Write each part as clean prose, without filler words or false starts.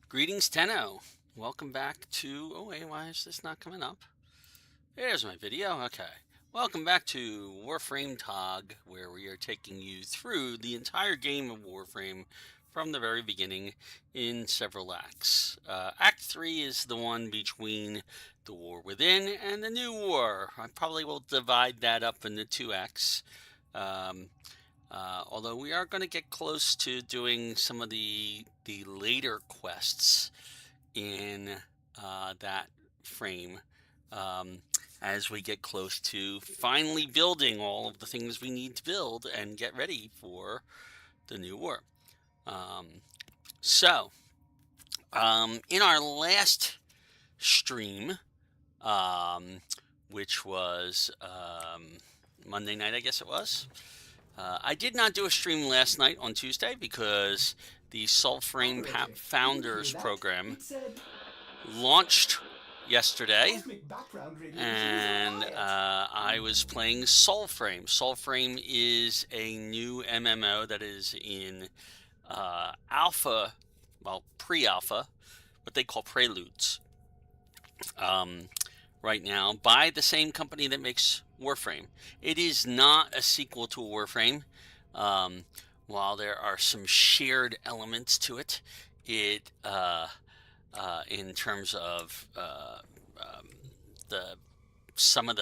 Greetings, Tenno. Welcome back to. Oh, wait, why is this not coming up? There's my video. Okay. Welcome back to Warframe TOG, where we are taking you through the entire game of Warframe from the very beginning in several acts. Act 3 is the one between the War Within and the New War. I probably will divide that up into two acts. Although we are going to get close to doing some of the later quests in that frame as we get close to finally building all of the things we need to build and get ready for the new war. In our last stream, which was Monday night, I guess it was, I did not do a stream last night on Tuesday because the Warframe Founders Program launched yesterday, and I was playing Warframe. Warframe is a new MMO that is in alpha, well, pre-alpha, what they call preludes, right now by the same company that makes Warframe. It is not a sequel to Warframe. While there are some shared elements to it, in terms of some of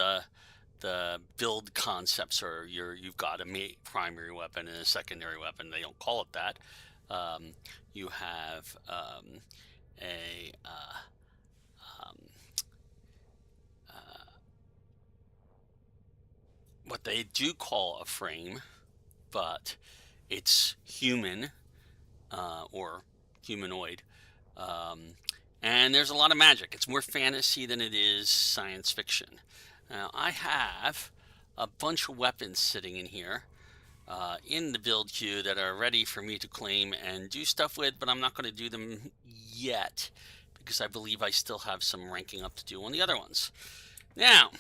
the build concepts, or you've got a primary weapon and a secondary weapon. They don't call it that. You have what they do call a frame, but it's human or humanoid. And there's a lot of magic. It's more fantasy than it is science fiction. Now, I have a bunch of weapons sitting in here in the build queue that are ready for me to claim and do stuff with, but I'm not going to do them yet because I believe I still have some ranking up to do on the other ones. Now,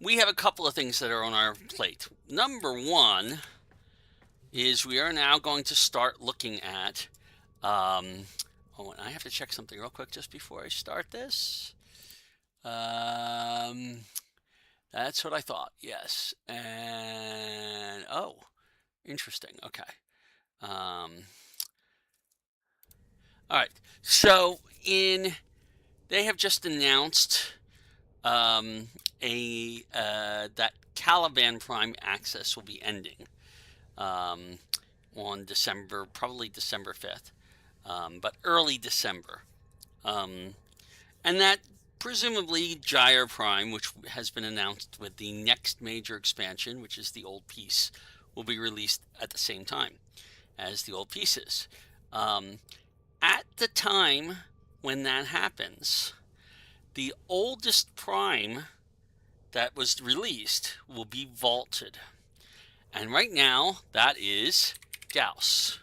we have a couple of things that are on our plate. Number one is we are now going to start looking at, and I have to check something real quick just before I start this. That's what I thought, yes. And, oh, interesting, okay. All right, so they have just announced that Caliban Prime access will be ending on probably December 5th, but early December. And that presumably Gyre Prime, which has been announced with the next major expansion, which is the Old Peace, will be released at the same time as the Old Pieces. At the time when that happens, the oldest Prime that was released will be vaulted. And right now, that is Gauss.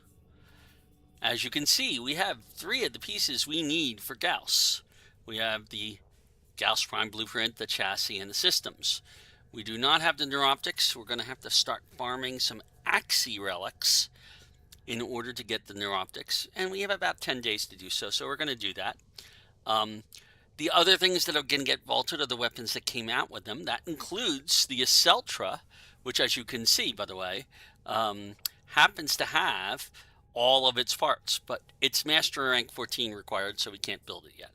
As you can see, we have 3 of the pieces we need for Gauss. We have the Gauss Prime blueprint, the chassis, and the systems. We do not have the neuroptics. We're going to have to start farming some Axii relics in order to get the neuroptics. And we have about 10 days to do so, so we're going to do that. The other things that are going to get vaulted are the weapons that came out with them. That includes the Aceltra, which, as you can see, by the way, happens to have all of its parts, but it's Master Rank 14 required, so we can't build it yet.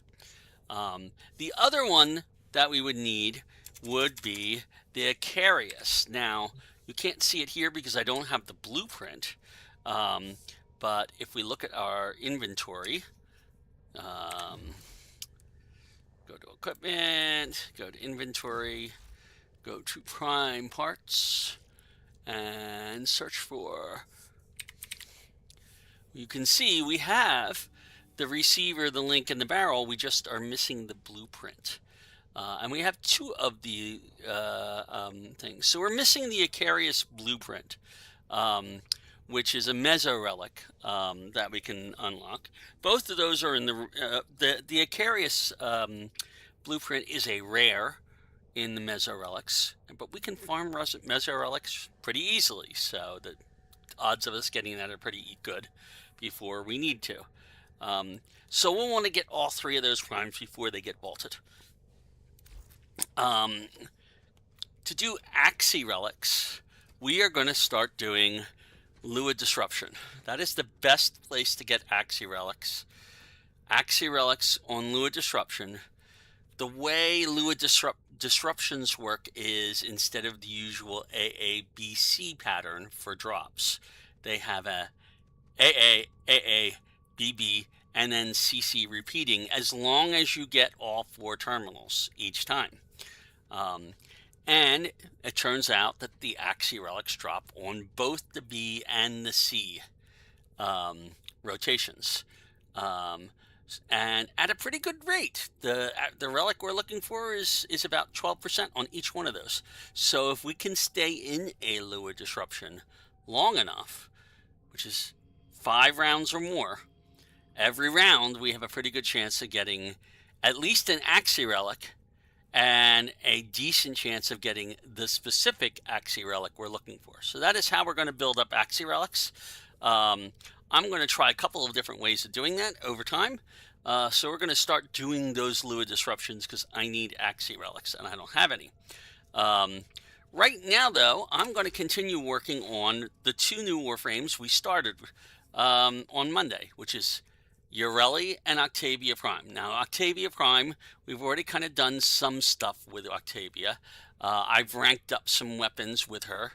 The other one that we would need would be the Icarius. Now, you can't see it here because I don't have the blueprint, but if we look at our inventory, go to equipment, go to inventory, go to prime parts, and search for. You can see we have the receiver, the link, and the barrel. We just are missing the blueprint. And we have 2 of the things. So we're missing the Icarius blueprint, which is a meso relic that we can unlock. Both of those are in the Icarius blueprint is a rare in the meso relics, but we can farm meso relics pretty easily, so the odds of us getting that are pretty good before we need to. So we'll want to get all 3 of those primes before they get vaulted. To do Axie Relics, we are going to start doing Lua Disruption. That is the best place to get Axie Relics. Axie Relics on Lua Disruption. The way Lua Disruptions work is, instead of the usual AABC pattern for drops, they have a AA, BB, and then CC repeating as long as you get all 4 terminals each time. And it turns out that the Axie Relics drop on both the B and the C rotations. And at a pretty good rate. The relic we're looking for is about 12% on each one of those. So if we can stay in a Lua Disruption long enough, which is 5 rounds or more, every round we have a pretty good chance of getting at least an Axie Relic and a decent chance of getting the specific Axie Relic we're looking for. So that is how we're going to build up Axie Relics. I'm going to try a couple of different ways of doing that over time. So we're going to start doing those Lua Disruptions because I need Axie Relics and I don't have any. Right now, though, I'm going to continue working on the 2 new Warframes we started on Monday, which is Yareli and Octavia Prime. Now, Octavia Prime, we've already kind of done some stuff with Octavia. I've ranked up some weapons with her.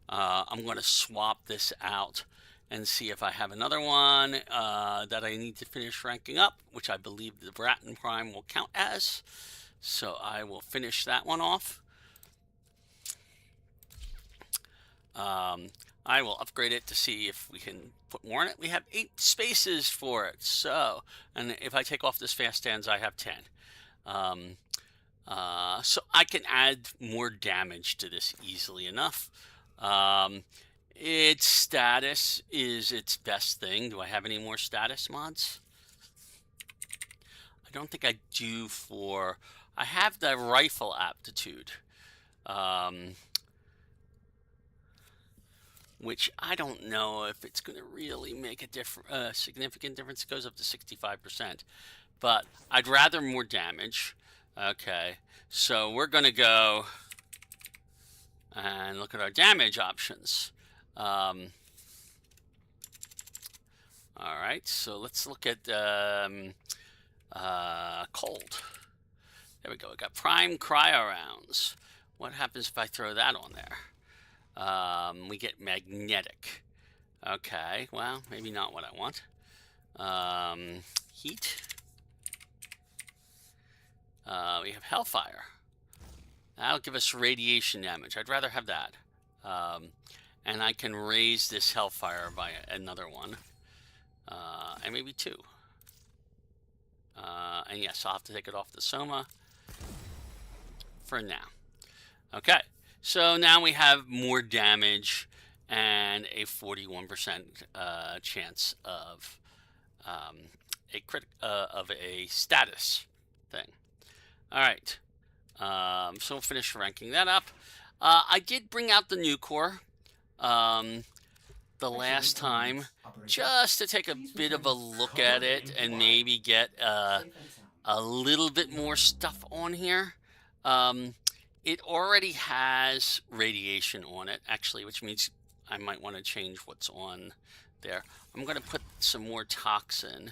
I'm going to swap this out and see if I have another one that I need to finish ranking up, which I believe the Bratton Prime will count as. So I will finish that one off. I will upgrade it to see if we can put more in it. We have 8 spaces for it. So, and if I take off this fast stands, I have 10. So I can add more damage to this easily enough. Its status is its best thing. Do I have any more status mods? I don't think I do for... I have the rifle aptitude. Which I don't know if it's going to really make a significant difference. It goes up to 65%. But I'd rather more damage. Okay, so we're going to go and look at our damage options. All right, so let's look at cold. There we go. We got prime cryo rounds. What happens if I throw that on there? We get magnetic. Okay, well, maybe not what I want. Heat. We have Hellfire. That'll give us radiation damage. I'd rather have that. And I can raise this Hellfire by another one. And maybe 2. And yes, I'll have to take it off the Soma for now. Okay. So now we have more damage and a 41% chance of a status thing. All right. So we'll finish ranking that up. I did bring out the new core the last time just to take a bit of a look at it and maybe get a little bit more stuff on here. It already has radiation on it, actually, which means I might want to change what's on there. I'm going to put some more toxin,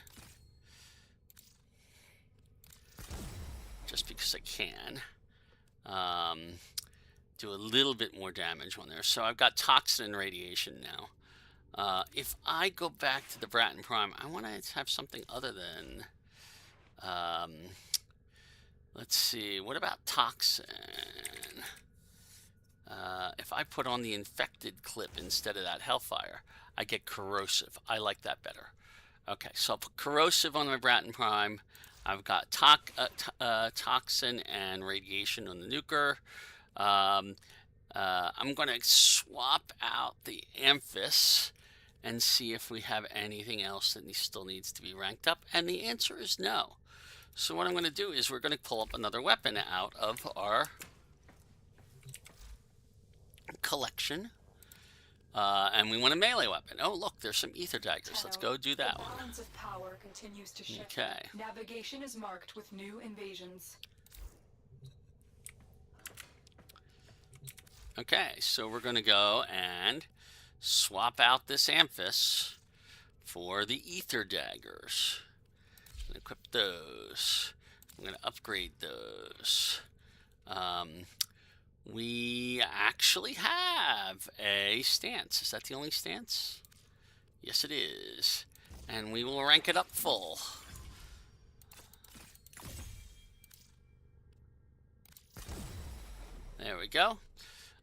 just because I can. Do a little bit more damage on there. So I've got toxin and radiation now. If I go back to the Bratton Prime, I want to have something other than... let's see, what about toxin? If I put on the infected clip instead of that Hellfire, I get corrosive. I like that better. Okay, so I'll put corrosive on my Bratton Prime. I've got toxin and radiation on the nuker. I'm going to swap out the Amphis and see if we have anything else that still needs to be ranked up. And the answer is no. So what I'm going to do is we're going to pull up another weapon out of our collection. And we want a melee weapon. Oh, look, there's some ether daggers. Let's go do that one. The balance of power continues to shift. Okay. Navigation is marked with new invasions. Okay, so we're going to go and swap out this Amphis for the ether daggers. I'm going to equip those. I'm going to upgrade those. We actually have a stance. Is that the only stance? Yes, it is. And we will rank it up full. There we go.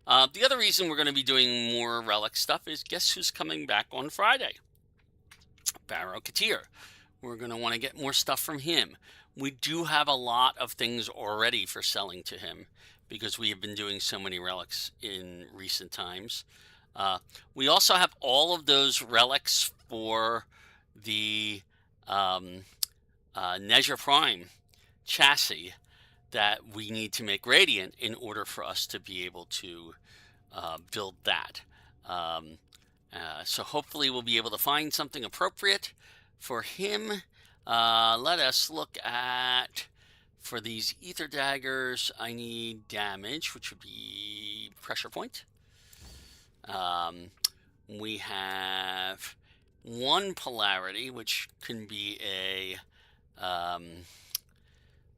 The other reason we're going to be doing more relic stuff is guess who's coming back on Friday? Barrow Katir. We're going to want to get more stuff from him. We do have a lot of things already for selling to him because we have been doing so many relics in recent times. We also have all of those relics for the Nezha Prime chassis that we need to make radiant in order for us to be able to build that. So hopefully we'll be able to find something appropriate for him. Let us look at, for these ether daggers, I need damage, which would be pressure point. We have one polarity, which can be a,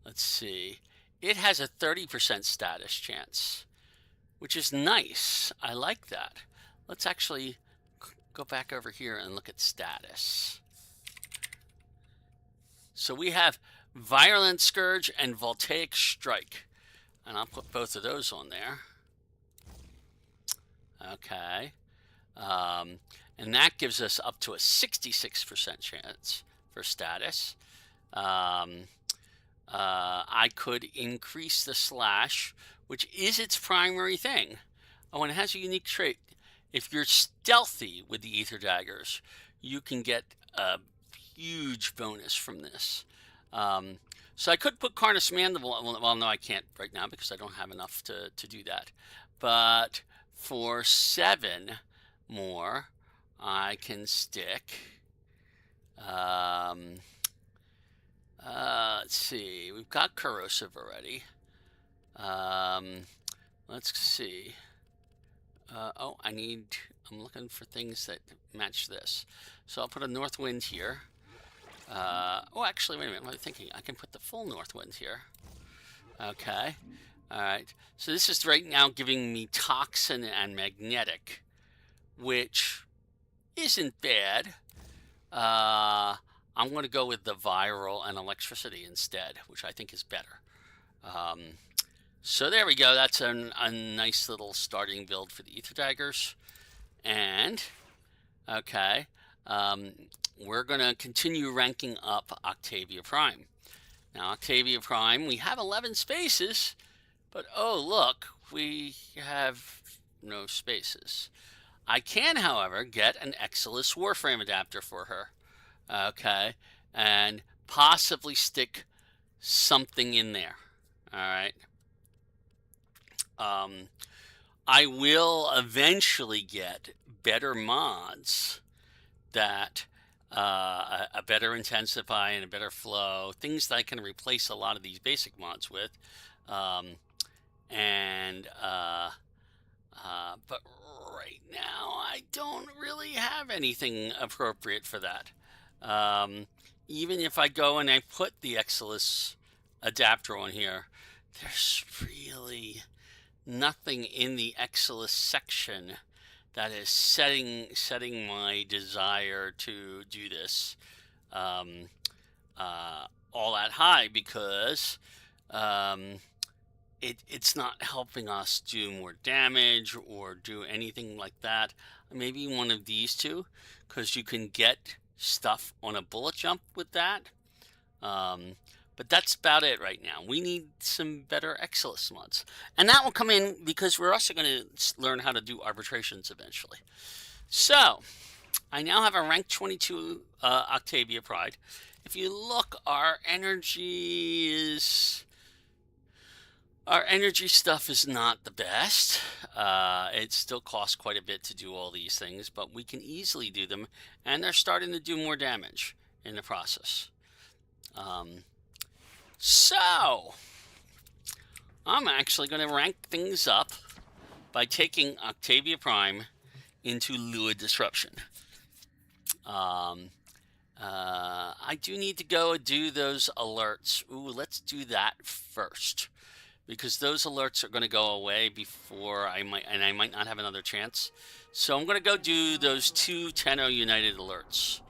let's see, it has a 30% status chance, which is nice. I like that. Let's actually go back over here and look at status. So we have Virulent Scourge and Voltaic Strike. And I'll put both of those on there. Okay. And that gives us up to a 66% chance for status. I could increase the slash, which is its primary thing. Oh, and it has a unique trait. If you're stealthy with the ether daggers, you can get a huge bonus from this. So I could put Carnus Mandible. Well, no, I can't right now because I don't have enough to do that. But for 7 more, I can stick. Let's see. We've got corrosive already. Let's see. Oh, I'm looking for things that match this. So I'll put a north wind here. Oh, actually, wait a minute. What am I thinking? I can put the full north wind here. Okay. All right. So this is right now giving me toxin and magnetic, which isn't bad. I'm going to go with the viral and electricity instead, which I think is better. So there we go. That's a nice little starting build for the ether daggers. And, okay, we're going to continue ranking up Octavia Prime. Now, Octavia Prime, we have 11 spaces, but oh, look, we have no spaces. I can, however, get an Exilus Warframe adapter for her. Okay, and possibly stick something in there. All right. I will eventually get better mods that a better intensify and a better flow, things that I can replace a lot of these basic mods with. But right now I don't really have anything appropriate for that. Even if I go and I put the Exilus adapter on here, there's really nothing in the Exilus section that is setting my desire to do this all that high, because it's not helping us do more damage or do anything like that. Maybe one of these two, because you can get stuff on a bullet jump with that. But that's about it right now. We need some better Exilus mods. And that will come in because we're also going to learn how to do arbitrations eventually. So, I now have a rank 22 Octavia Pride. If you look, our energy is Our energy stuff is not the best. It still costs quite a bit to do all these things, but we can easily do them, and they're starting to do more damage in the process. So, I'm actually going to rank things up by taking Octavia Prime into Lua Disruption. I do need to go do those alerts. Ooh, let's do that first, because those alerts are going to go away before I might not have another chance. So I'm going to go do those 2 Tenno United alerts.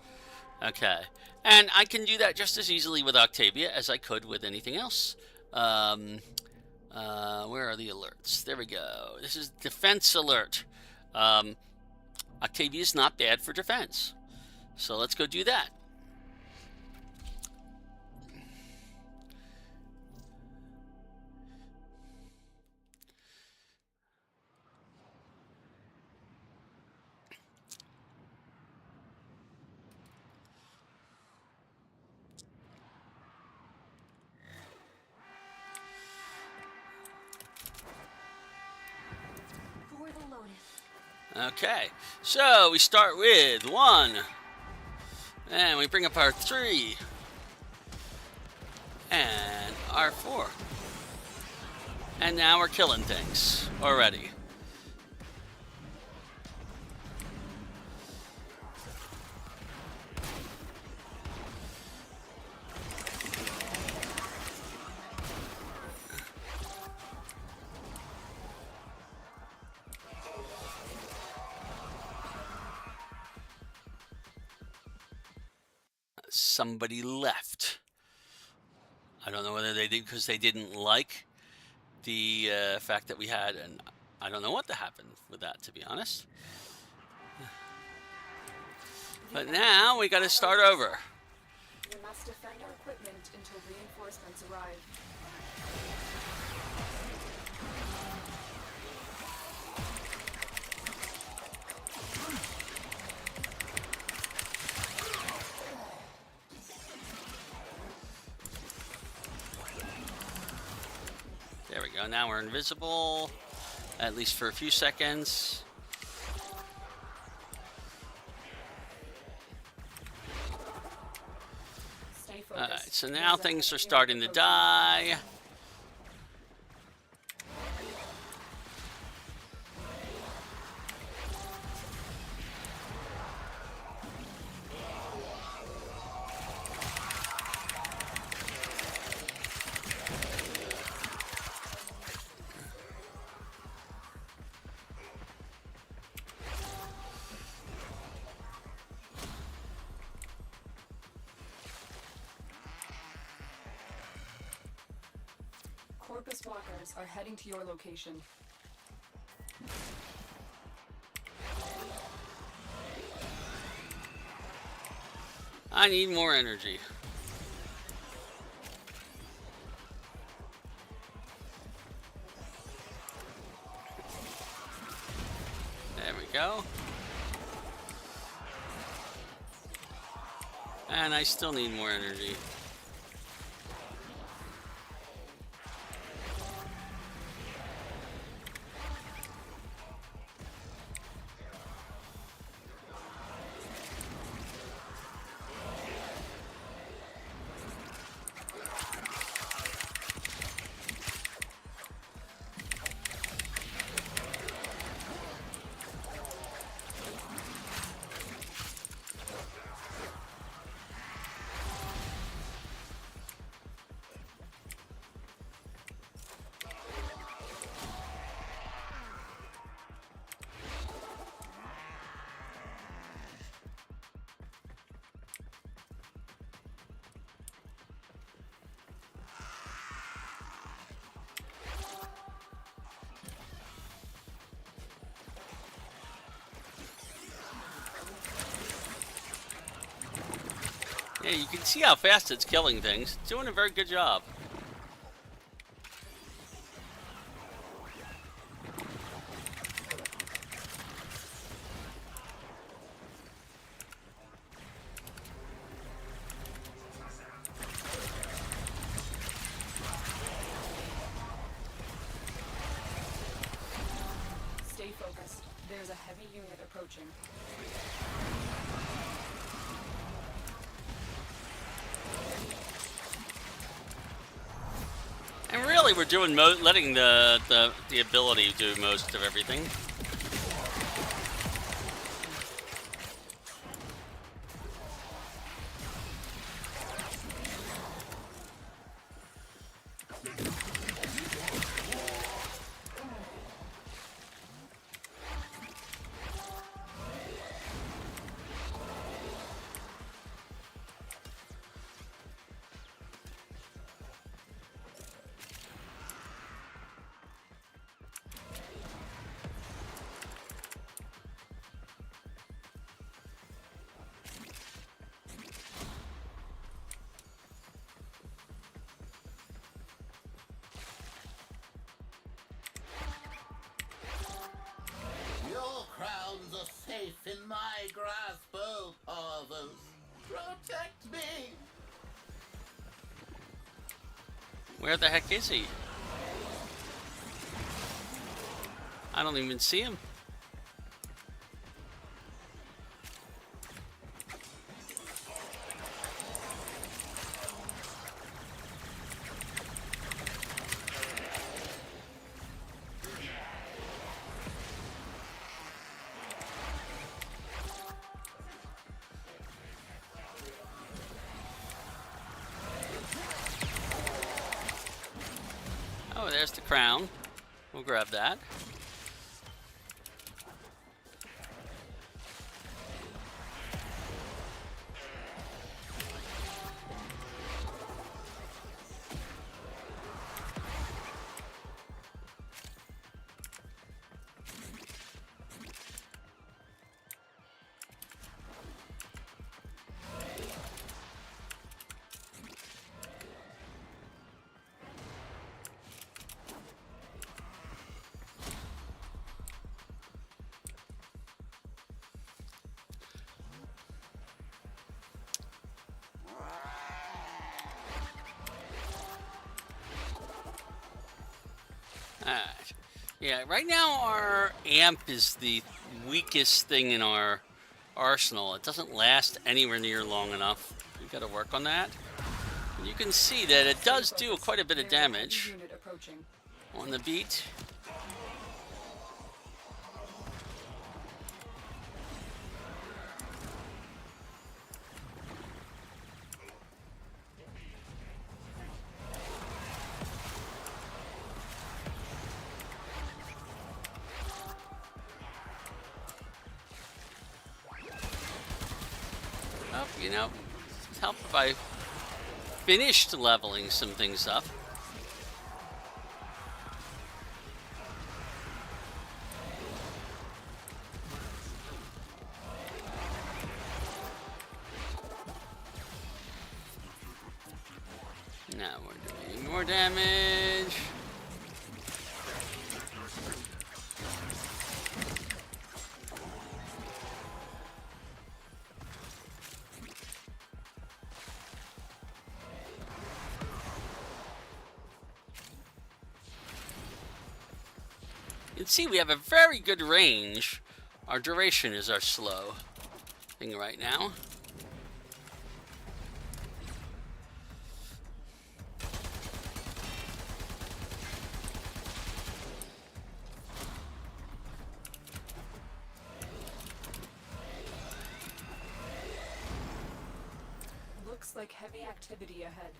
Okay, and I can do that just as easily with Octavia as I could with anything else. Where are the alerts? There we go. This is defense alert. Octavia is not bad for defense, so let's go do that. Okay, so we start with 1, and we bring up our 3, and our 4, and now we're killing things already. Somebody left. I don't know whether they did because they didn't like the fact that we had, and I don't know what happened with that, to be honest. But now we got to start over. We must defend our equipment until reinforcements arrive. There we go. Now we're invisible, at least for a few seconds. Alright, so now things are starting to die. Corpus walkers are heading to your location. I need more energy. There we go. And I still need more energy. Yeah, you can see how fast it's killing things. It's doing a very good job. There's a heavy unit approaching. And really, we're doing letting the ability do most of everything. Safe in my grasp, oh fathers. Protect me! Where the heck is he? I don't even see him. Oh, there's the crown. We'll grab that. Alright. Yeah, right now our amp is the weakest thing in our arsenal. It doesn't last anywhere near long enough. We've got to work on that. And you can see that it does do quite a bit of damage Unit approaching. on the beat. Oh, you know, it's helped if I finished leveling some things up. Now we're doing more damage. You can see we have a very good range. Our duration is our slow thing right now. Looks like heavy activity ahead.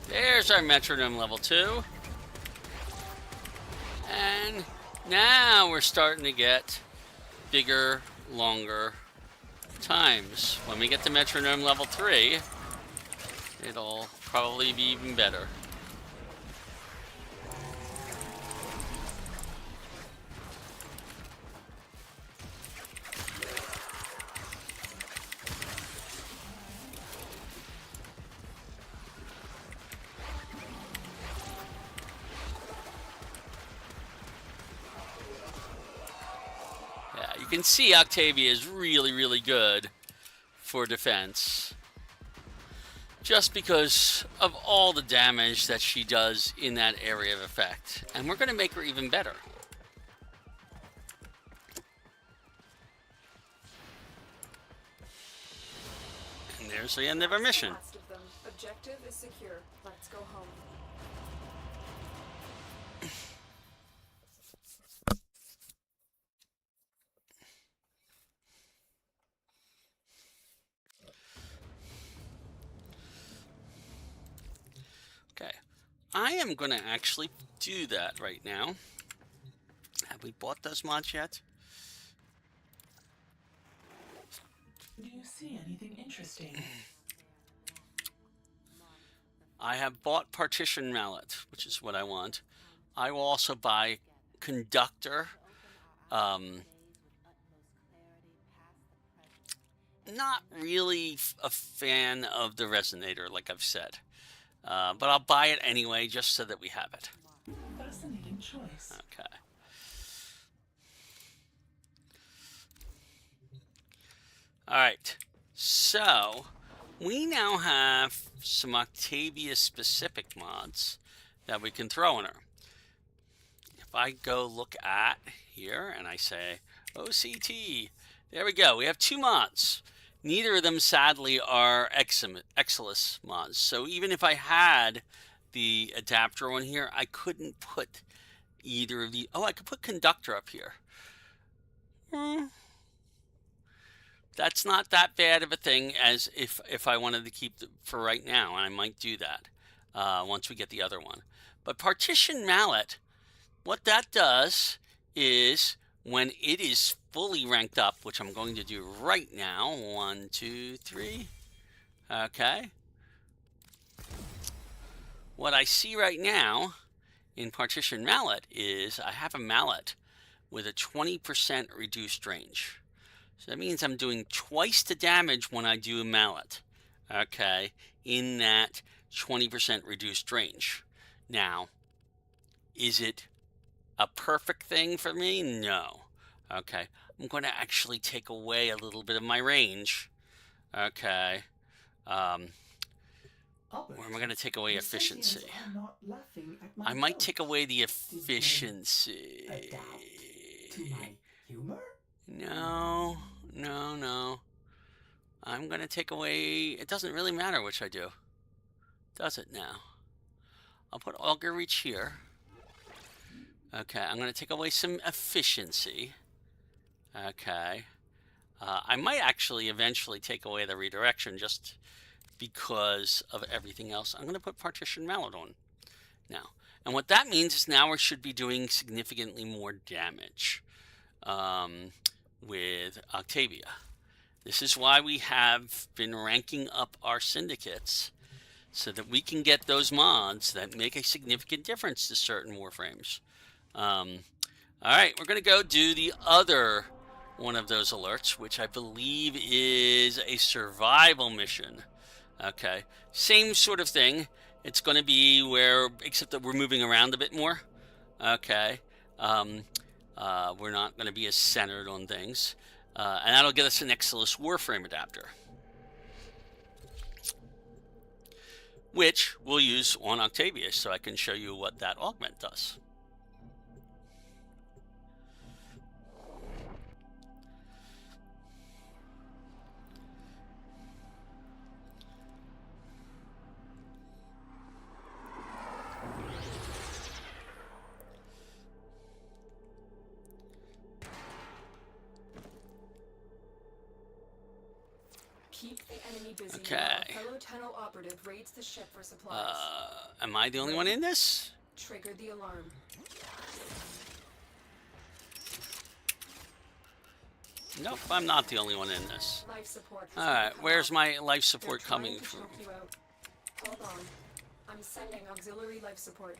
There's our metronome level 2. And now we're starting to get bigger, longer times. When we get to metronome level 3, it'll probably be even better. can see Octavia is really, really good for defense. Just because of all the damage that she does in that area of effect. And we're going to make her even better. And there's the end of our mission. Last of them. Objective is secure. Let's go home. Okay, I am going to actually do that right now. Have we bought those mods yet? Do you see anything interesting? I have bought Partition Mallet, which is what I want. I will also buy Conductor. Not really a fan of the Resonator, like I've said. But I'll buy it anyway, just so that we have it. Fascinating choice. Okay. Alright, so we now have some Octavia-specific mods that we can throw in her. If I go look at here and I say OCT, there we go. We have 2 mods. Neither of them, sadly, are Exilus mods. So even if I had the adapter on here, I couldn't put either of the... Oh, I could put Conductor up here. That's not that bad of a thing as if I wanted to keep for right now, and I might do that once we get the other one. But Partition Mallet, what that does is when it is fully ranked up, which I'm going to do right now, 1, 2, 3, okay. What I see right now in Partition Mallet is I have a mallet with a 20% reduced range. So that means I'm doing twice the damage when I do a mallet, okay, in that 20% reduced range. Now, is it a perfect thing for me? No. Okay, I'm going to actually take away a little bit of my range, okay. Or am I going to take away efficiency? I might take away the efficiency. To my humor? No. I'm going to take away... It doesn't really matter which I do. Does it now? I'll put Auger Reach here. Okay, I'm going to take away some efficiency. Okay. I might actually eventually take away the redirection just because of everything else. I'm going to put Partition Mallet on now. And what that means is now we should be doing significantly more damage with Octavia. This is why we have been ranking up our syndicates so that we can get those mods that make a significant difference to certain Warframes. Alright, we're going to go do the other one of those alerts, which I believe is a survival mission. Okay, same sort of thing. It's going to be where, except that we're moving around a bit more. Okay, we're not going to be as centered on things. And that'll get us an Exilus Warframe adapter, which we'll use on Octavia, so I can show you what that augment does. Keep the enemy busy. Okay. While a fellow tunnel operative raids the ship for supplies. Am I the only one in this? Trigger the alarm. Nope, I'm not the only one in this. Life support. Alright, where's my life support They're coming trying to from? choke you out. Hold on. I'm sending auxiliary life support.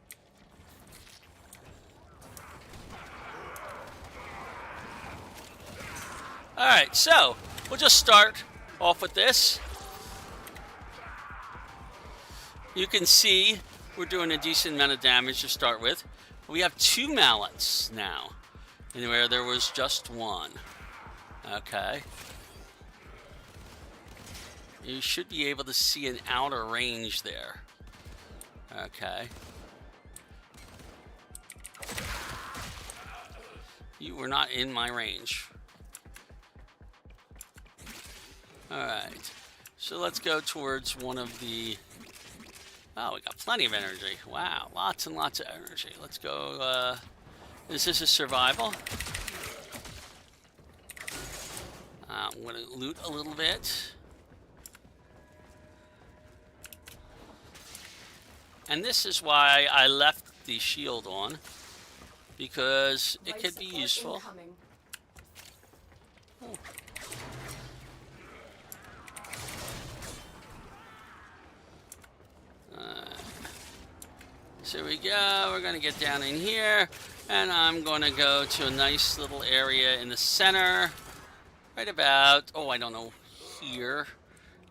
Alright, so we'll just start off with this. You can see we're doing a decent amount of damage to start with. We have 2 mallets now, where there was just 1. Okay. You should be able to see an outer range there. Okay. You were not in my range. Alright. So let's go towards one of the... Oh, we got plenty of energy. Wow, lots and lots of energy. Let's go, is this a survival? I'm going to loot a little bit. And this is why I left the shield on, because it could be useful. So here we go. We're going to get down in here, and I'm going to go to a nice little area in the center, right about, oh, I don't know, here.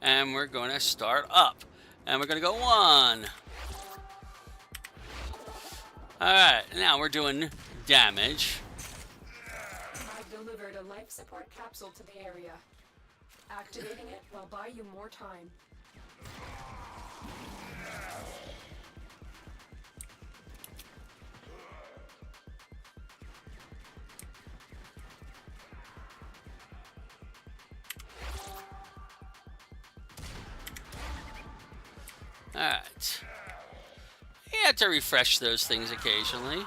And we're going to start up. And we're going to go 1. Alright, now we're doing damage. I've delivered a life support capsule to the area. Activating it will buy you more time. Alright. You have to refresh those things occasionally.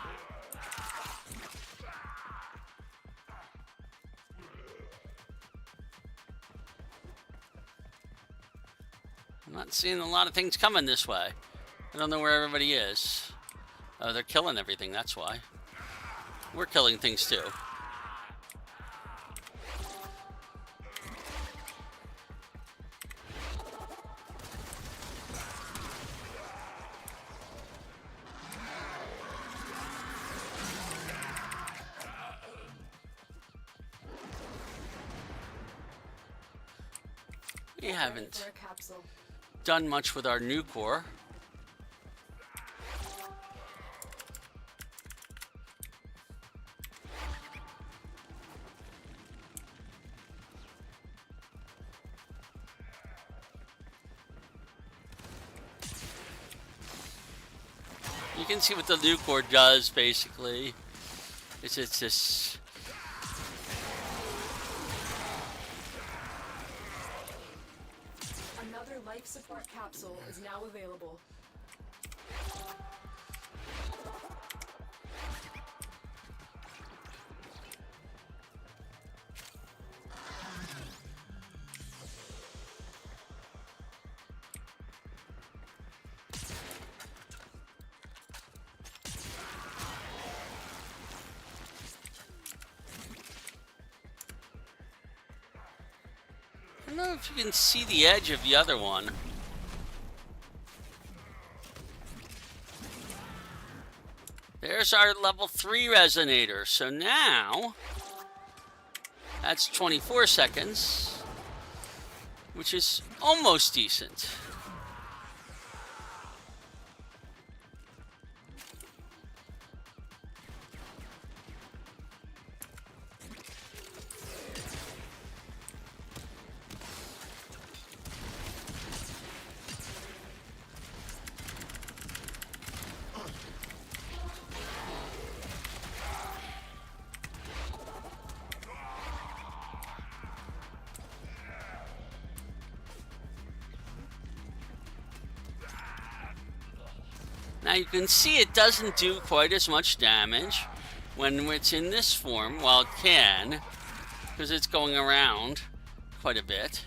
I'm not seeing a lot of things coming this way. I don't know where everybody is. Oh, they're killing everything, that's why. We're killing things too. We haven't done much with our new core. You can see what the new core does, basically. It's this... Another life support capsule is now available. I don't know if you can see the edge of the other one. There's our level 3 resonator. So now, that's 24 seconds, which is almost decent. Now you can see it doesn't do quite as much damage when it's in this form. Well, it can, because it's going around quite a bit.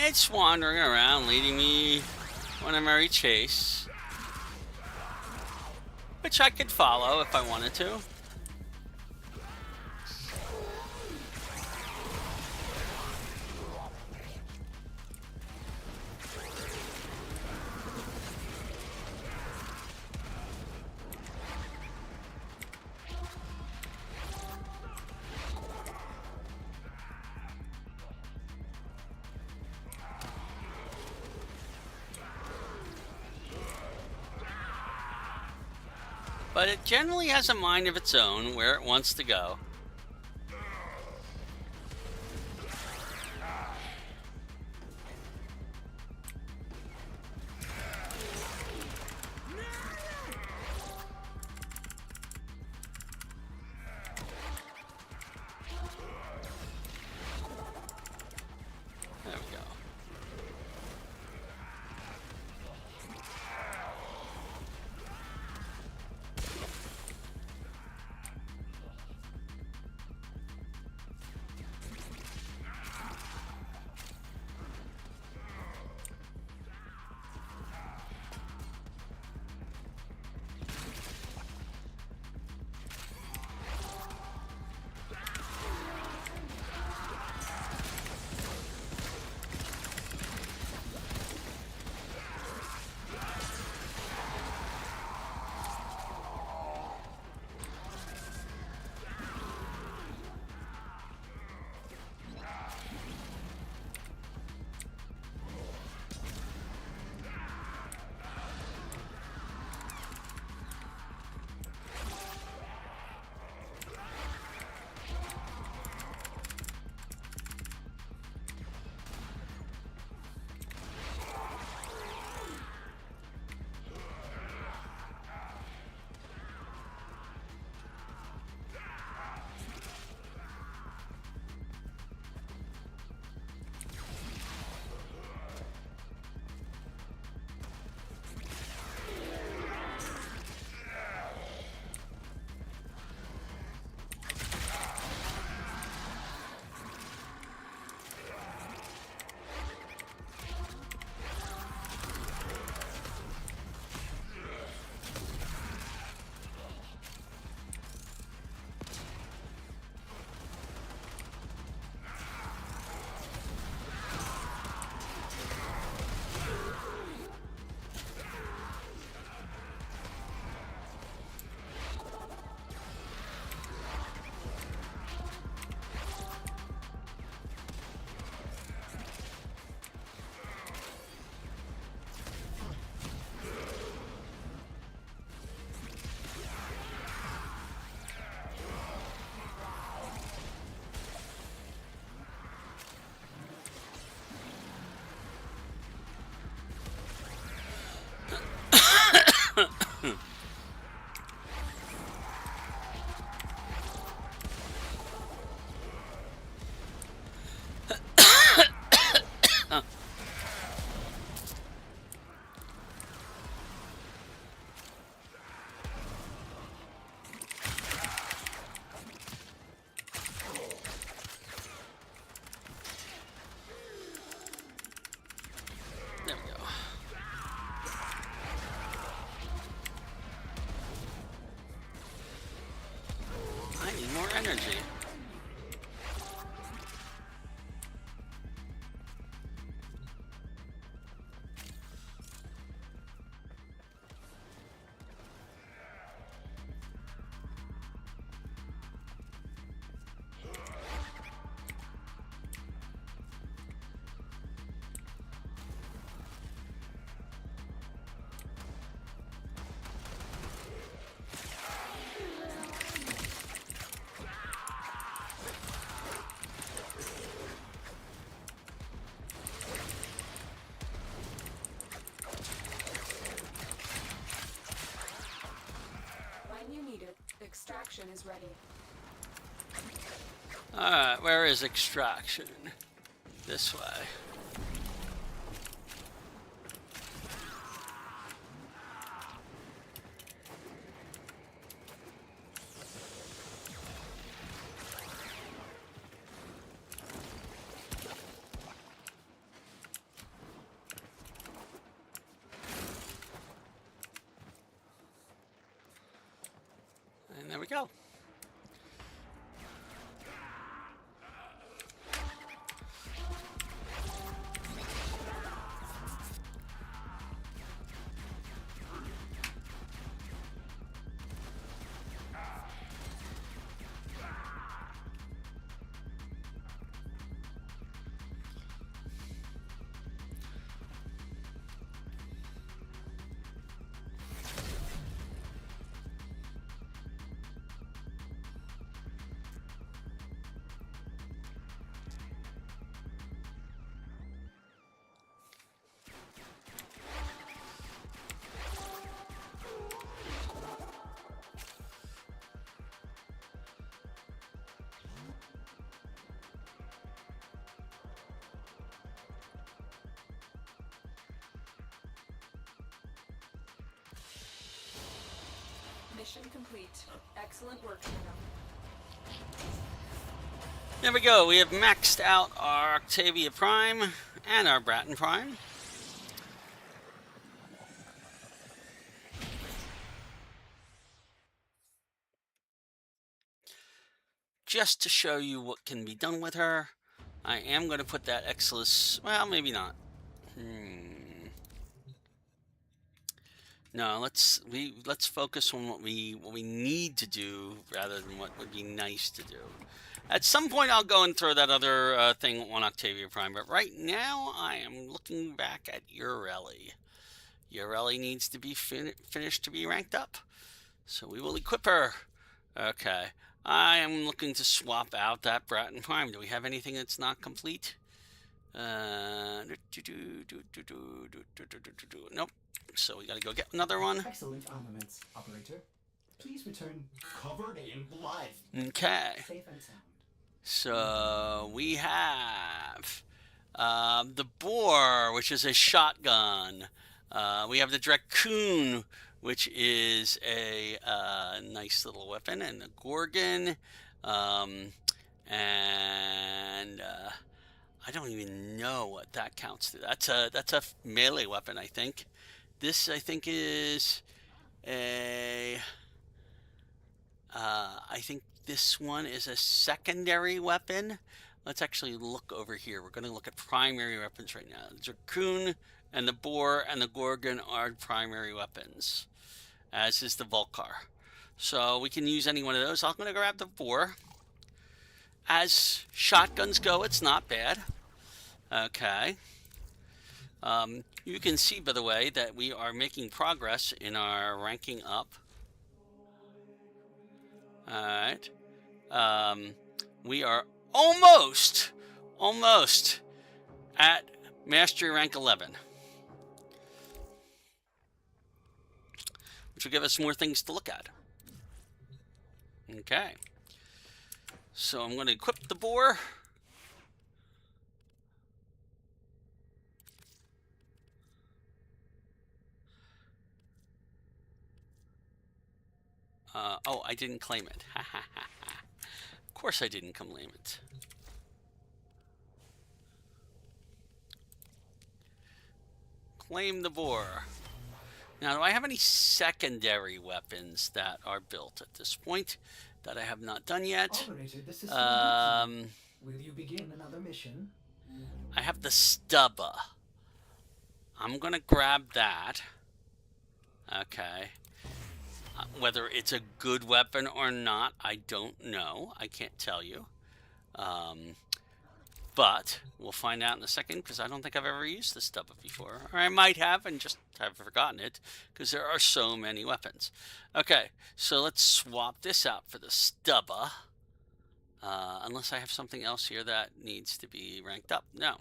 It's wandering around, leading me on a merry chase, which I could follow if I wanted to. But it generally has a mind of its own where it wants to go. There we go. There we go. I need more energy. When you need it, extraction is ready. Alright, where is extraction? This way. there we go. Mission complete. Excellent work, Shadow. There we go. We have maxed out our Octavia Prime and our Bratton Prime. Just to show you what can be done with her, I am going to put that Exilus. Well, maybe not. No, let's focus on what we need to do rather than what would be nice to do. At some point, I'll go and throw that other thing on Octavia Prime, but right now, I am looking back at Yareli. Yareli needs to be finished to be ranked up, so we will equip her. Okay, I am looking to swap out that Bratton Prime. Do we have anything that's not complete? Nope. So we gotta go get another one. Excellent armaments, operator. Please return Covered in blood. Okay. safe and sound. So we have the boar, which is a shotgun. We have the Dracoon, which is a nice little weapon, and the Gorgon, and I don't even know what that counts to. That's a melee weapon, I think. This, I think, is a. I think this one is a secondary weapon. Let's actually look over here. We're going to look at primary weapons right now. The Dracoon and the boar and the Gorgon are primary weapons, as is the Volcar. So we can use any one of those. I'm going to grab the boar. As shotguns go, it's not bad. Okay. You can see, by the way, that we are making progress in our ranking up. Alright. We are almost at Mastery Rank 11. Which will give us more things to look at. Okay. So I'm going to equip the boar. Oh, I didn't claim it. Of course I didn't claim it. Claim the boar. Now, do I have any secondary weapons that are built at this point that I have not done yet? Operator, the system will you begin another mission? I have the Stubba. I'm going to grab that. Okay. Whether it's a good weapon or not, I don't know. I can't tell you. But we'll find out in a second, because I don't think I've ever used the Stubba before. Or I might have and just have forgotten it, because there are so many weapons. Okay, so let's swap this out for the Stubba. Unless I have something else here that needs to be ranked up. No.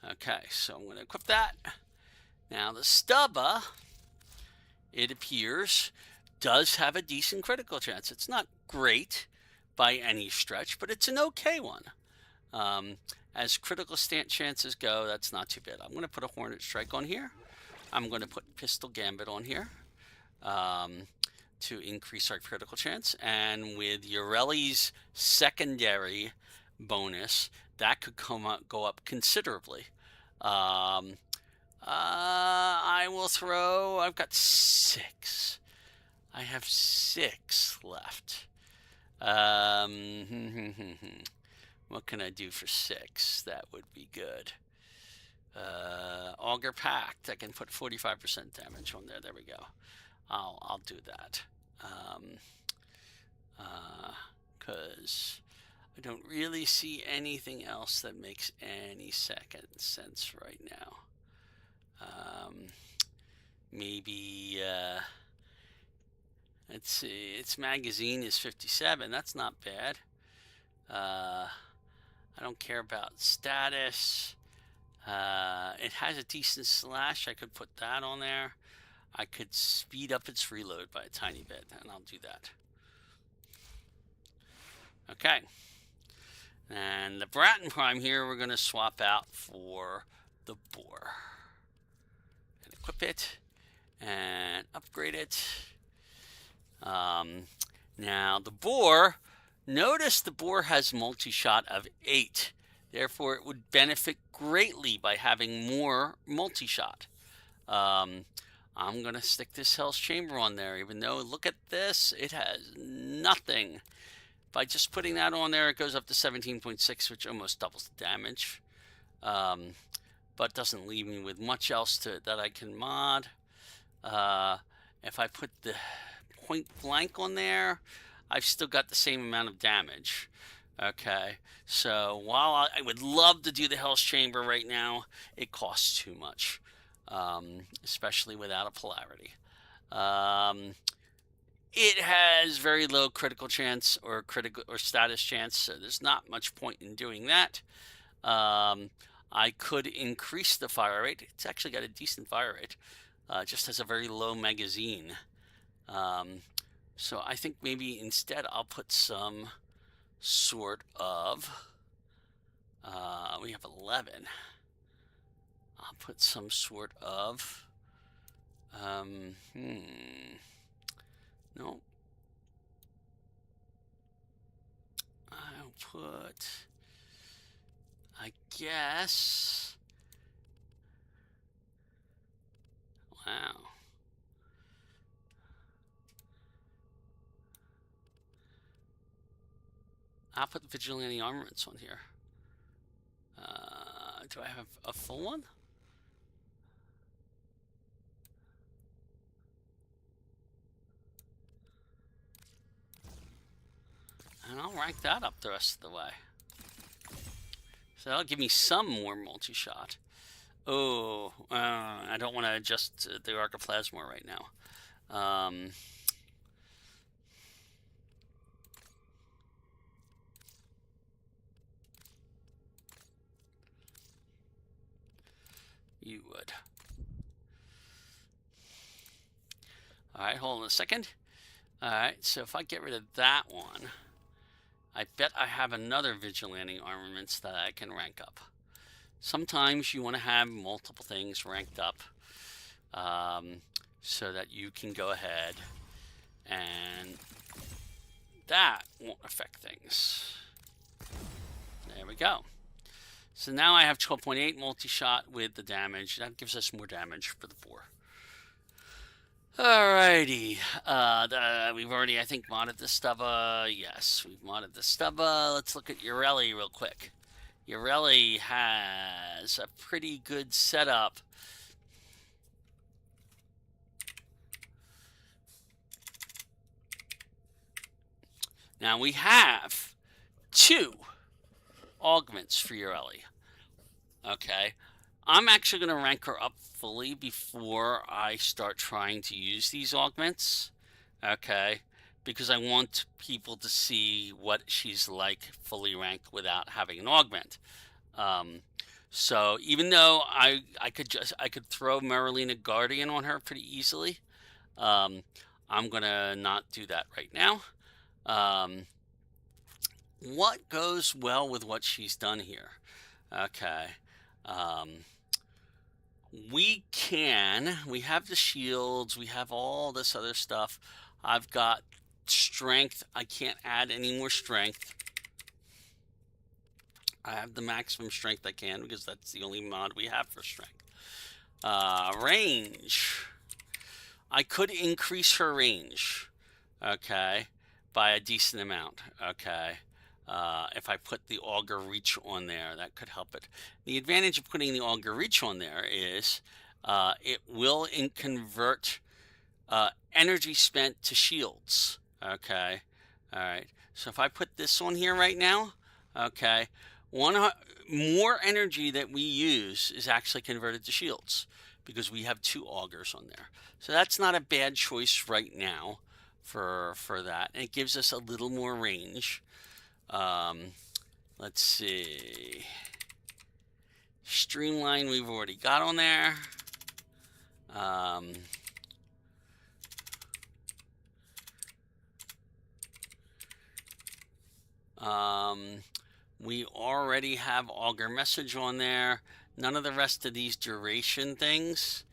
Okay, so I'm going to equip that. Now the Stubba, it appears, does have a decent critical chance. It's not great by any stretch, but it's an okay one. As critical chances go, that's not too bad. I'm going to put a Hornet Strike on here. I'm going to put Pistol Gambit on here to increase our critical chance. And with Yareli's secondary bonus, that could go up considerably. I will throw. I've got 6. I have 6 left. What can I do for 6? That would be good. Auger Pact. I can put 45% damage on there. There we go. I'll do that. Because I don't really see anything else that makes any second sense right now. Maybe let's see, its magazine is 57. That's not bad. I don't care about status. It has a decent slash. I could put that on there. I could speed up its reload by a tiny bit, and I'll do that. Okay. And the Bratton Prime here, we're going to swap out for the Boar. And equip it and upgrade it. Now the Boar, notice the Boar has multi-shot of 8. Therefore, it would benefit greatly by having more multi-shot. I'm going to stick this Hell's Chamber on there, even though, look at this, it has nothing. By just putting that on there, it goes up to 17.6, which almost doubles the damage. But doesn't leave me with much else that I can mod. If I put the point blank on there, I've still got the same amount of damage. Okay, so while I would love to do the Hell's Chamber right now, it costs too much, especially without a polarity. It has very low critical chance or status chance, so there's not much point in doing that. I could increase the fire rate. It's actually got a decent fire rate. Just has a very low magazine. So I think maybe instead I'll put some sort of, we have 11. I'll put some sort of, no. I'll put, I guess, wow. I'll put the Vigilante Armaments on here. Do I have a full one? And I'll rank that up the rest of the way. So that'll give me some more multi-shot. Oh, I don't want to adjust the Archoplasma right now. You would. Alright, hold on a second. Alright, so if I get rid of that one, I bet I have another Vigilante Armaments that I can rank up. Sometimes you want to have multiple things ranked up so that you can go ahead and that won't affect things. There we go. So now I have 12.8 multi-shot with the damage. That gives us more damage for the Boar. Alrighty. We've already, I think, modded the Stubba. Yes, we've modded the Stubba. Let's look at Yareli real quick. Yareli has a pretty good setup. Now we have 2 augments for Yareli. Okay, I'm actually going to rank her up fully before I start trying to use these augments. Okay, because I want people to see what she's like fully ranked without having an augment. So even though I could throw Marilena Guardian on her pretty easily, I'm gonna not do that right now. What goes well with what she's done here? Okay. We have the shields, we have all this other stuff. I've got strength. I can't add any more strength. I have the maximum strength I can because that's the only mod we have for strength. Range. I could increase her range, okay, by a decent amount, okay. If I put the auger reach on there, that could help it. The advantage of putting the auger reach on there is it will convert energy spent to shields, okay. All right, so if I put this on here right now, okay, more energy that we use is actually converted to shields because we have 2 augers on there. So that's not a bad choice right now for that. And it gives us a little more range. Let's see. Streamline we've already got on there. We already have auger message on there. None of the rest of these duration things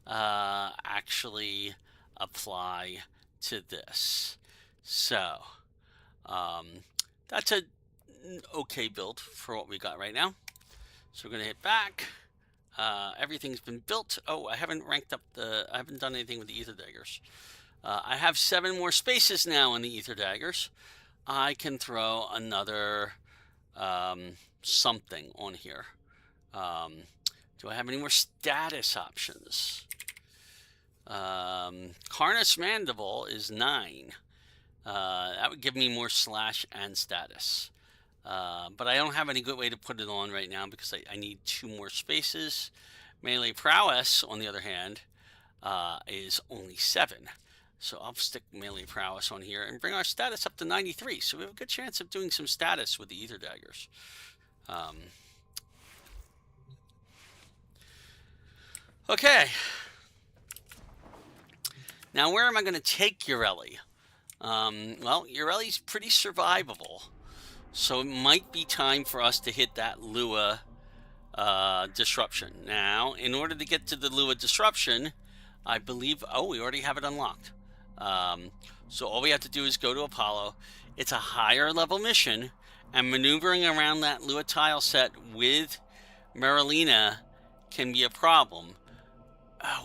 actually apply to this. So that's a okay build for what we got right now. So we're gonna hit back. Everything's been built. Oh, I haven't ranked up I haven't done anything with the ether daggers. I have 7 more spaces now in the ether daggers. I can throw another something on here. Do I have any more status options? Harness Mandible is 9. That would give me more slash and status. But I don't have any good way to put it on right now because I need 2 more spaces. Melee Prowess, on the other hand, is only 7. So I'll stick Melee Prowess on here and bring our status up to 93. So we have a good chance of doing some status with the ether daggers. Okay. Now where am I going to take Yareli? Well, Yareli's pretty survivable. So it might be time for us to hit that Lua disruption. Now, in order to get to the Lua disruption, I believe... Oh, we already have it unlocked. So all we have to do is go to Apollo. It's a higher level mission, and maneuvering around that Lua tile set with Marilena can be a problem.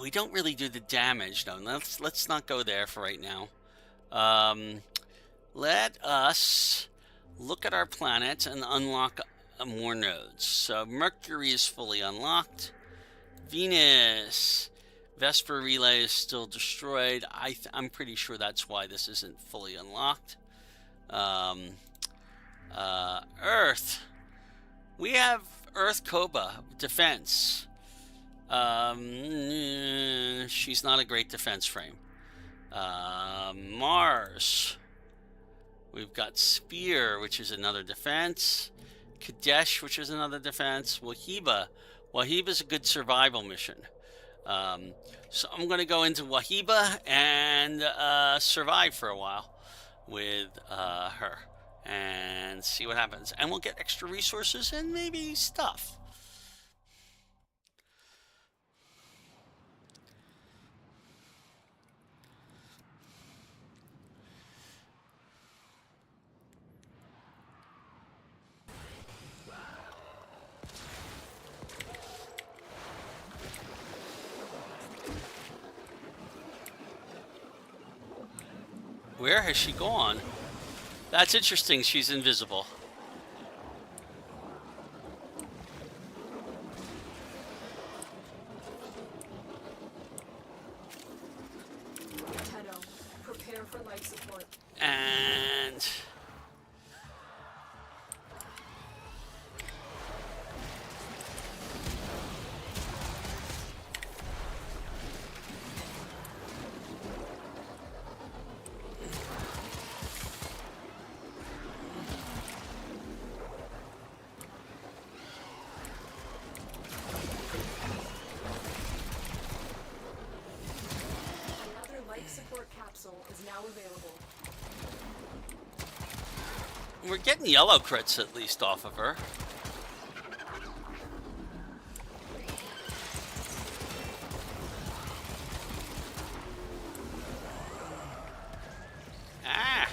We don't really do the damage, though. Let's not go there for right now. Let us look at our planets and unlock more nodes. So Mercury is fully unlocked. Venus, Vesper Relay is still destroyed. I'm pretty sure that's why this isn't fully unlocked. Earth. We have Earth Koba defense. She's not a great defense frame. Mars. We've got Spear, which is another defense. Kadesh, which is another defense. Wahiba. Wahiba's a good survival mission. So I'm going to go into Wahiba and survive for a while with her and see what happens. And we'll get extra resources and maybe stuff. Where has she gone? That's interesting. She's invisible. Tenno, prepare for life support. And another life support capsule is now available. we're getting yellow crits at least off of her. Ah!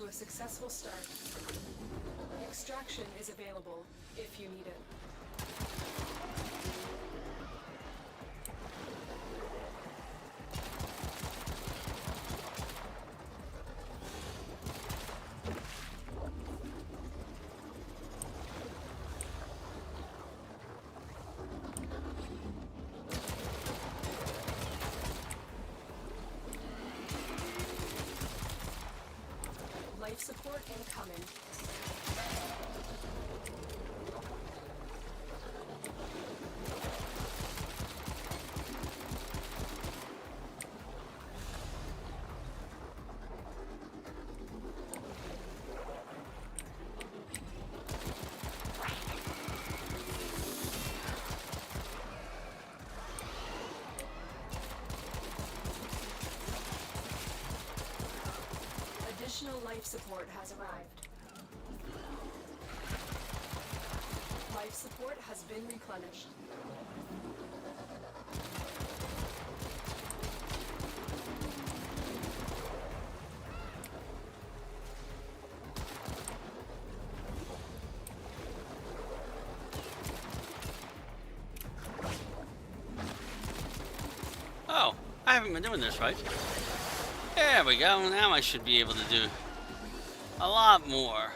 to a successful start. Extraction is available if you need it. Life support incoming. Additional life support has arrived. Life support has been replenished. Oh, I haven't been doing this right. There we go. Now I should be able to do a lot more.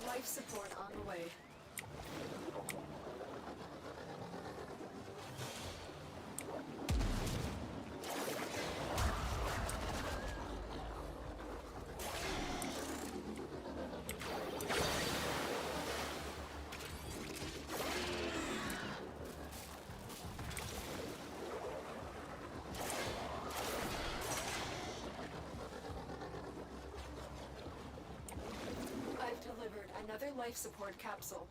Life support on the way. I've delivered another life support capsule.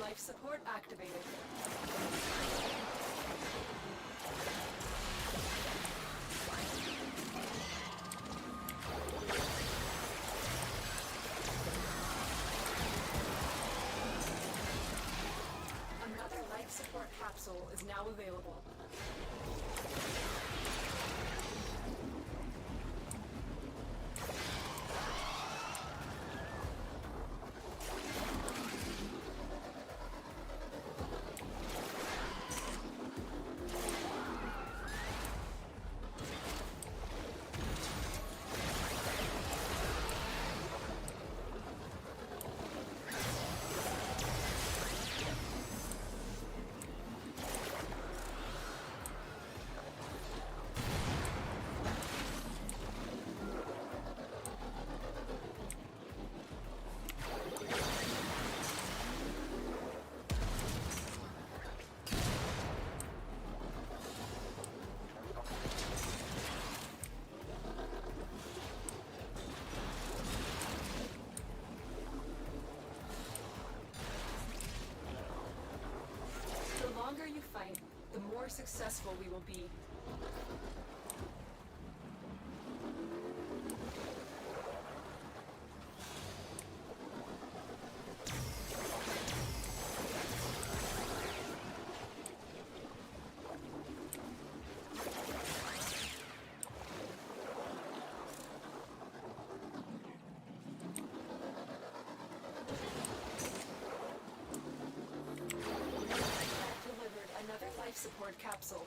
Life support activated. Another life support capsule is now available. harder you fight, the more successful we will be. Life support capsule.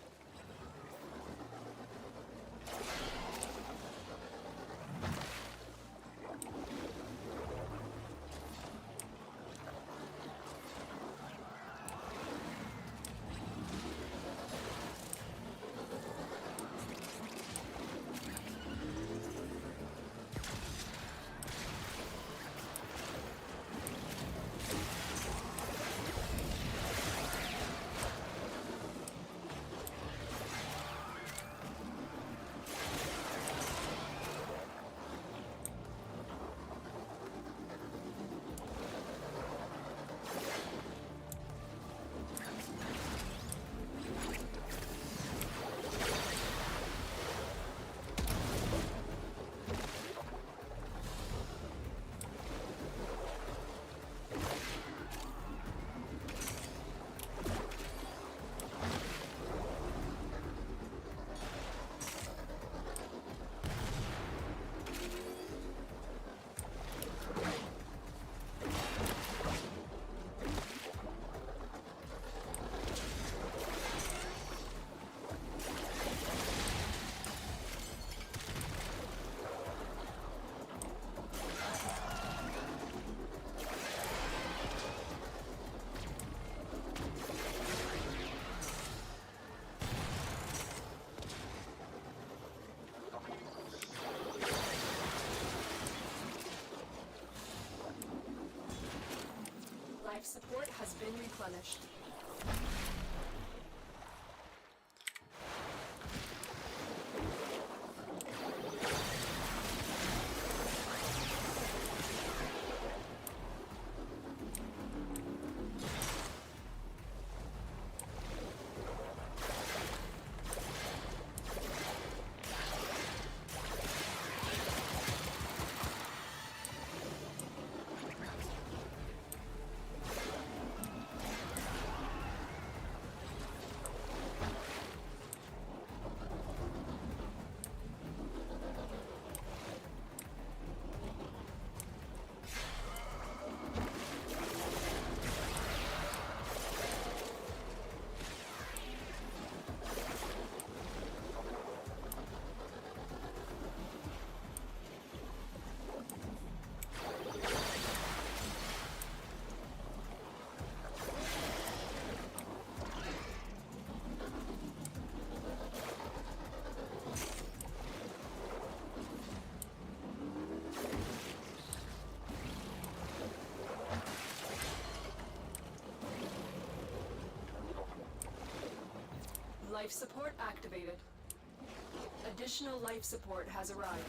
Life support has been replenished. Life support activated. Additional life support has arrived.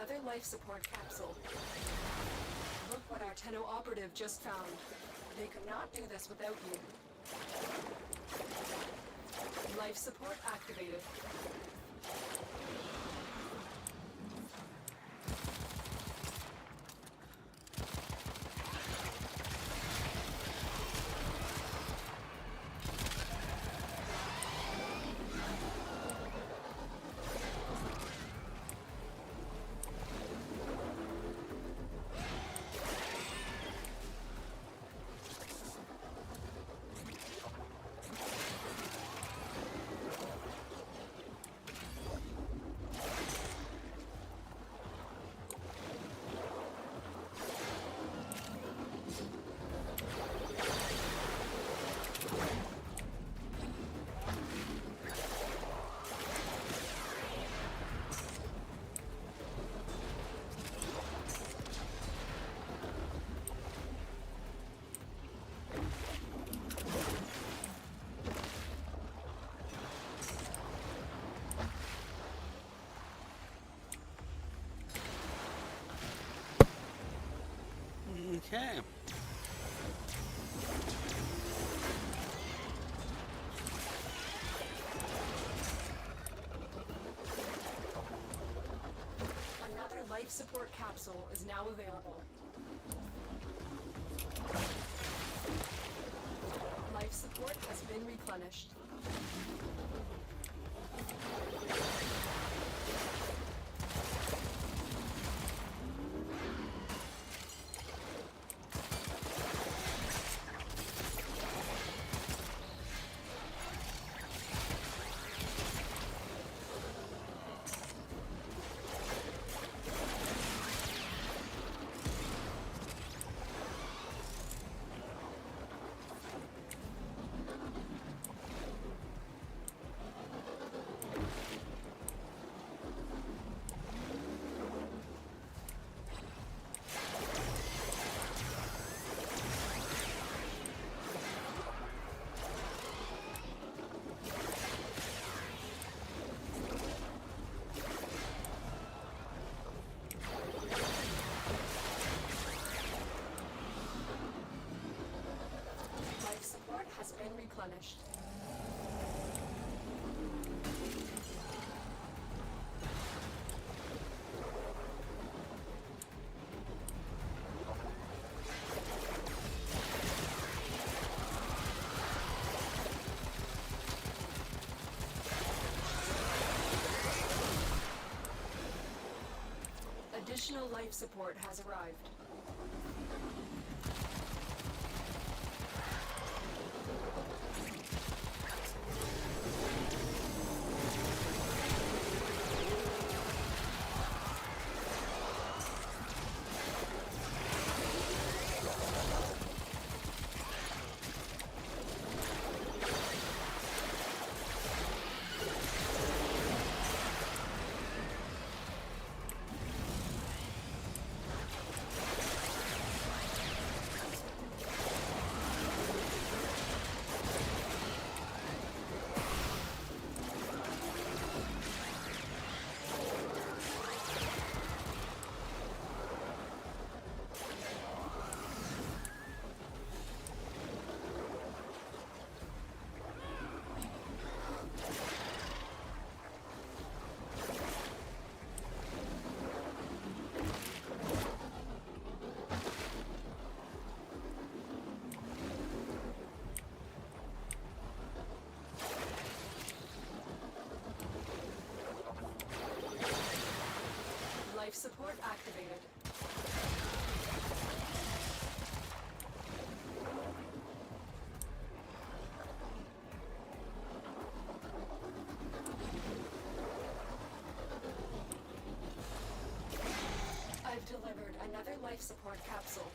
another life support capsule. Look what our Tenno operative just found. They could not do this without you. Life support activated. Okay. Another life support capsule is now available. Life support has been replenished. Life support has been replenished. Additional life support has arrived. Life support activated. I've delivered another life support capsule.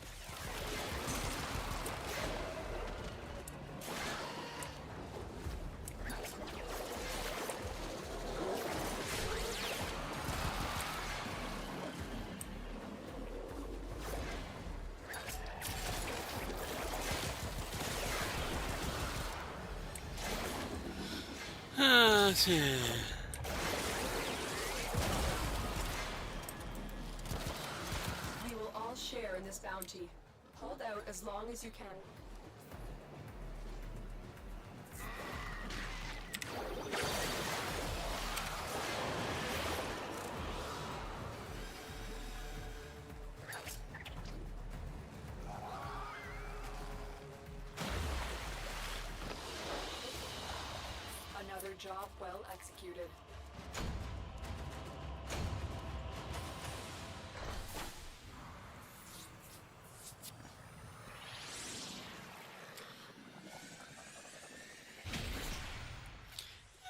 Let's see. this bounty. Hold out as long as you can. Another job well executed.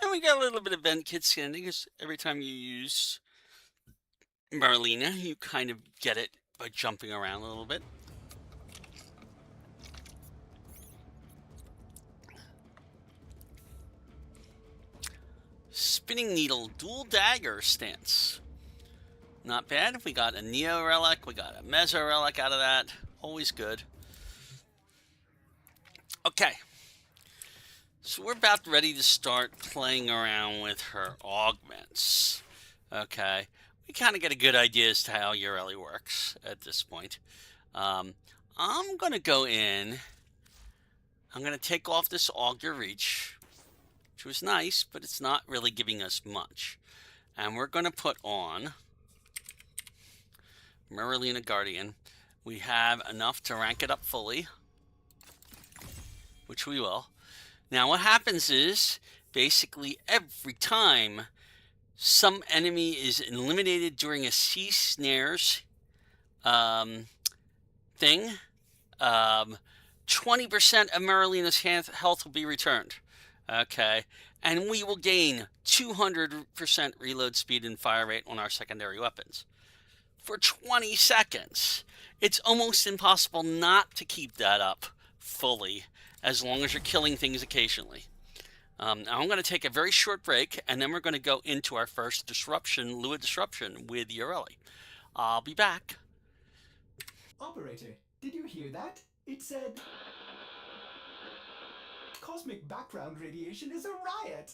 And we got a little bit of vent kit scanning, because every time you use Marlena, you kind of get it by jumping around a little bit. Spinning Needle Dual Dagger stance. Not bad. We got a Neo Relic. We got a Meso Relic out of that. Always good. Okay. So we're about ready to start playing around with her augments. Okay. We kind of get a good idea as to how Yareli works at this point. I'm going to go in. I'm going to take off this Augur Reach, which was nice, but it's not really giving us much. And we're going to put on Marlena Guardian. We have enough to rank it up fully, which we will. Now what happens is, basically every time some enemy is eliminated during a sea snares thing, 20% of Marlena's health will be returned. Okay, and we will gain 200% reload speed and fire rate on our secondary weapons for 20 seconds. It's almost impossible not to keep that up fully, as long as you're killing things occasionally. Now I'm going to take a very short break, and then we're going to go into our first disruption, Lua Disruption, with Yareli. I'll be back. Operator, did you hear that? It said... Cosmic background radiation is a riot!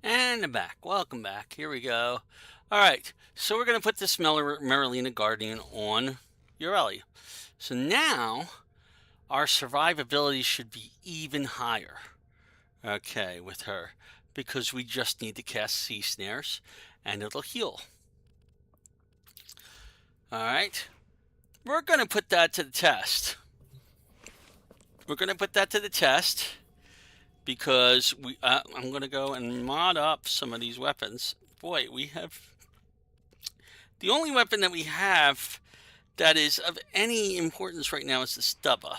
And I'm back. Welcome back. Here we go. All right. So we're going to put this Marlena Guardian on Yareli. So now our survivability should be even higher. Okay, with her. Because we just need to cast Sea Snares and it'll heal. All right. We're going to put that to the test. We're going to put that to the test. Because I'm going to go and mod up some of these weapons. Boy, we have... The only weapon that we have that is of any importance right now is the Stubba.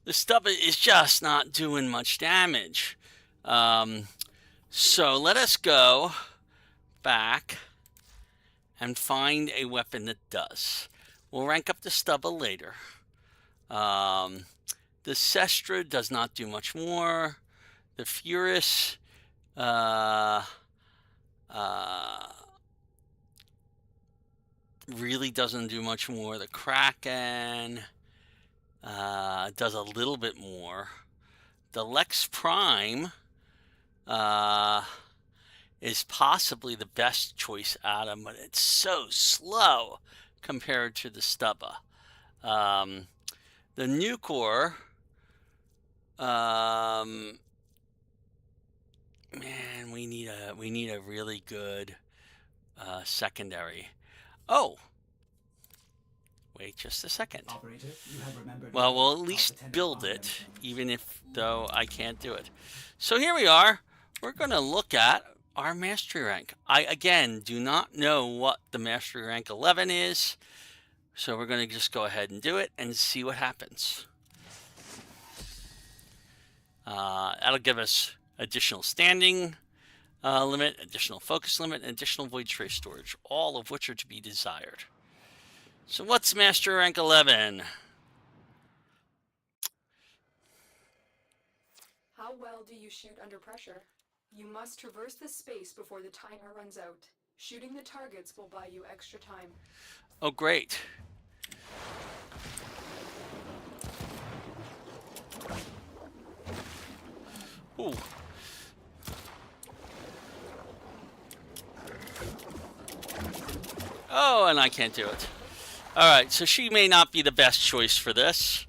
The Stubba is just not doing much damage. So let us go back and find a weapon that does. We'll rank up the Stubba later. The Sestra does not do much more. The Furus really doesn't do much more. The Kraken does a little bit more. The Lex Prime is possibly the best choice out of them, but it's so slow compared to the Stubba. The Nucor, man, we need a really good secondary. Oh, wait just a second. Operator, you have remembered. Well, we'll at least build it, even if though I can't do it. So here we are. We're going to look at our mastery rank. I again do not know what the mastery rank 11 is, so we're going to just go ahead and do it and see what happens. That'll give us additional standing limit, additional focus limit, and additional void trace storage, all of which are to be desired. So what's mastery rank 11? How well do you shoot under pressure? You must traverse the space before the timer runs out. Shooting the targets will buy you extra time. Oh, great. Ooh. Oh, and I can't do it. Alright, so she may not be the best choice for this.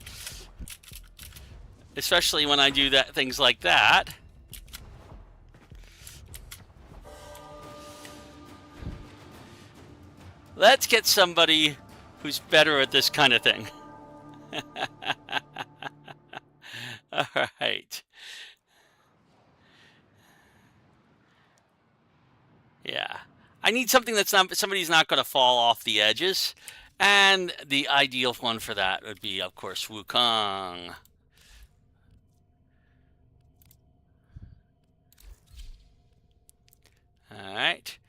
Especially when I do things like that. Let's get somebody who's better at this kind of thing. Alright. Yeah. I need something that's not, somebody's not going to fall off the edges. And the ideal one for that would be, of course, Wukong. Alright.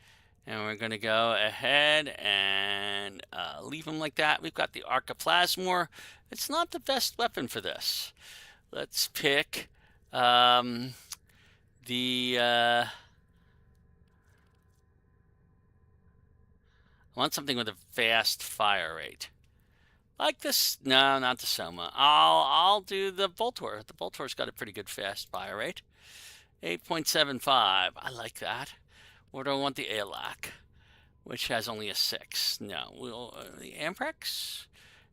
And we're going to go ahead and leave them like that. We've got the Archiplasmor. It's not the best weapon for this. Let's pick I want something with a fast fire rate. Like this. No, not the Soma. I'll do the Voltor. The Voltor's got a pretty good fast fire rate. 8.75. I like that. Or do I want the Alac, which has only a 6? No, the Amprex?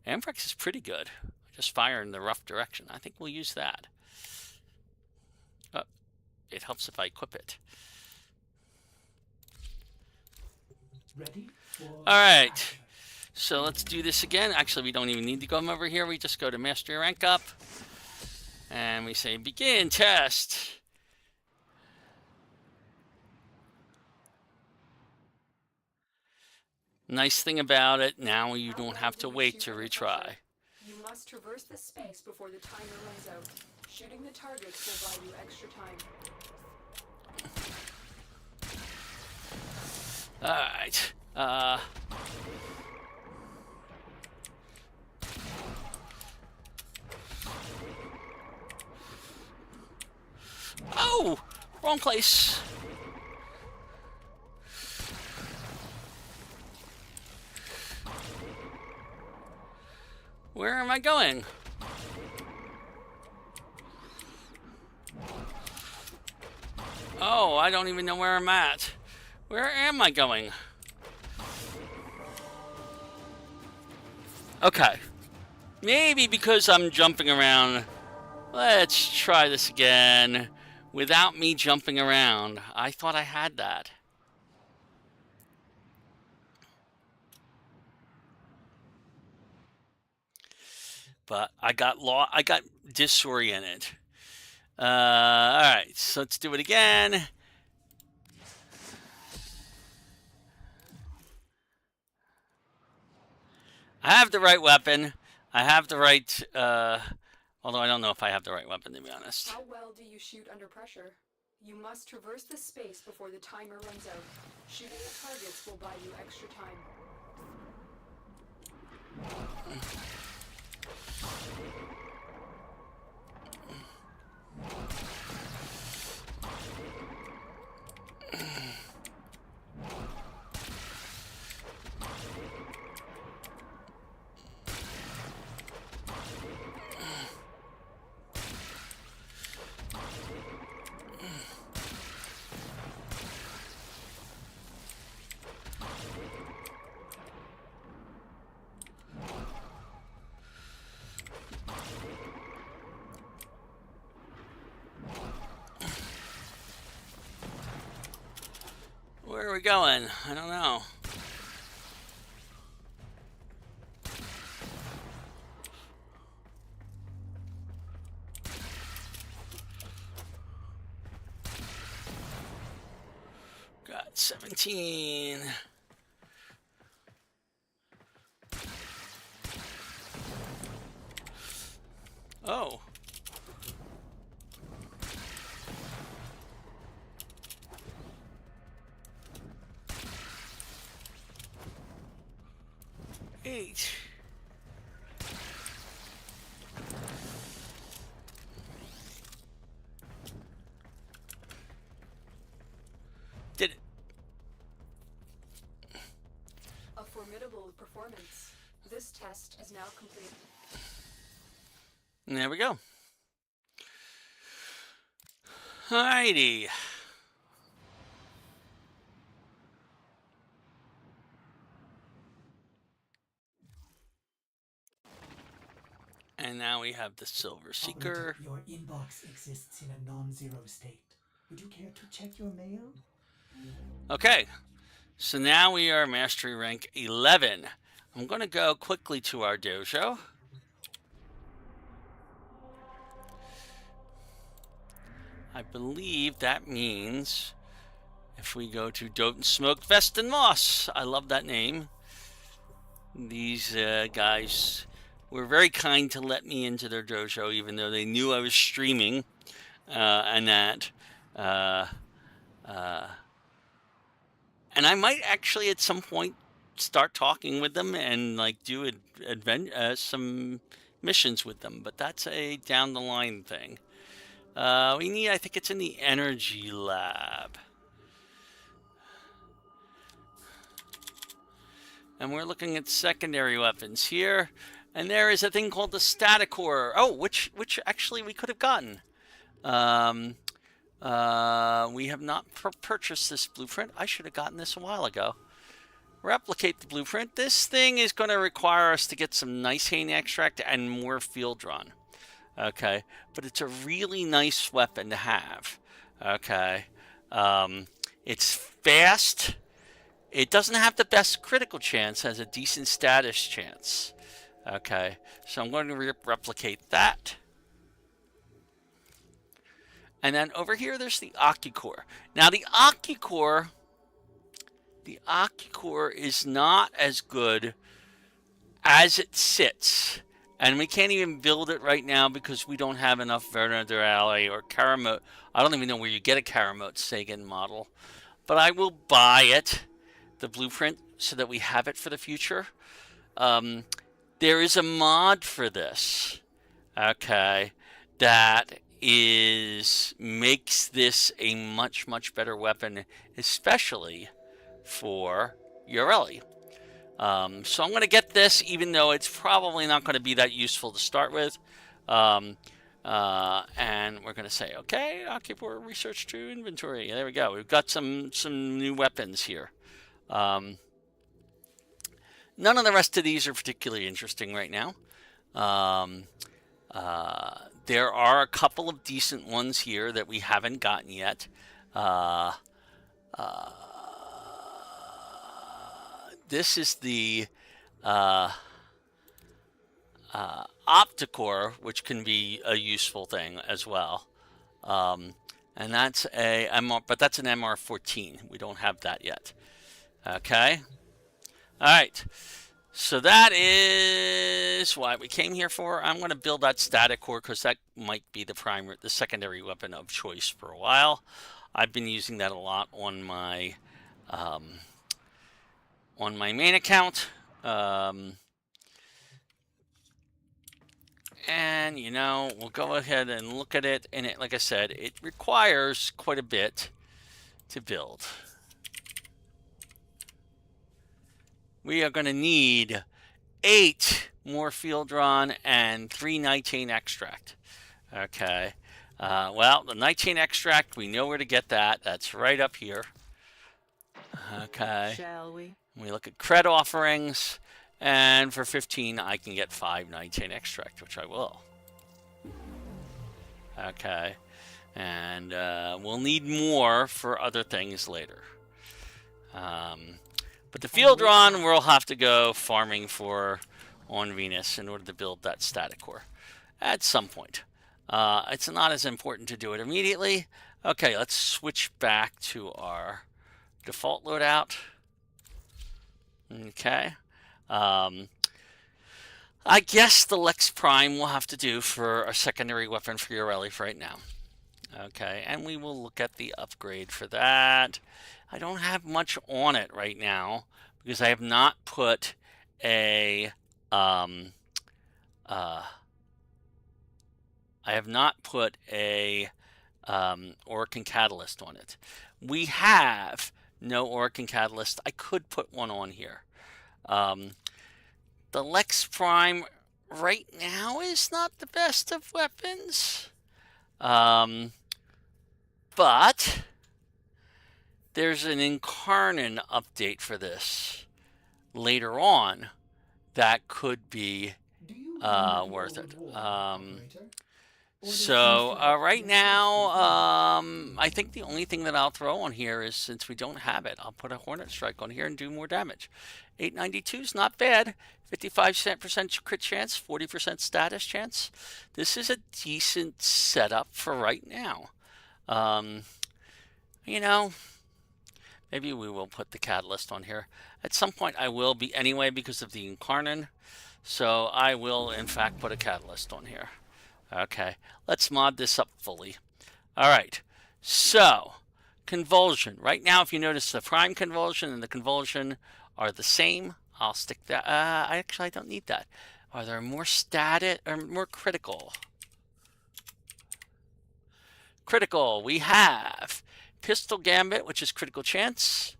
Amprex is pretty good. Just fire in the rough direction. I think we'll use that. Oh, it helps if I equip it. Ready? All right. So let's do this again. Actually, we don't even need to go over here. We just go to Mastery Rank Up. And we say Begin Test. Nice thing about it, now you don't have to wait to retry. You must traverse the space before the timer runs out. Shooting the targets will buy you extra time. Alright. Oh! Wrong place. Where am I going? Oh, I don't even know where I'm at. Where am I going? Okay. Maybe because I'm jumping around. Let's try this again without me jumping around. I thought I had that. But I got disoriented. All right, so let's do it again. I have the right weapon. I have the right, although I don't know if I have the right weapon, to be honest. How well do you shoot under pressure? You must traverse the space before the timer runs out. Shooting the targets will buy you extra time. Where are we going? I don't know. Got 17. Oh. Eight. Did it. A formidable performance. This test is now complete. And there we go. Alrighty. And now we have the Silver Seeker. Operator, your inbox exists in a non-zero state. Would you care to check your mail? Okay, so now we are Mastery Rank 11. I'm going to go quickly to our dojo. I believe that means if we go to Don't Smoke Vest and Moss. I love that name. These guys were very kind to let me into their dojo, even though they knew I was streaming and that. And I might actually at some point start talking with them and like do some missions with them, but that's a down the line thing. We need, I think it's in the energy lab. And we're looking at secondary weapons here. And there is a thing called the static core. Oh, which actually we could have gotten. We have not purchased this blueprint. I should have gotten this a while ago. Replicate the blueprint. This thing is going to require us to get some nice cane extract and more field drawn. Okay, but it's a really nice weapon to have. Okay, it's fast. It doesn't have the best critical chance, has a decent status chance. Okay, so I'm going to replicate that. And then over here, there's the OcuCore. Now, the OcuCore is not as good as it sits. And we can't even build it right now because we don't have enough Yareli or Karamote. I don't even know where you get a Karamote Sagan model. But I will buy it, the blueprint, so that we have it for the future. There is a mod for this, okay, that makes this a much, much better weapon, especially for Yareli. So I'm going to get this, even though it's probably not going to be that useful to start with. And we're going to say, okay, Occupy research to inventory. There we go. We've got some new weapons here. None of the rest of these are particularly interesting right now. There are a couple of decent ones here that we haven't gotten yet. This is the Opticore, which can be a useful thing as well. And that's but that's an MR14. We don't have that yet. Okay. All right. So that is what we came here for. I'm going to build that static core because that might be the secondary weapon of choice for a while. I've been using that a lot on my main account. And you know, we'll go ahead and look at it. And it, like I said, it requires quite a bit to build. We are going to need 8 more field run and 3 nitane extract. Okay. Well, the nitane extract, we know where to get that. That's right up here. Okay. Shall we? We look at cred offerings, and for 15, I can get 5 nitane extract, which I will. Okay. And we'll need more for other things later. But the field run, we'll have to go farming for on Venus in order to build that static core at some point. It's not as important to do it immediately. Okay, let's switch back to our default loadout. Okay. I guess the Lex Prime will have to do for a secondary weapon for Yareli for right now. Okay, and we will look at the upgrade for that. I don't have much on it right now because I have not put a Orcan Catalyst on it. We have no Orcan Catalyst. I could put one on here. The Lex Prime right now is not the best of weapons. But there's an Incarnon update for this later on that could be worth it. So right now, I think the only thing that I'll throw on here is, since we don't have it, I'll put a Hornet Strike on here and do more damage. 892 is not bad. 55% crit chance, 40% status chance. This is a decent setup for right now. You know, maybe we will put the Catalyst on here. At some point I will be anyway because of the Incarnon. So I will, in fact, put a Catalyst on here. Okay, let's mod this up fully. All right, so Convulsion. Right now, if you notice, the Prime Convulsion and the Convulsion are the same. I'll stick that. I don't need that. Are there more static or more critical? Critical, we have Pistol Gambit, which is critical chance.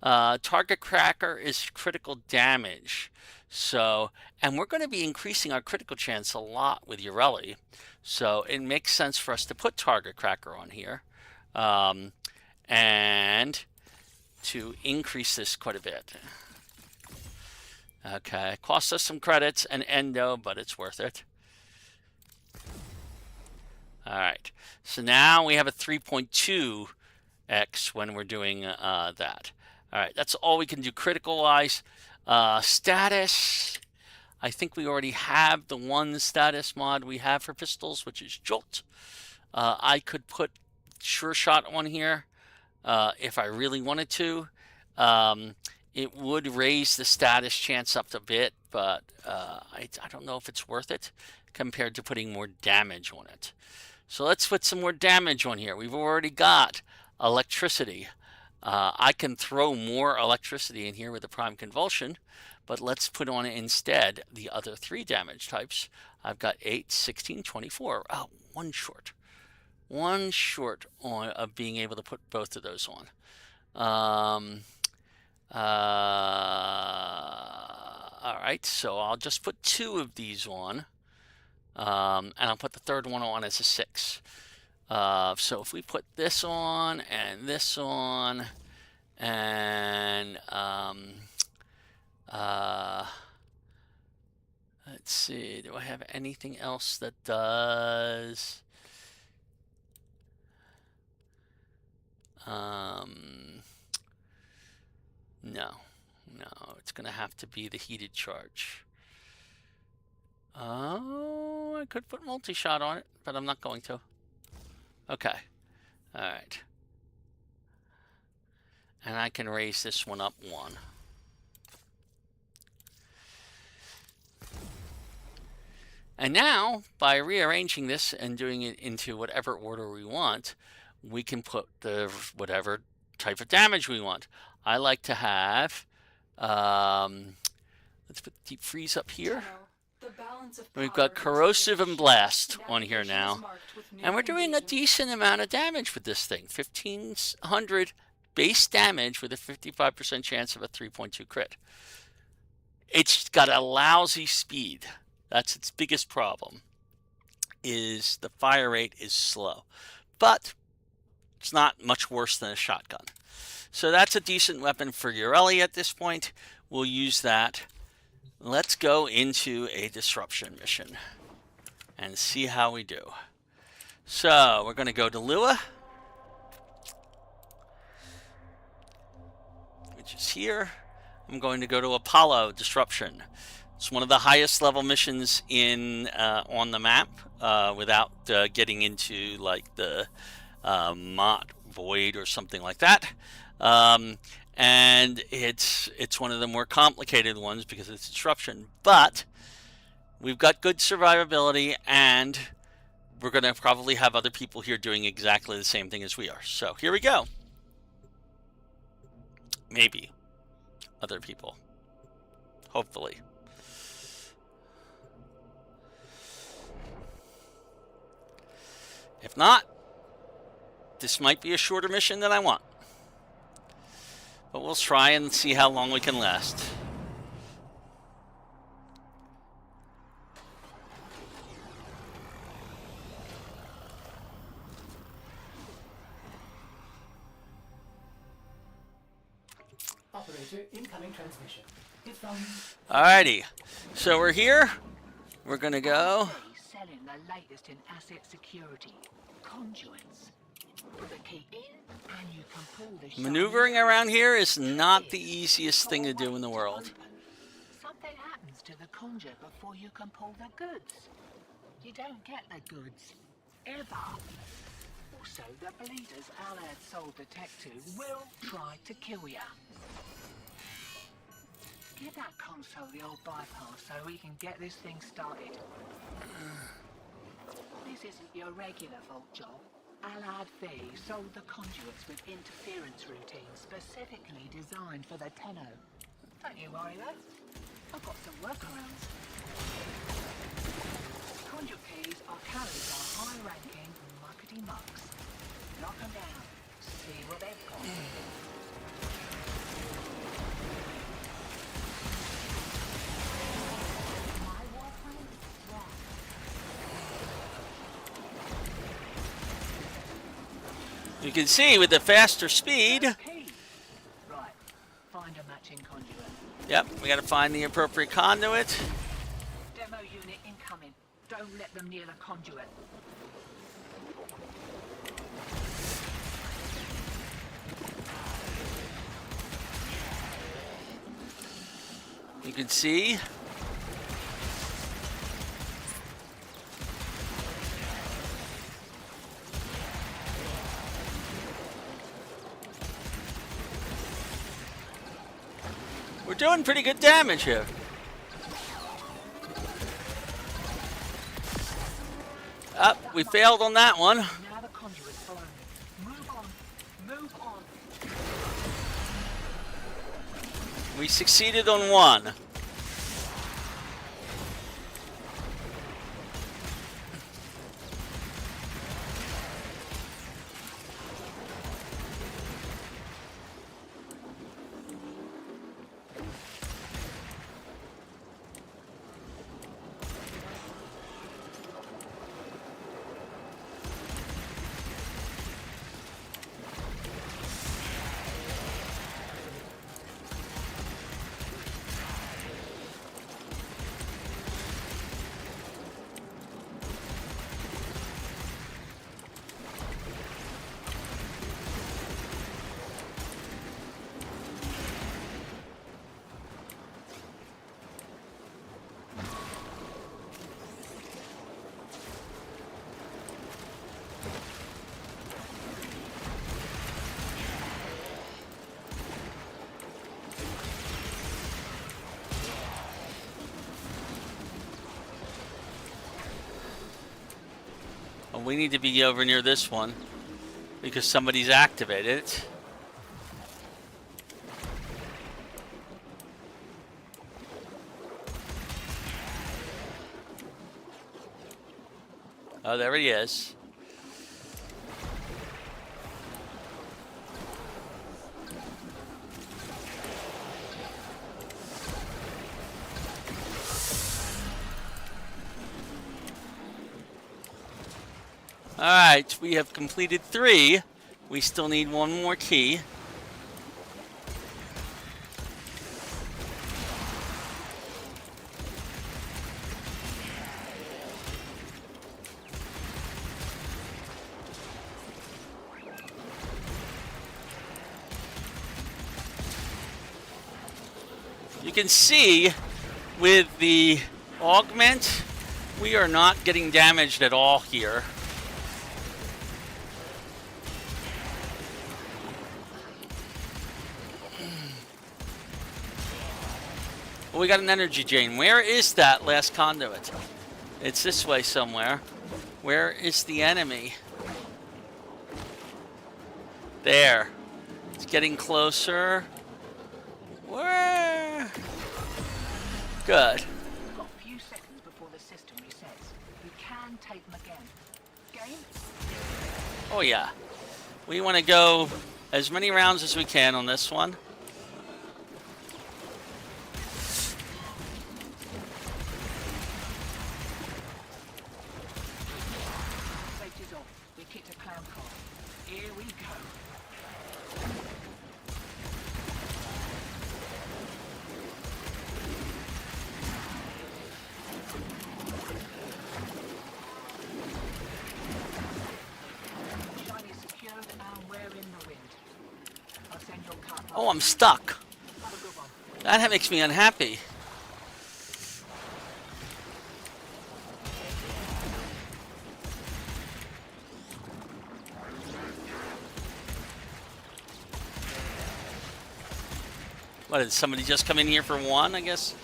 Target Cracker is critical damage. So, and we're going to be increasing our critical chance a lot with Yareli. So it makes sense for us to put Target Cracker on here. And to increase this quite a bit. Okay, costs us some credits and endo, but it's worth it. All right, so now we have a 3.2x when we're doing that. All right, that's all we can do critical-wise. Status, I think we already have the one status mod we have for pistols, which is Jolt. I could put Sure Shot on here if I really wanted to. It would raise the status chance up a bit, but I don't know if it's worth it compared to putting more damage on it. So let's put some more damage on here. We've already got electricity. I can throw more electricity in here with the Prime Convulsion, but let's put on instead the other 3 damage types. I've got 8, 16, 24. Oh, one short. One short on of being able to put both of those on. All right, so I'll just put 2 of these on, and I'll put the third one on as a 6. So if we put this on and this on, and let's see, do I have anything else that does? No, it's gonna have to be the heated charge. Oh, I could put multi-shot on it, but I'm not going to. Okay, all right. And I can raise this one up 1. And now, by rearranging this and doing it into whatever order we want, we can put the whatever type of damage we want. I like to have, let's put deep freeze up here. The balance of We've power got has corrosive been and blast on here Navigation is now. marked with new And we're doing a invasions. decent amount of damage with this thing. 1500 base damage with a 55% chance of a 3.2 crit. It's got a lousy speed. That's its biggest problem, is the fire rate is slow. But it's not much worse than a shotgun. So that's a decent weapon for Yareli at this point. We'll use that. Let's go into a disruption mission and see how we do. So we're going to go to Lua, which is here. I'm going to go to Apollo Disruption. It's one of the highest level missions in on the map without getting into like the Mott Void or something like that. And it's one of the more complicated ones because it's disruption. But we've got good survivability, and we're going to probably have other people here doing exactly the same thing as we are. So here we go. Maybe other people. Hopefully. If not, this might be a shorter mission than I want. But we'll try and see how long we can last. Operator, incoming transmission. It's from... Alrighty, so we're here. We're gonna go. Selling the latest in asset security. Conduits. Put the key in and you can pull the Maneuvering around here is not the easiest thing to do in the world. Something happens to the conduit before you can pull the goods. You don't get the goods. Ever. Also, the bleeders Alad sold the tech to will try to kill ya. Give that console the old bypass so we can get this thing started. This isn't your regular vault job. Alad Fee sold the conduits with interference routines specifically designed for the Tenno. Don't you worry though. I've got some workarounds. Conduit keys are carried by high-ranking muckety mucks. Knock them down. See what they've got. My Warframe? Wrong. You can see with the faster speed. Right. Find a matching conduit. Yep, we gotta find the appropriate conduit. Demo unit incoming. Don't let them near the conduit. You can see. We're doing pretty good damage here. Up, we failed on that one. Now the conduit's below me. Move on. Move on. We succeeded on one. we need to be over near this one because somebody's activated it. Oh, there he is. All right, we have completed 3. We still need 1 more key. You can see with the augment, we are not getting damaged at all here. Well, we got an energy drain. Where is that last conduit? It's this way somewhere. Where is the enemy? There. It's getting closer. Where? Good. You've got a few seconds before the system resets. You can take them again. Game? Oh yeah. We want to go as many rounds as we can on this one. Safety's off. We kicked a clown car. Here we go. Shiny secured and we're in the wind. I'll send your car. Oh, I'm stuck. Have a good one. That makes me unhappy. What, did somebody just come in here for 1, I guess?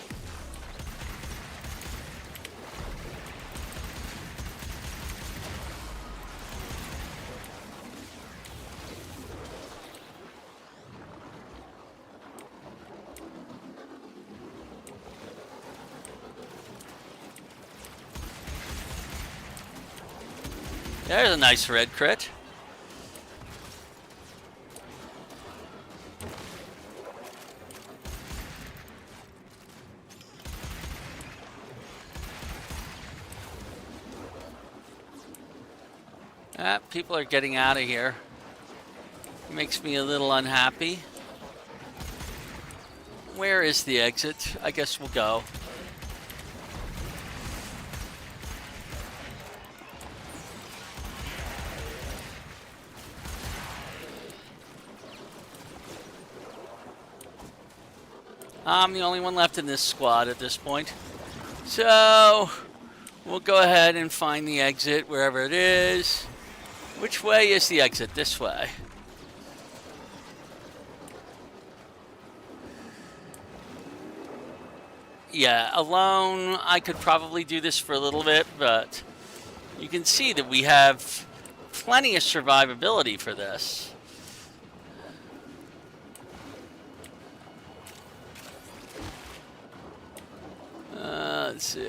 There's a nice red crit. People are getting out of here. Makes me a little unhappy. Where is the exit? I guess we'll go. I'm the only one left in this squad at this point. So, we'll go ahead and find the exit wherever it is. Which way is the exit? This way. Yeah, alone, I could probably do this for a little bit, but you can see that we have plenty of survivability for this. Let's see.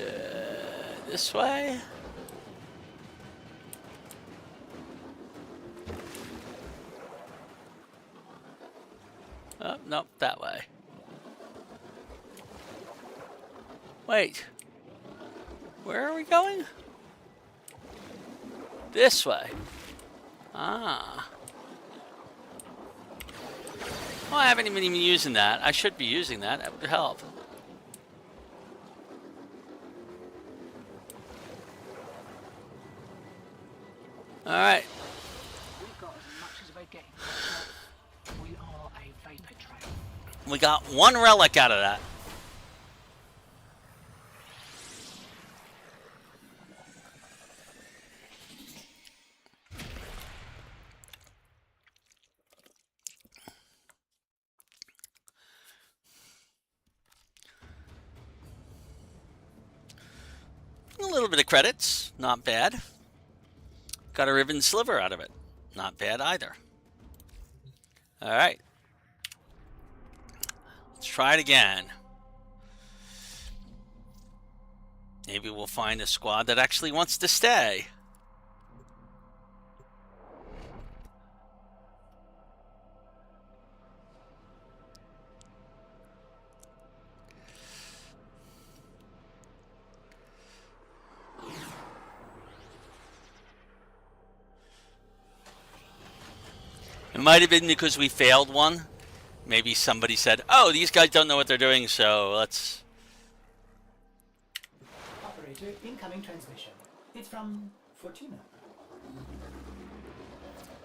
This way? Oh, nope, that way. Wait. Where are we going? This way. Ah. Oh, I haven't even been using that. I should be using that. That would help. All right. We've got as much as we're getting. We are a vapor train. We got 1 relic out of that. A little bit of credits, not bad. Got a ribbon sliver out of it. Not bad either. All right. Let's try it again. Maybe we'll find a squad that actually wants to stay. It might have been because we failed one. Maybe somebody said, oh, these guys don't know what they're doing, so let's... Operator, incoming transmission. It's from Fortuna.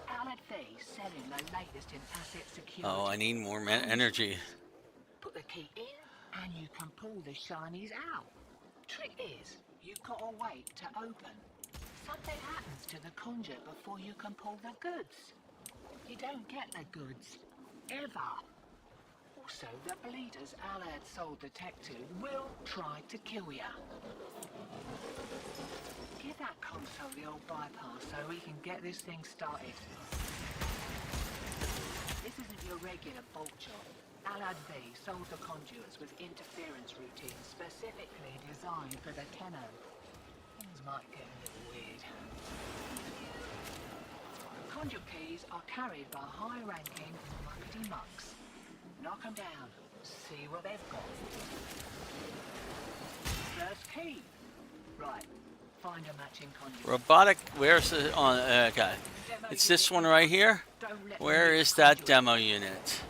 Allied V's selling the latest in asset security. Oh, I need more energy. Put the key in, and you can pull the shinies out. Trick is, you've got to wait to open. Something happens to the conjure before you can pull the goods. You don't get the goods, ever. Also, the bleeders Alad sold the tech to will try to kill ya. Give that console the old bypass so we can get this thing started. This isn't your regular bolt job. Alad V sold the conduits with interference routines specifically designed for the Tenno. Things might get a little weird. Conduit keys are carried by high-ranking muckety mucks. Knock them down. See what they've got. First key. Right. Find a matching conduit. Robotic, where's the... okay. It's this one right here. Where is that demo unit?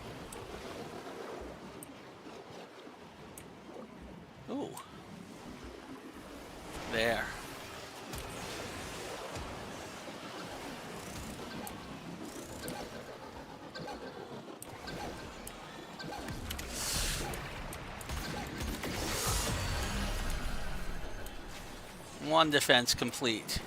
Ooh. There. One defense complete.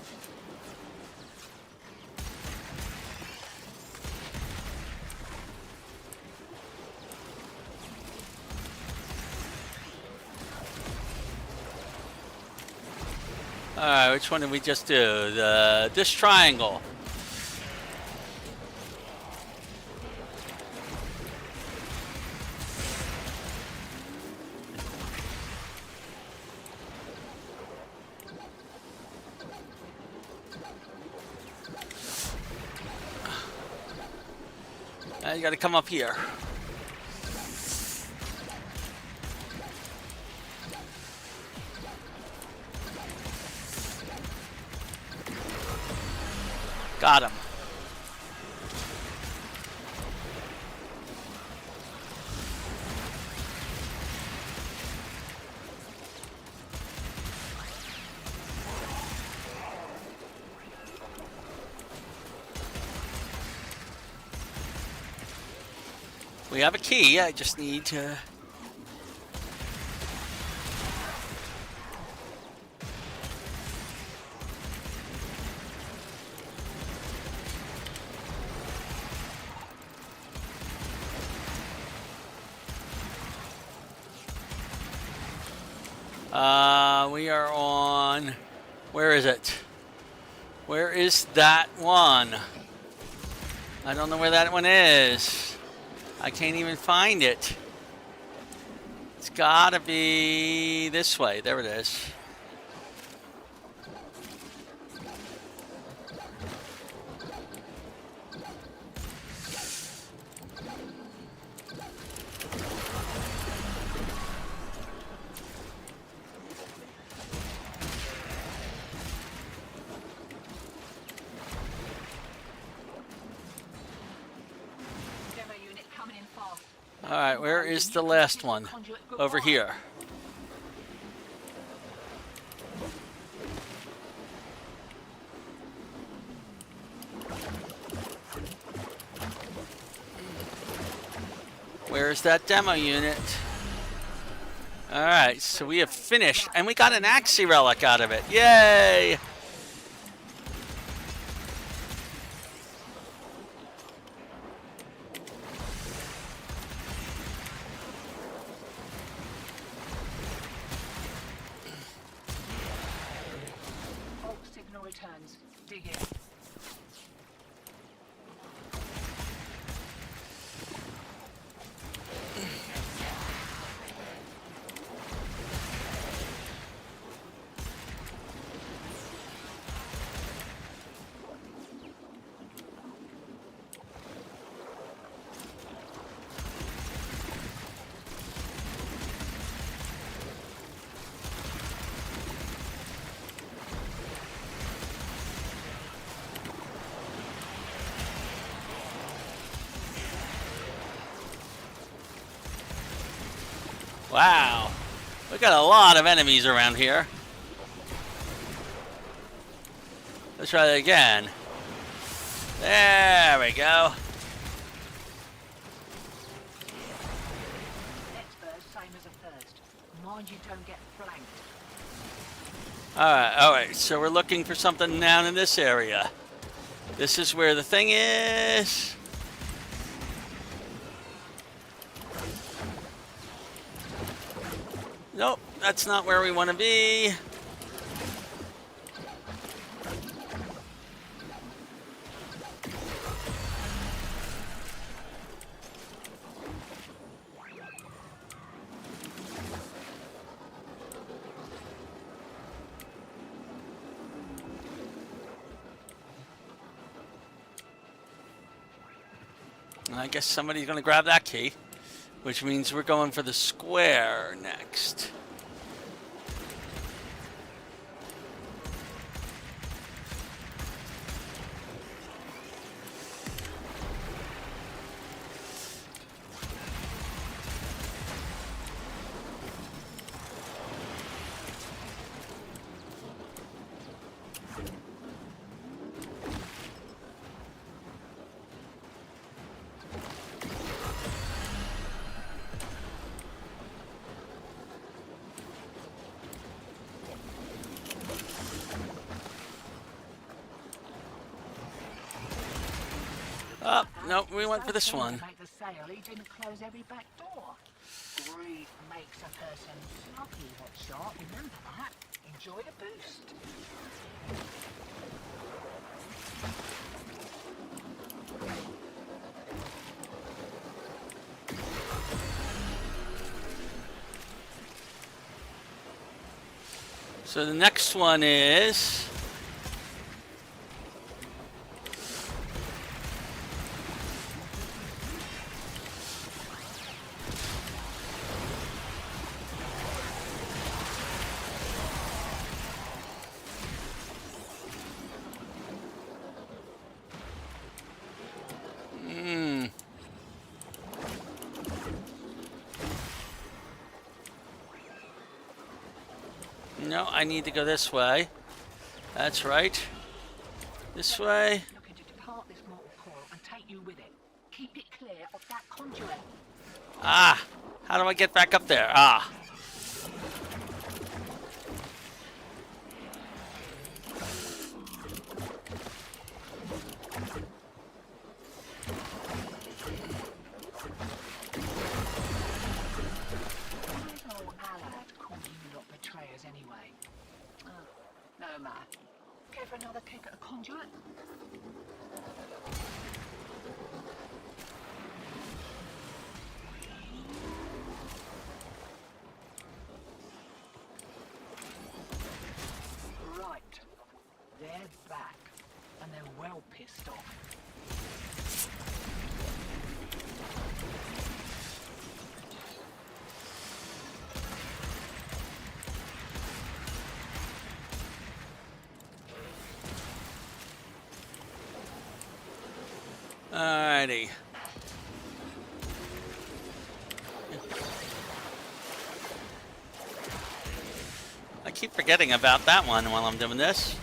Alright, which one did we just do? This triangle. You gotta come up here. Got him. We have a key, I just need to... we are on... Where is it? Where is that one? I don't know where that one is. I can't even find it. It's gotta be this way. There it is. All right, where is the last one? Over here. Where's that demo unit? All right, so we have finished, and we got an Axie relic out of it. Yay! Wow. We got a lot of enemies around here. Let's try that again. There we go. Next burst, same as a first. Mind you don't get flanked. Alright, so we're looking for something down in this area. This is where the thing is. Nope, that's not where we want to be. I guess somebody's going to grab that key, which means we're going for the square next. Oh, no, we went for this one. Make the sale, he didn't close every back door. Greed makes a person sloppy, what's short. Remember that. Enjoy the boost. So the next one is... No, I need to go this way. That's right. This way. Looking to depart this mortal coil and take you with it. Keep it clear of that conduit. Ah, how do I get back up there? Ah. Anyway. Oh, no matter. Care for another kick at a conduit? Right. They're back. And they're well pissed off. Alrighty. I keep forgetting about that one while I'm doing this.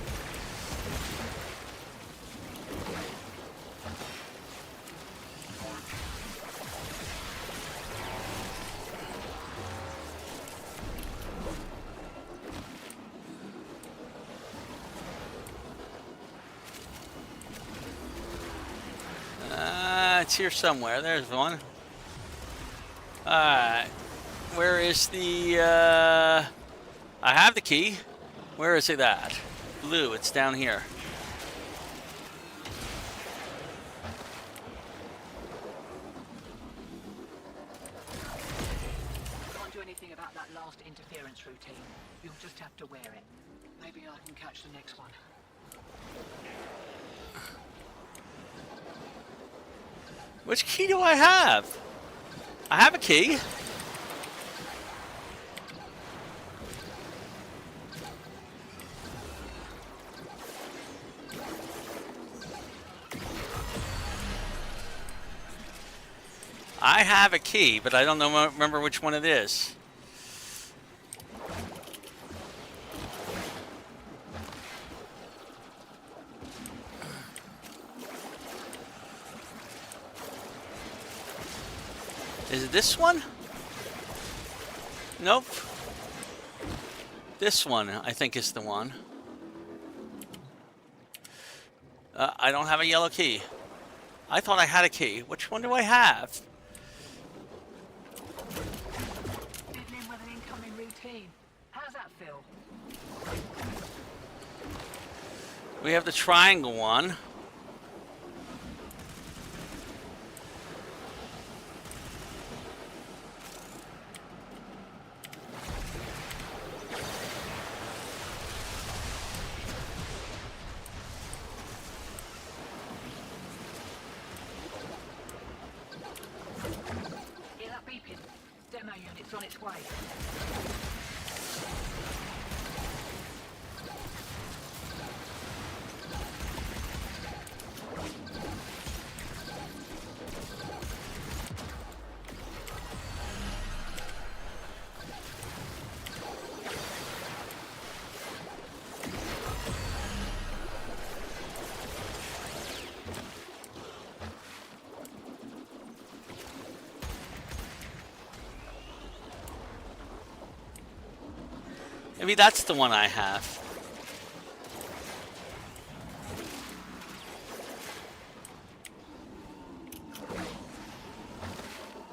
It's here somewhere. There's one. Alright. Where is the... I have the key. Where is it at? Blue, it's down here. Can't do anything about that last interference routine. You'll just have to wear it. Maybe I can catch the next one. Which key do I have? I have a key. I have a key, but I don't know, remember which one it is. Is it this one? Nope. This one, I think, is the one. I don't have a yellow key. I thought I had a key. Which one do I have? Fiddling with an incoming routine. How's that feel? We have the triangle one. Hear that beeping? Demo unit's on its way. Maybe that's the one I have.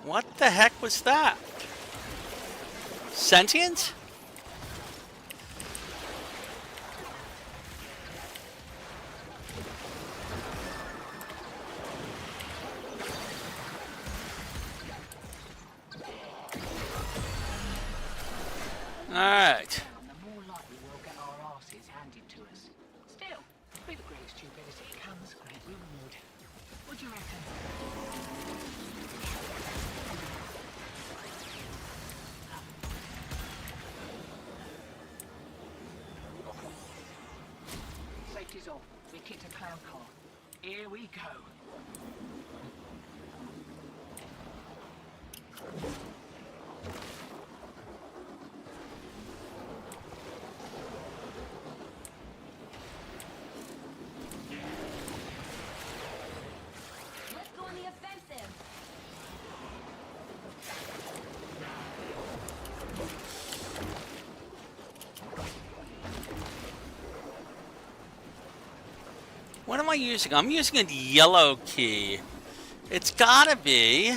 What the heck was that? Sentient? Alright. The more likely we'll get our asses handed to us. Still, with great stupidity comes great reward. What do you reckon? Safety's off. We kicked a cloud car. Here we go. Let's go on the offensive. What am I using? I'm using a yellow key. It's gotta be.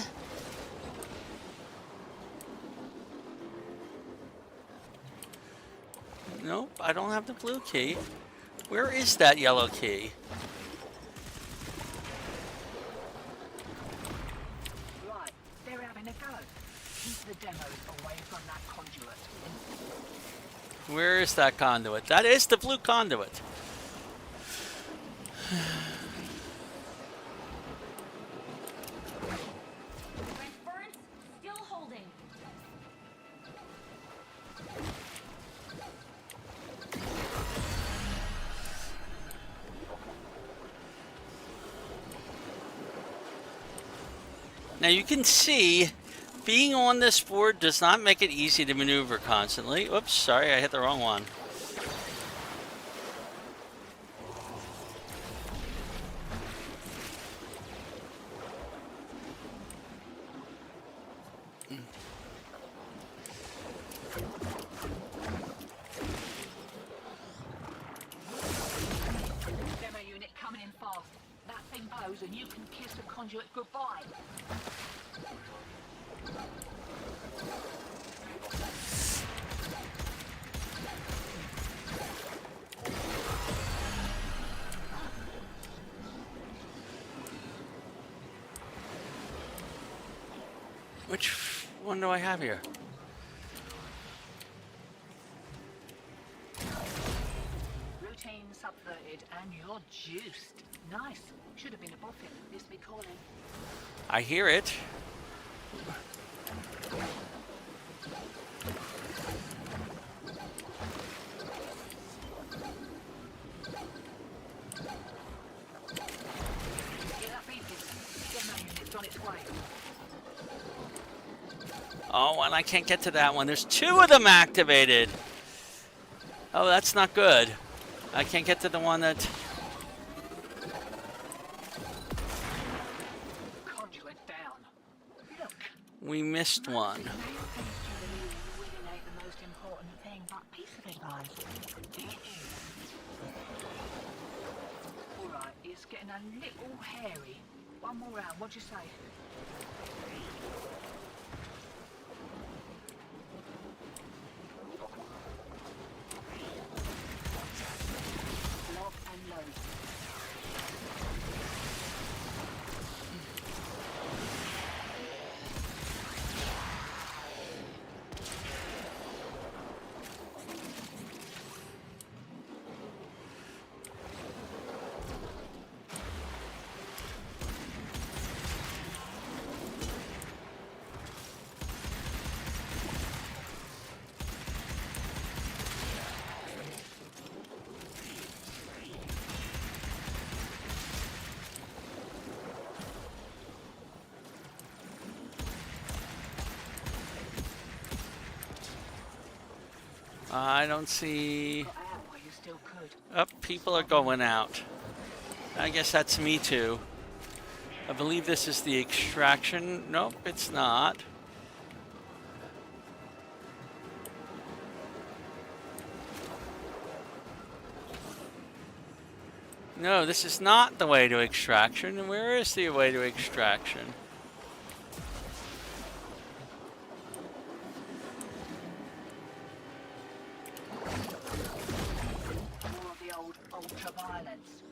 Nope, I don't have the blue key. Where is that yellow key? Right, they're having a go. Keep the demos away from that conduit. Where is that conduit? That is the blue conduit. Transference still holding. Now you can see, being on this board does not make it easy to maneuver constantly. Oops, sorry, I hit the wrong one. Demo unit coming in fast. That thing blows and you can kiss the conduit goodbye. Which one do I have here? Routine subverted and you're juiced. Nice. Should have been a boffin. This be calling. I hear it. Get that beeping. Demo unit's on its way. Oh, and I can't get to that one. There's two of them activated. Oh, that's not good. I can't get to the one that... Conduit down. Look, We missed one. Nail finish to the winning ain't the most important thing, but piece of advice. It is. Alright, it's getting a little hairy. One more round, what'd you say? Lock and load. I don't see... Got out while you still could. Oh, people are going out. I guess that's me too. I believe this is the extraction. Nope, it's not. No, this is not the way to extraction. Where is the way to extraction? More of the old ultra-violence.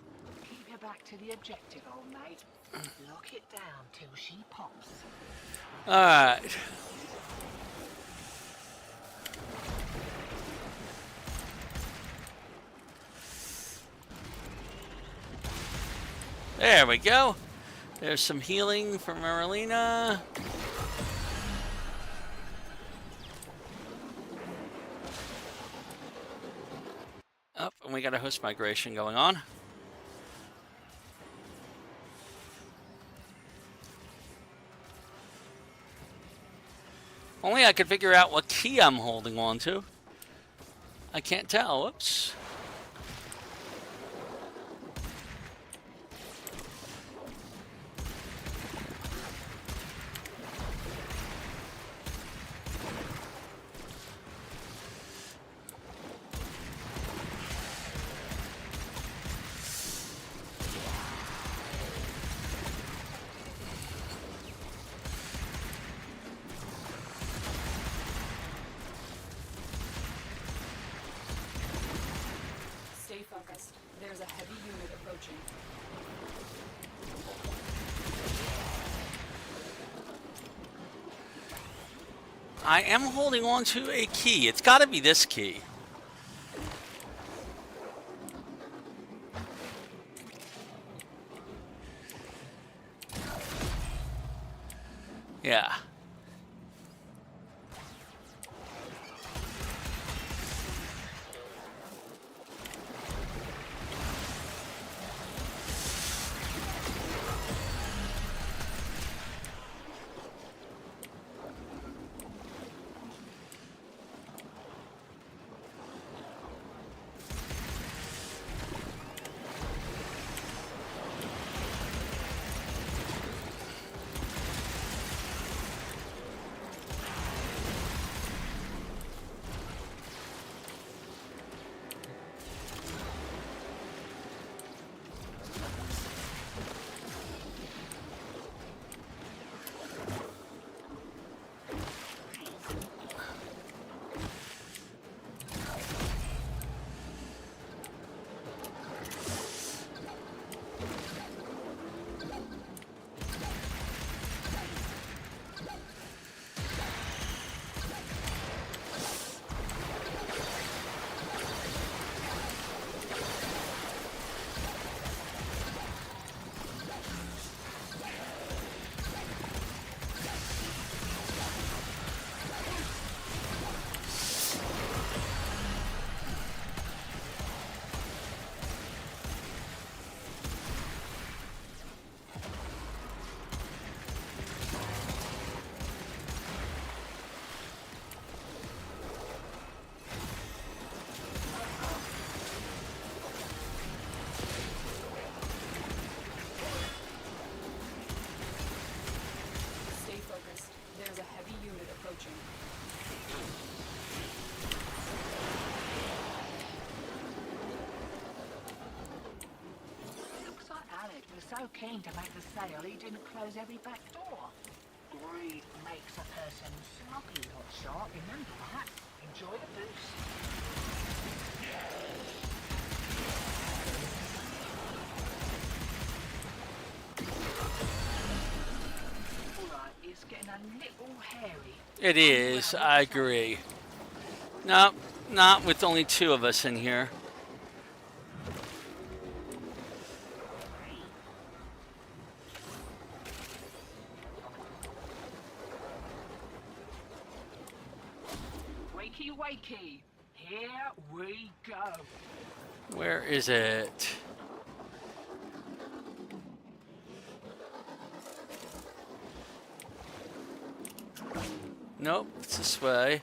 Keep your back to the objective, old mate. Lock it down till she pops. Alright. There we go. There's some healing from Marlena. Oh, and we got a host migration going on. Only I could figure out what key I'm holding on to. I can't tell. Whoops. Stay focused. There's a heavy unit approaching. I am holding on to a key. It's got to be this key. Yeah. keen to make the sale, he didn't close every back door. Greed makes a person sloppy, hotshot. Remember that. Enjoy the boost. Alright, it's getting a little hairy. It is, I agree. No, not with only 2 of us in here. Wakey, wakey. Here we go. Where is it? Nope, it's this way.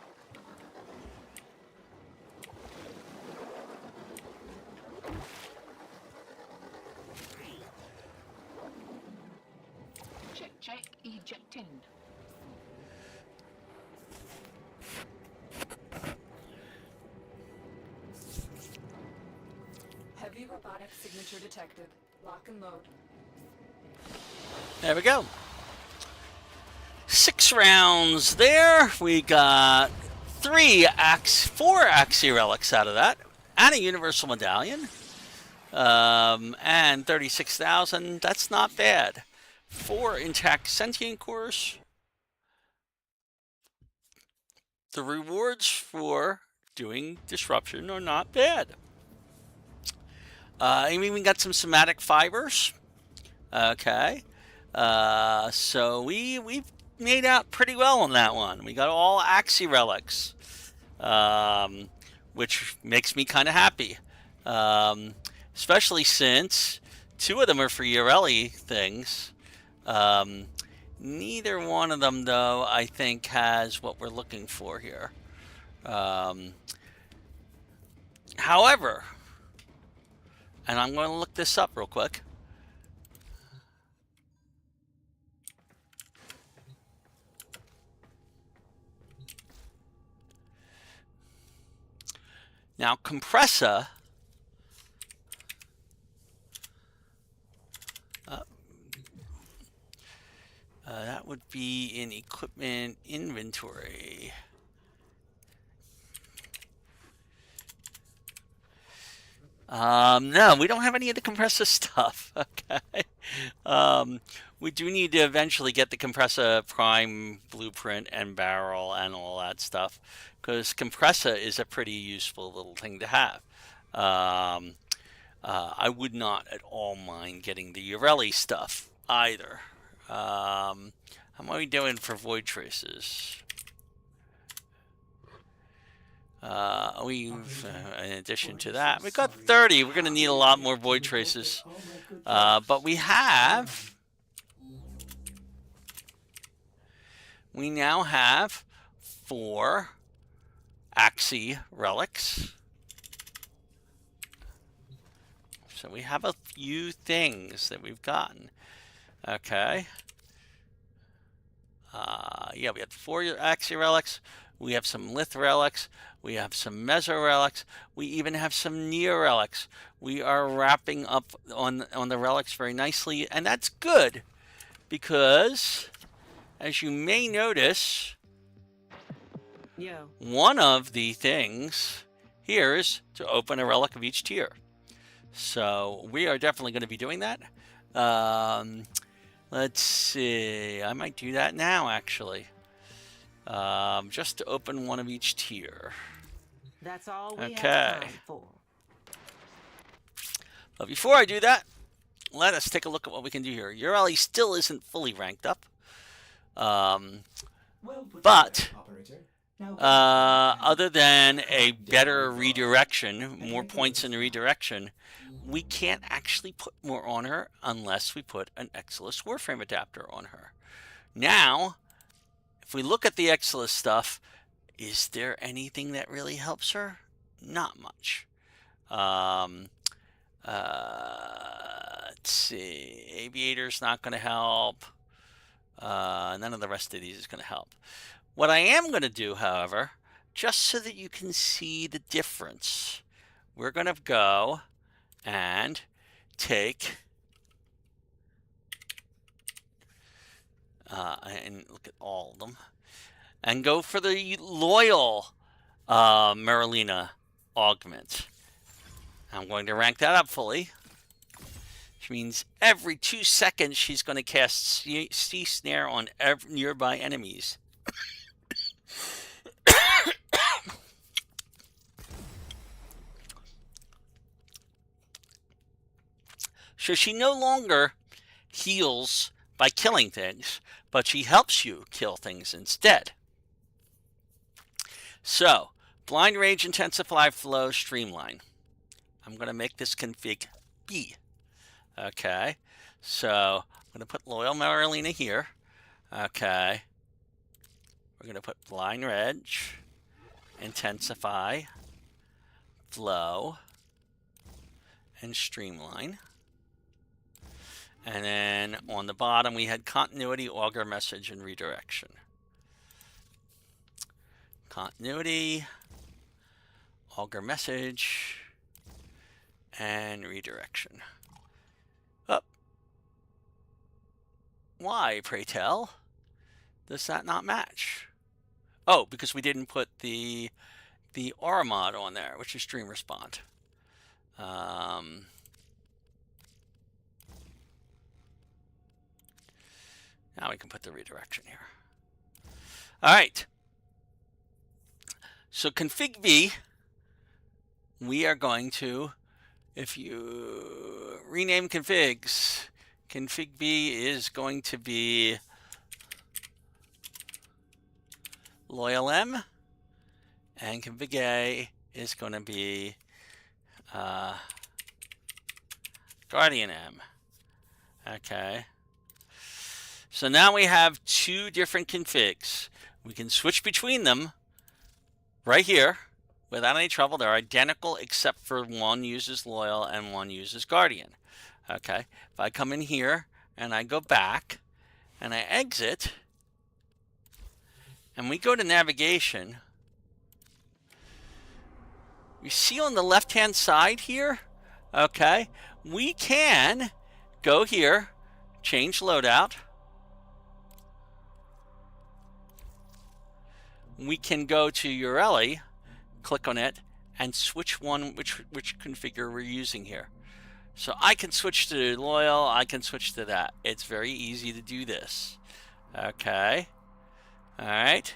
Check, check, ejecting. Heavy robotic signature detected. Lock and load. There we go. 6 rounds there. We got 4 Axie Relics out of that, and a Universal Medallion. And 36,000. That's not bad. 4 intact sentient cores. The rewards for doing disruption are not bad. And we even got some somatic fibers. Okay. So we've made out pretty well on that one. We got all Axie Relics, which makes me kind of happy. Especially since 2 of them are for Yareli things. Neither one of them, though, I think has what we're looking for here. However, and I'm going to look this up real quick. Now, Compressa, that would be in equipment inventory. No, we don't have any of the Compressa stuff. Okay. We do need to eventually get the Compressa Prime blueprint and barrel and all that stuff, because Compressa is a pretty useful little thing to have. I would not at all mind getting the Yareli stuff either. How am I doing for void traces? In addition to that, we've got 30. We're going to need a lot more void traces. But we now have 4 Axie Relics. So we have a few things that we've gotten. Okay. Yeah, we have 4 Axie Relics. We have some Lith Relics. We have some Meso Relics. We even have some Neo Relics. We are wrapping up on the relics very nicely, and that's good because, as you may notice, one of the things here is to open a relic of each tier. So we are definitely going to be doing that. Let's see. I might do that now, actually. Just to open one of each tier. That's all we Okay. have time for. But before I do that, let us take a look at what we can do here. Yareli still isn't fully ranked up. Well put But together, operator. Now, other than a better redirection, more points in the redirection, we can't actually put more on her unless we put an Exilus Warframe adapter on her. Now, if we look at the Exilus stuff, is there anything that really helps her? Not much. Let's see. Aviator's not going to help. None of the rest of these is going to help. What I am going to do, however, just so that you can see the difference, we're going to go and take and look at all of them, and go for the loyal Marlena augment. I'm going to rank that up fully, which means every 2 seconds she's going to cast Sea Snare on nearby enemies. So she no longer heals by killing things, but she helps you kill things instead. So, Blind Rage, Intensify, Flow, Streamline. I'm going to make this config B. Okay, so I'm going to put Loyal Marlena here. Okay, we're going to put Blind Rage, Intensify, Flow, and Streamline. And then on the bottom, we had Continuity, Augur Message, and Redirection. Continuity, Augur Message, and Redirection. Oh. Why, pray tell, does that not match? Oh, because we didn't put the aura mod on there, which is Stream Respond. Now we can put the redirection here. All right. So config B, we are going to, if you rename configs, config B is going to be Loyal M, and config A is going to be Guardian M. Okay. So now we have 2 different configs. We can switch between them right here without any trouble. They're identical except for one uses Loyal and one uses Guardian. Okay, if I come in here and I go back and I exit and we go to navigation, you see on the left hand side here, okay, we can go here, change loadout. We can go to Yareli, click on it, and switch which configure we're using here. So I can switch to Loyal, I can switch to that. It's very easy to do this. Okay. All right.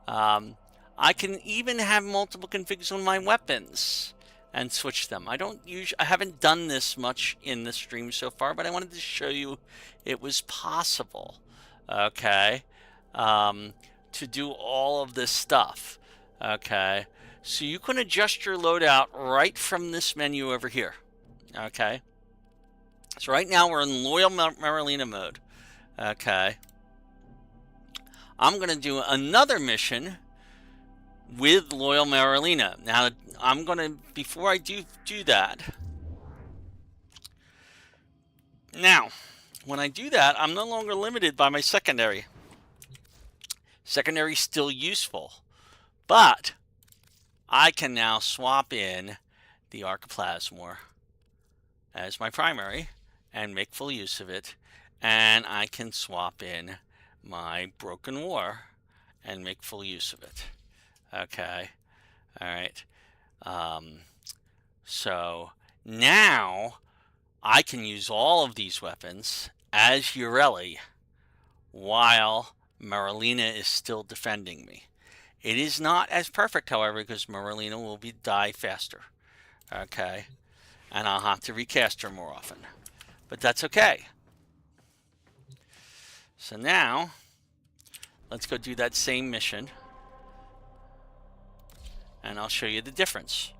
I can even have multiple configs on my weapons and switch them. I haven't done this much in the stream so far, but I wanted to show you it was possible. Okay. To do all of this stuff. Okay, so you can adjust your loadout right from this menu over here. Okay, so right now we're in Loyal Marlena mode. Okay, I'm going to do another mission with Loyal Marlena. Now I'm going to, before I do that, now when I do that, I'm no longer limited by my secondary. Secondary is still useful, but I can now swap in the Archiplasmor as my primary and make full use of it, and I can swap in my Broken War and make full use of it. Okay, all right. So now I can use all of these weapons as Yareli while Marlena is still defending me. It is not as perfect, however, because Marlena will die faster. Okay, and I'll have to recast her more often, but that's okay. So now let's go do that same mission, and I'll show you the difference.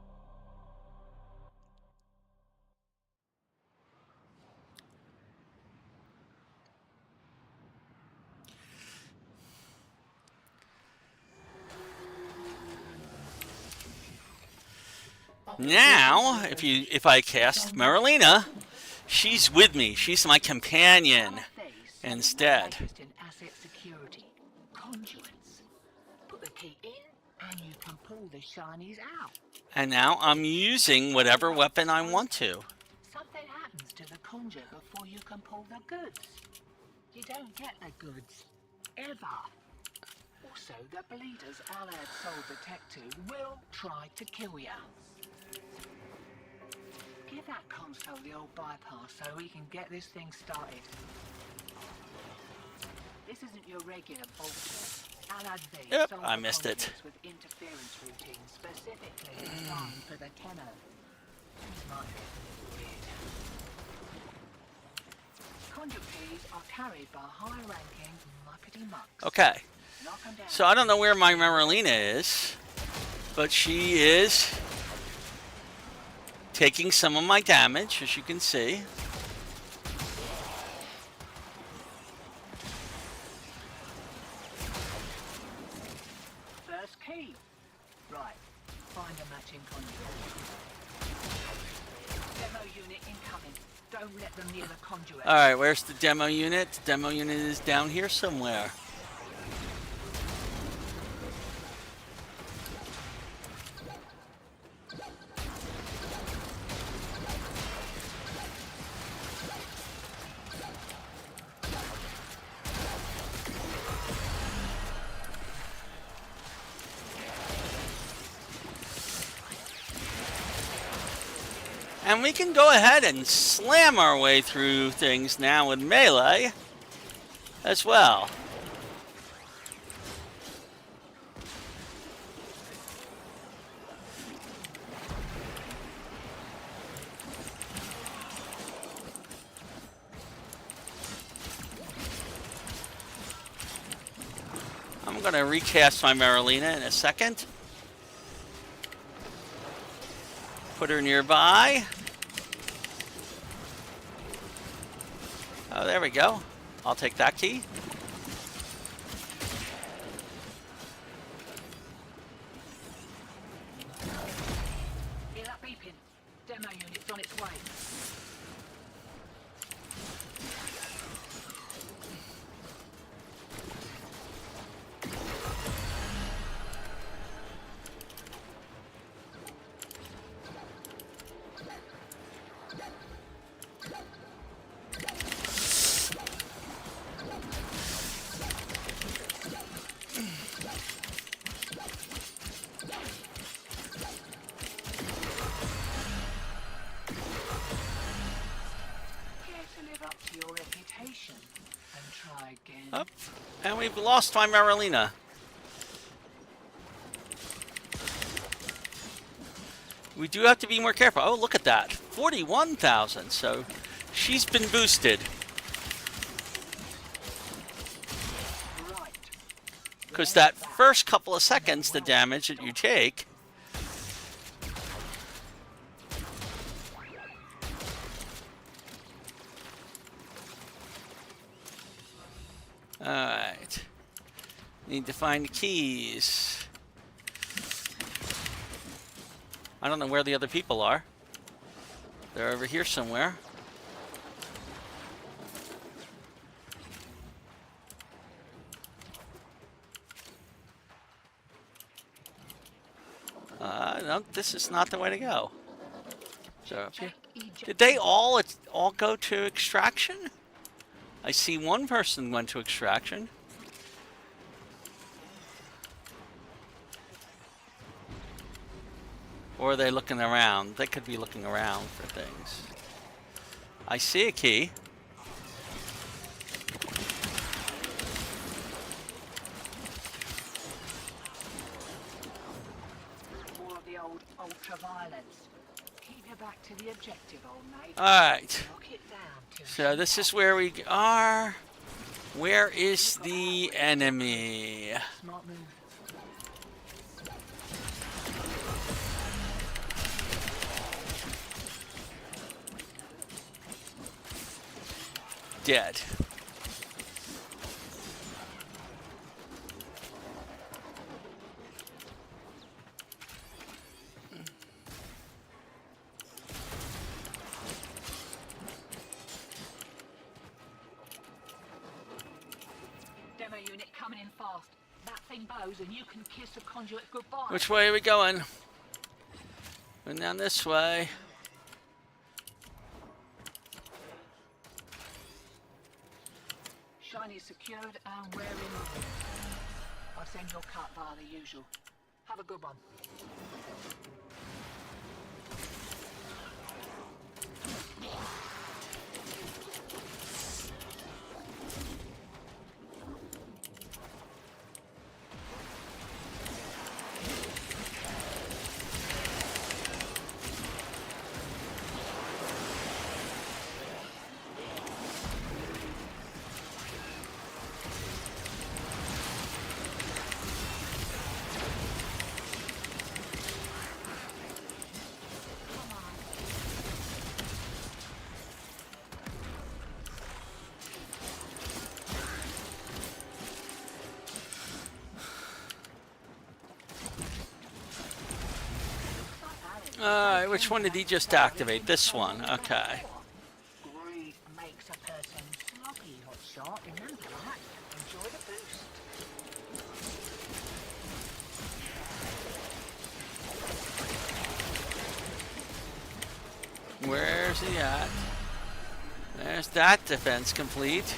Now, if I cast Marlena, she's with me. She's my companion instead. In asset security, conduits. Put the key in, and you can pull the shinies out. And now I'm using whatever weapon I want to. Something happens to the conjure before you can pull the goods. You don't get the goods ever. Also, the bleeders Alad sold the tech to will try to kill ya. Give that console the old bypass so we can get this thing started. This isn't your regular bolter. Alad V Yep, sold I the missed it. complex with interference routines specifically designed for the Tenno. Might be a little weird. Conduit keys are carried by high-ranking muckety-mucks. Okay. Knock 'em down. So I don't know where my Marlena is, but she is taking some of my damage, as you can see. First key. Right. Find a matching conduit. Demo unit incoming. Don't let them near the conduit. All right, where's the demo unit? The demo unit is down here somewhere. And we can go ahead and slam our way through things now with melee as well. I'm going to recast my Marlena in a second. Put her nearby. Oh, there we go. I'll take that key. Hear that beeping? Demo unit's on its way. Your reputation and try again. Up. And we've lost my Marlena. We do have to be more careful. Oh, look at that. 41,000. So she's been boosted. Right. Because that first couple of seconds, the damage that you take. Alright. Need to find the keys. I don't know where the other people are. They're over here somewhere. No, this is not the way to go. So up here. Did they all go to extraction? I see one person went to extraction. Or are they looking around? They could be looking around for things. I see a key. More of the old ultraviolence. Keep your back to the objective, old mate. Alright. Knock it down till So this is where we are. Where is the enemy? smart move. Dead. Demo unit coming in fast. That thing bows and you can kiss the conduit goodbye. Which way are we going? Going down this way. Shine mine is secured and wearing on. I'll send your cut via the usual. Have a good one. Alright, which one did he just activate? This one. Okay. Greed makes a person sloppy, hotshot. Remember that. Enjoy the boost. Where's he at? There's that defense complete.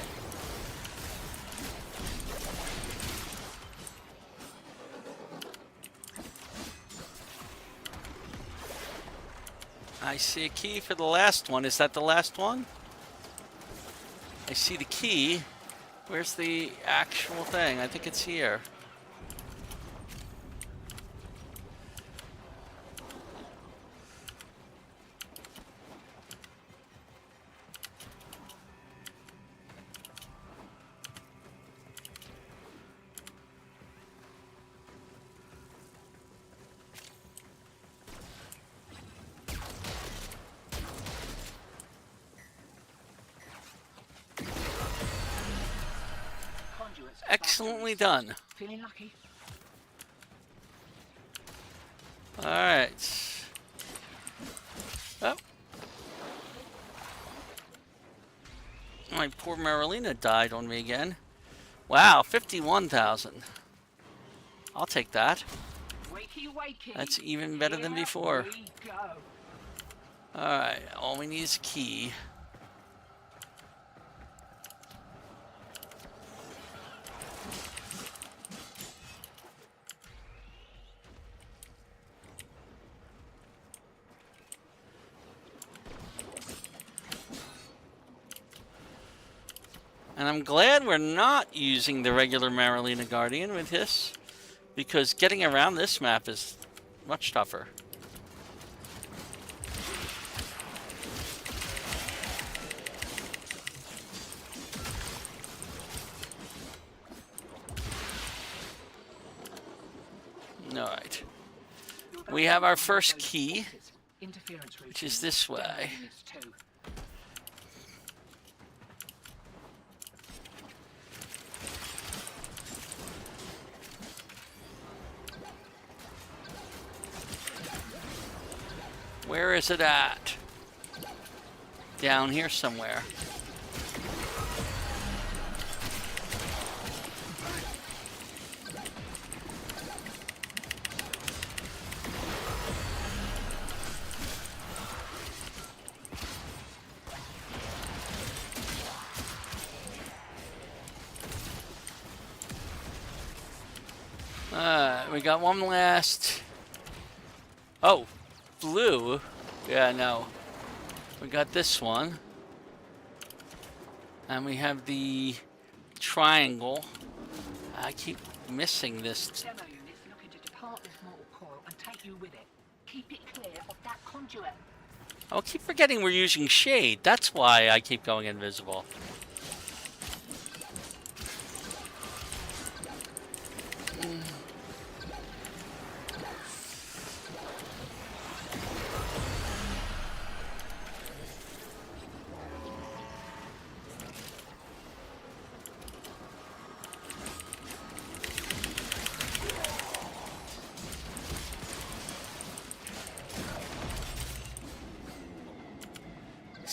I see a key for the last one. Is that the last one? I see the key. Where's the actual thing? I think it's here. Excellently done. Feeling lucky? Alright. Oh. My poor Marilena died on me again. Wow, 51,000. I'll take that. Wakey, wakey. That's even better than Here before. we go. Alright, all we need is a key. And I'm glad we're not using the regular Marilena Guardian with this, because getting around this map is much tougher. Alright. We have our first key, which is this way. Where is it at? Down here somewhere. We got one last. Oh, blue. Yeah, no. We got this one. And we have the triangle. I keep missing this. Demo units looking to depart this mortal coil and take you with it. Keep it clear of that conduit. I'll keep forgetting we're using shade. That's why I keep going invisible.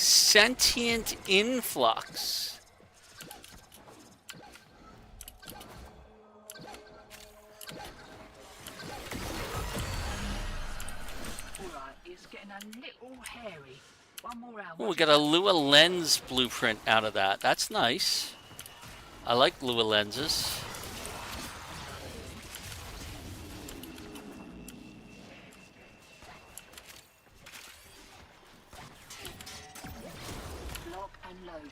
Sentient influx. Alright, it's getting a little hairy. One more hour. Oh, we got a Lua lens blueprint out of that. That's nice. I like Lua lenses. Lock and load.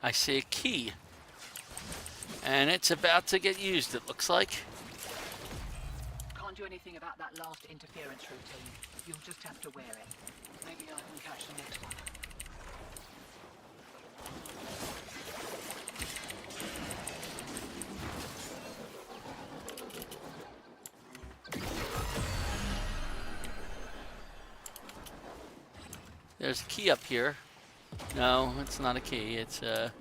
I see a key. And it's about to get used, it looks like. Can't do anything about that last interference routine. You'll just have to wear it. Maybe I can catch the next one. There's a key up here. No, it's not a key. It's a...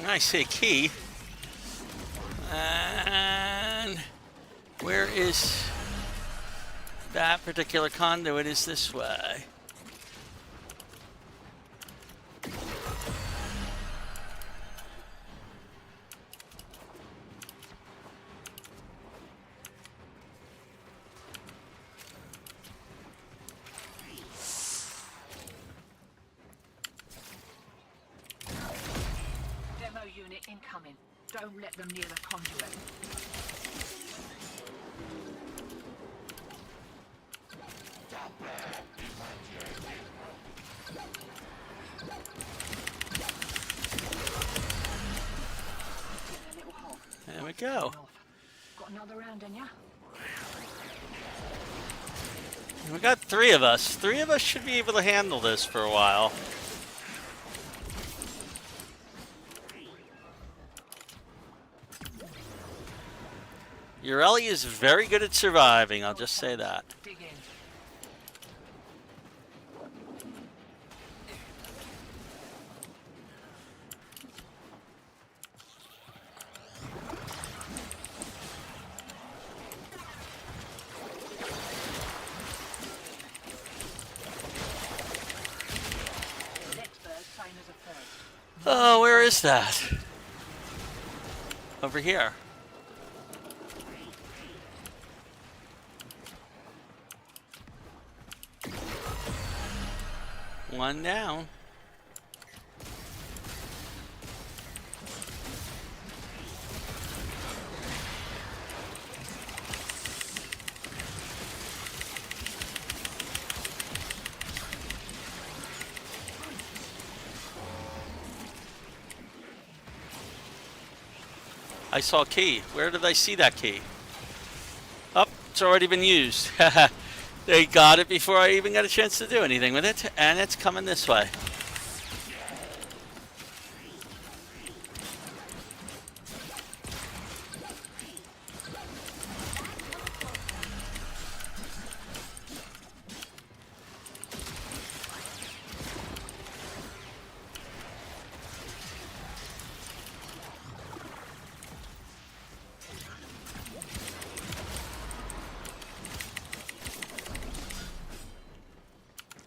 I see a key. And where is that particular conduit? Is this way. Unit incoming. Don't let them near the conduit. There we go. Got another round in ya? We got 3 of us. 3 of us should be able to handle this for a while. Yareli is very good at surviving, I'll just say that. Dig in. Oh, where is that? Over here. One down. I saw a key. Where did I see that key? Oh, it's already been used. They got it before I even got a chance to do anything with it, and it's coming this way.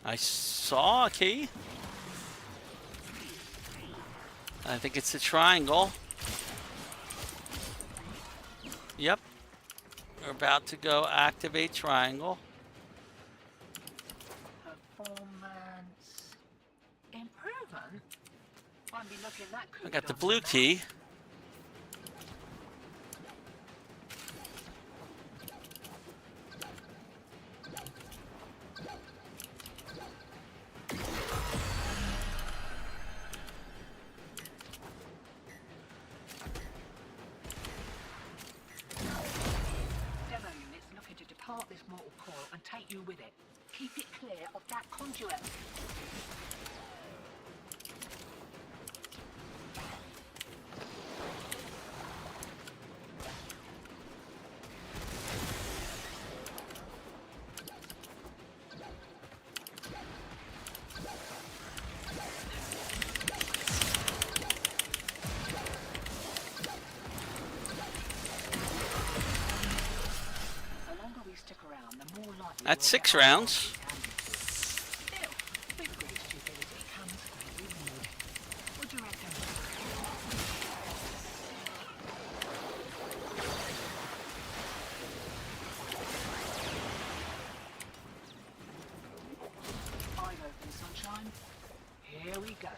I saw a key. I think it's a triangle. Yep. We're about to go activate triangle. Performance improvement. Won't be looking that I good got the on blue you now. key. Demo units looking to depart this mortal coil and take you with it. Keep it clear of that conduit. The longer we stick around, the more likely That's we'll 6 get rounds. Still, with great stupidity comes great reward. What do you reckon? Eyes open, sunshine. Here we go.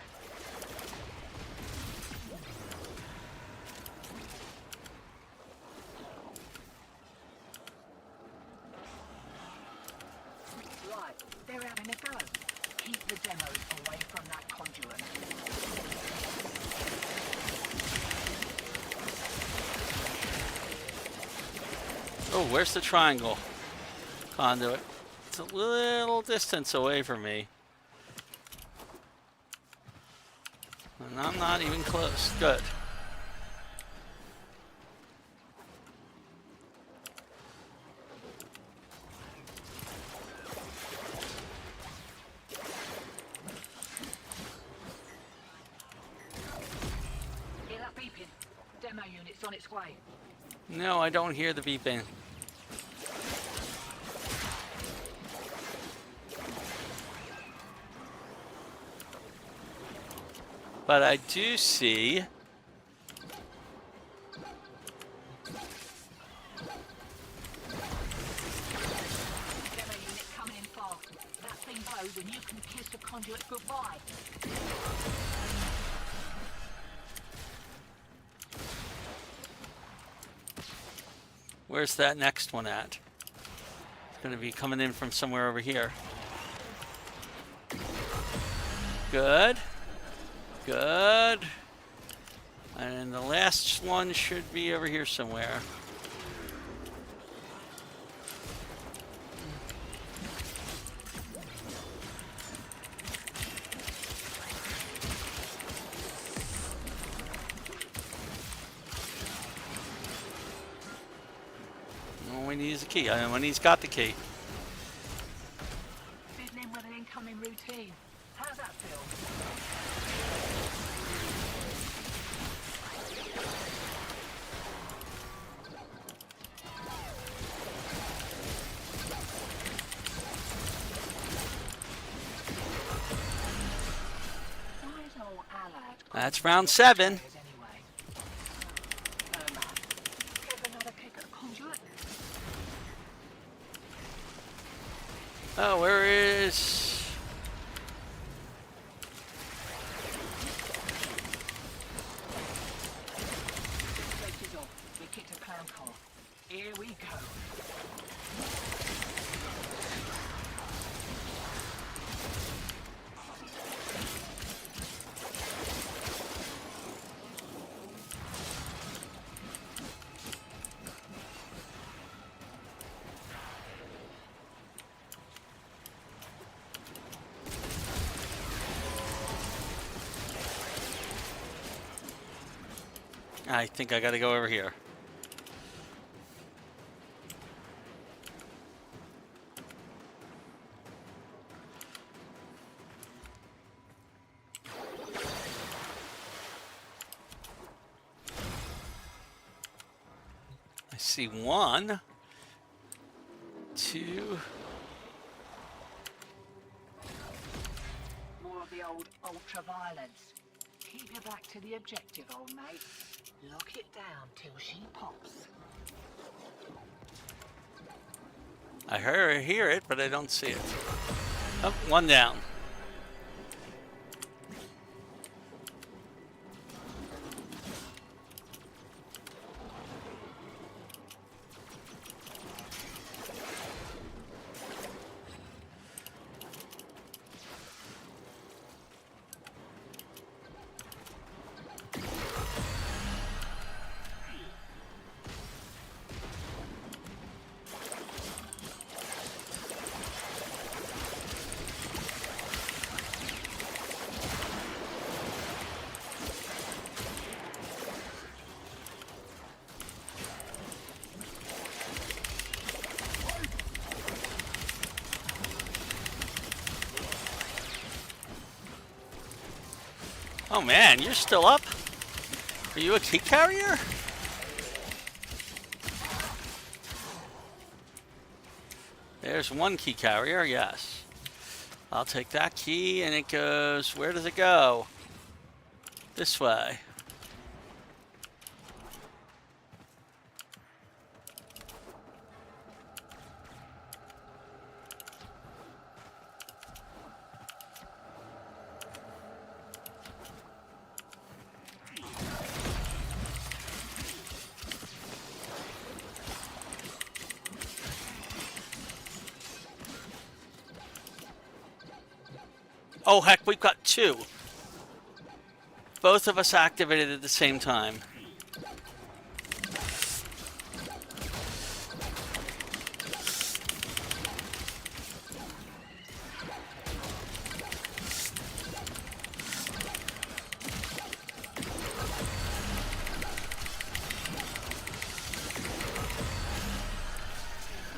Right, they're having a go. Keep the demos away from that conduit. Oh, where's the triangle conduit? It's a little distance away from me. And I'm not even close. Good. Hear that beeping? Demo unit's on its way. No, I don't hear the beeping. But I do see Demo unit coming in fast. That thing blows and you can kiss the conduit goodbye. where's that next one at? It's going to be coming in from somewhere over here. Good. Good. And the last one should be over here somewhere. All we need is a key. And when he's got the key. Fiddling with an incoming routine. How's that feel? Why is old Allard That's round 7. anyway? No man. Give another kick at the conduit. Oh, where is... Race is off. We kicked a clown car. Here we go. I think I gotta go over here. I see 1, 2, ultraviolence. Keep your back to the objective, old mate. Lock it down till she pops. I hear it, but I don't see it. Oh, one down. Oh man, you're still up? Are you a key carrier? There's one key carrier, yes. I'll take that key and it goes, where does it go? This way. Oh heck, we've got two. Both of us activated at the same time.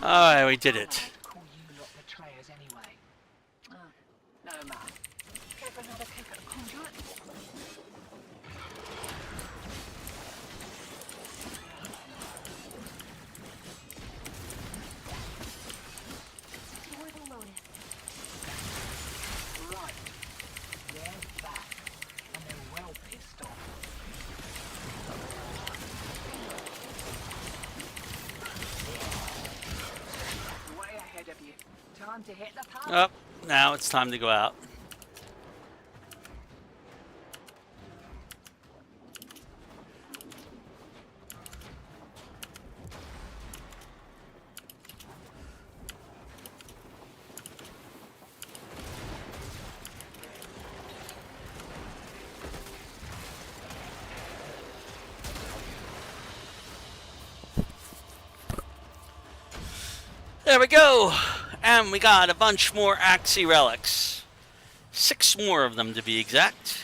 Alright, we did it. Call you lot betrayers anyway. Oh, no matter. Care for another kick at the conduit? Toward the Lotus. Right. They're back. And they're well pissed off. Way ahead of you. Time to hit the pub. Oh, now it's time to go out. There we go! And we got a bunch more Axie Relics. 6 more of them to be exact.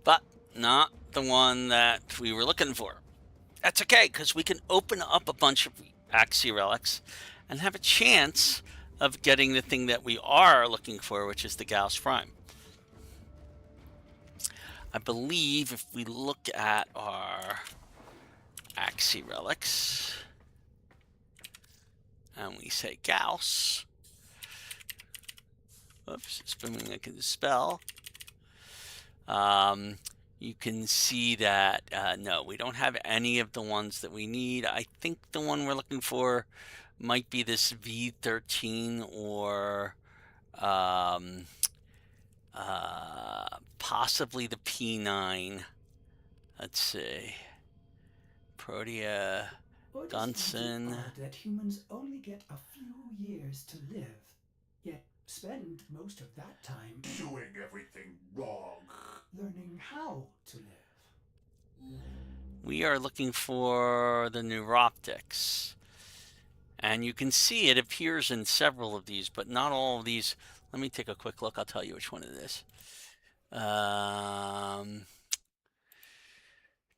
But not the one that we were looking for. That's okay, because we can open up a bunch of Axie Relics and have a chance of getting the thing that we are looking for, which is the Gauss Prime. I believe if we look at our Axie Relics and we say Gauss, oops, it's been I can dispel. You can see that, no, we don't have any of the ones that we need. I think the one we're looking for might be this V13 or possibly the P9. Let's see. Protea, Dunson. That humans only get a few years to live, yet spend most of that time Doing everything wrong. learning how to live. We are looking for the neuroptics. And you can see it appears in several of these, but not all of these. Let me take a quick look. I'll tell you which one it is.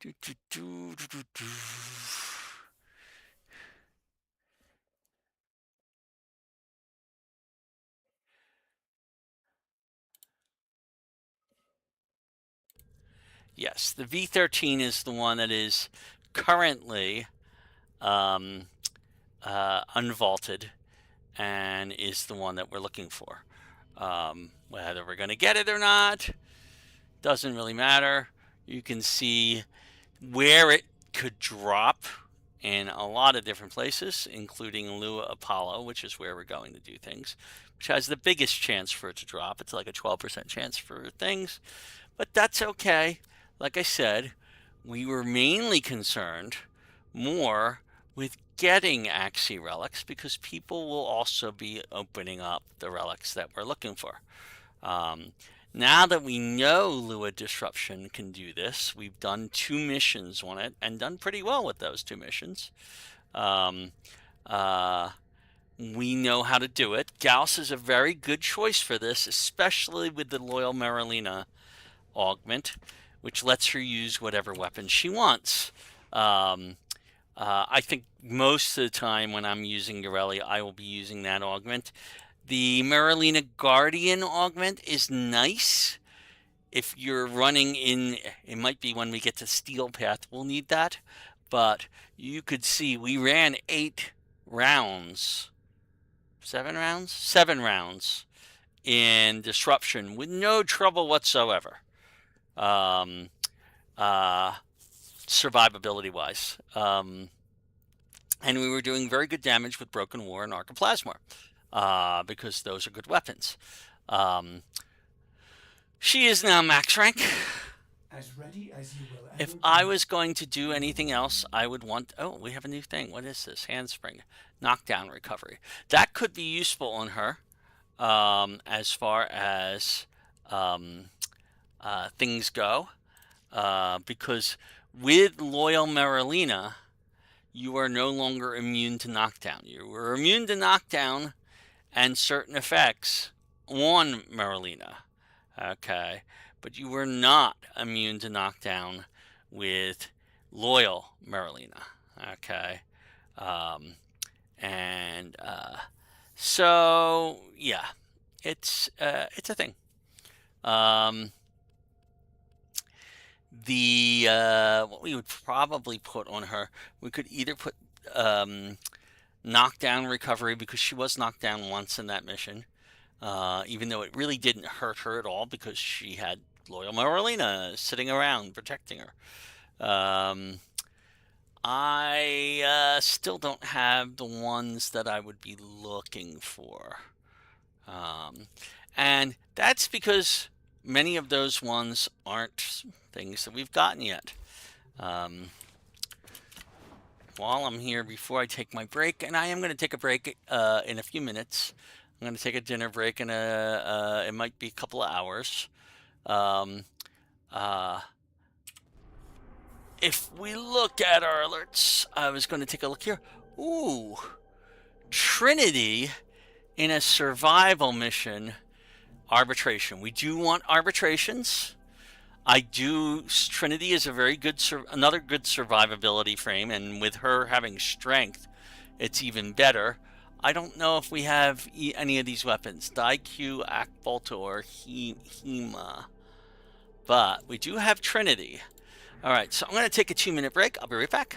Do, do, do, do, do, do. Yes, the V13 is the one that is currently um, unvaulted and is the one that we're looking for. Whether we're going to get it or not doesn't really matter. You can see where it could drop in a lot of different places, including Lua Apollo, which is where we're going to do things, which has the biggest chance for it to drop. It's like a 12% chance for things, but that's okay. Like I said, we were mainly concerned more with getting Axie relics because people will also be opening up the relics that we're looking for. Now that we know Lua Disruption can do this, we've done 2 missions on it and done pretty well with those 2 missions. We know how to do it. Gauss is a very good choice for this, especially with the Loyal Marilena augment, which lets her use whatever weapon she wants. I think most of the time when I'm using Yareli, I will be using that augment. The Marilena Guardian augment is nice. If you're running in, it might be when we get to Steel Path, we'll need that. But you could see we ran 8 rounds, 7 rounds? 7 rounds in Disruption with no trouble whatsoever. Survivability wise. And we were doing very good damage with Broken War and Archoplasmor because those are good weapons. She is now max rank. As ready as you will If ever I be. was going to do anything else, I would want... Oh, we have a new thing. What is this? Handspring. Knockdown recovery. That could be useful on her as far as things go. Because with Loyal Marilena, you are no longer immune to knockdown. You were immune to knockdown and certain effects on Marilena. Okay. But you were not immune to knockdown with Loyal Marilena. Okay. So yeah, it's a thing. What we would probably put on her, we could either put knockdown recovery because she was knocked down once in that mission, even though it really didn't hurt her at all because she had Loyal Marilena sitting around protecting her. I still don't have the ones that I would be looking for. And that's because many of those ones aren't things that we've gotten yet. While I'm here, before I take my break, and I am going to take a break in a few minutes. I'm going to take a dinner break in it might be a couple of hours. If we look at our alerts, I was going to take a look here. Ooh, Trinity in a survival mission, arbitration. We do want arbitrations. Trinity is a very good, another good survivability frame, and with her having strength, it's even better. I don't know if we have any of these weapons, Daiku, Akbolt, or Hema, but we do have Trinity. All right, so I'm going to take a 2-minute break. I'll be right back.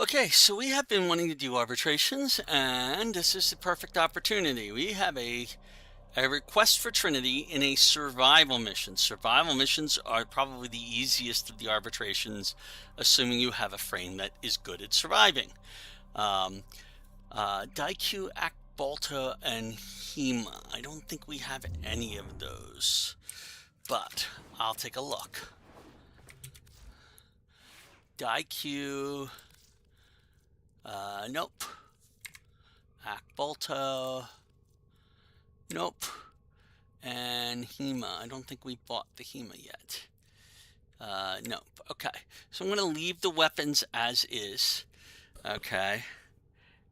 Okay, so we have been wanting to do arbitrations, and this is the perfect opportunity. We have a request for Trinity in a survival mission. Survival missions are probably the easiest of the arbitrations, assuming you have a frame that is good at surviving. Daiku, Akbalta, and Hema. I don't think we have any of those, but I'll take a look. Daiku, nope. Akbalta, nope. And Hema, I don't think we bought the Hema yet. Nope. Okay, so I'm going to leave the weapons as is. Okay,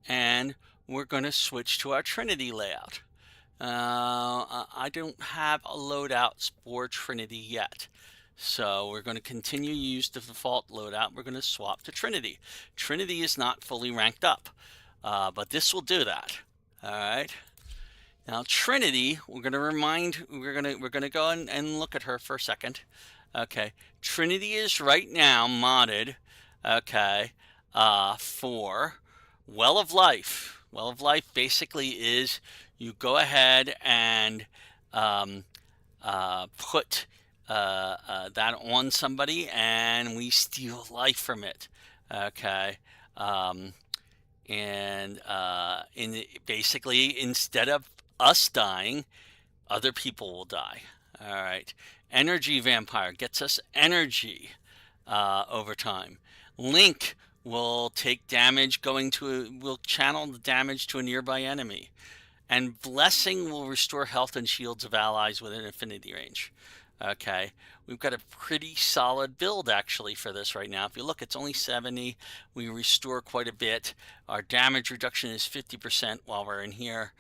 and we're going to switch to our Trinity layout. I don't have a loadout for Trinity yet. So we're going to continue to use the default loadout. We're going to swap to Trinity. Trinity is not fully ranked up, but this will do that. All right. Now Trinity, we're going to go and look at her for a second. Okay. Trinity is right now modded. Okay. For Well of Life. Well of Life basically is you go ahead and put that on somebody, and we steal life from it. Okay, basically, instead of us dying, other people will die. All right. Energy Vampire gets us energy over time. Link will take damage will channel the damage to a nearby enemy. And Blessing will restore health and shields of allies within affinity range. Okay, we've got a pretty solid build actually for this right now. If you look, it's only 70. We restore quite a bit. Our damage reduction is 50% while we're in here.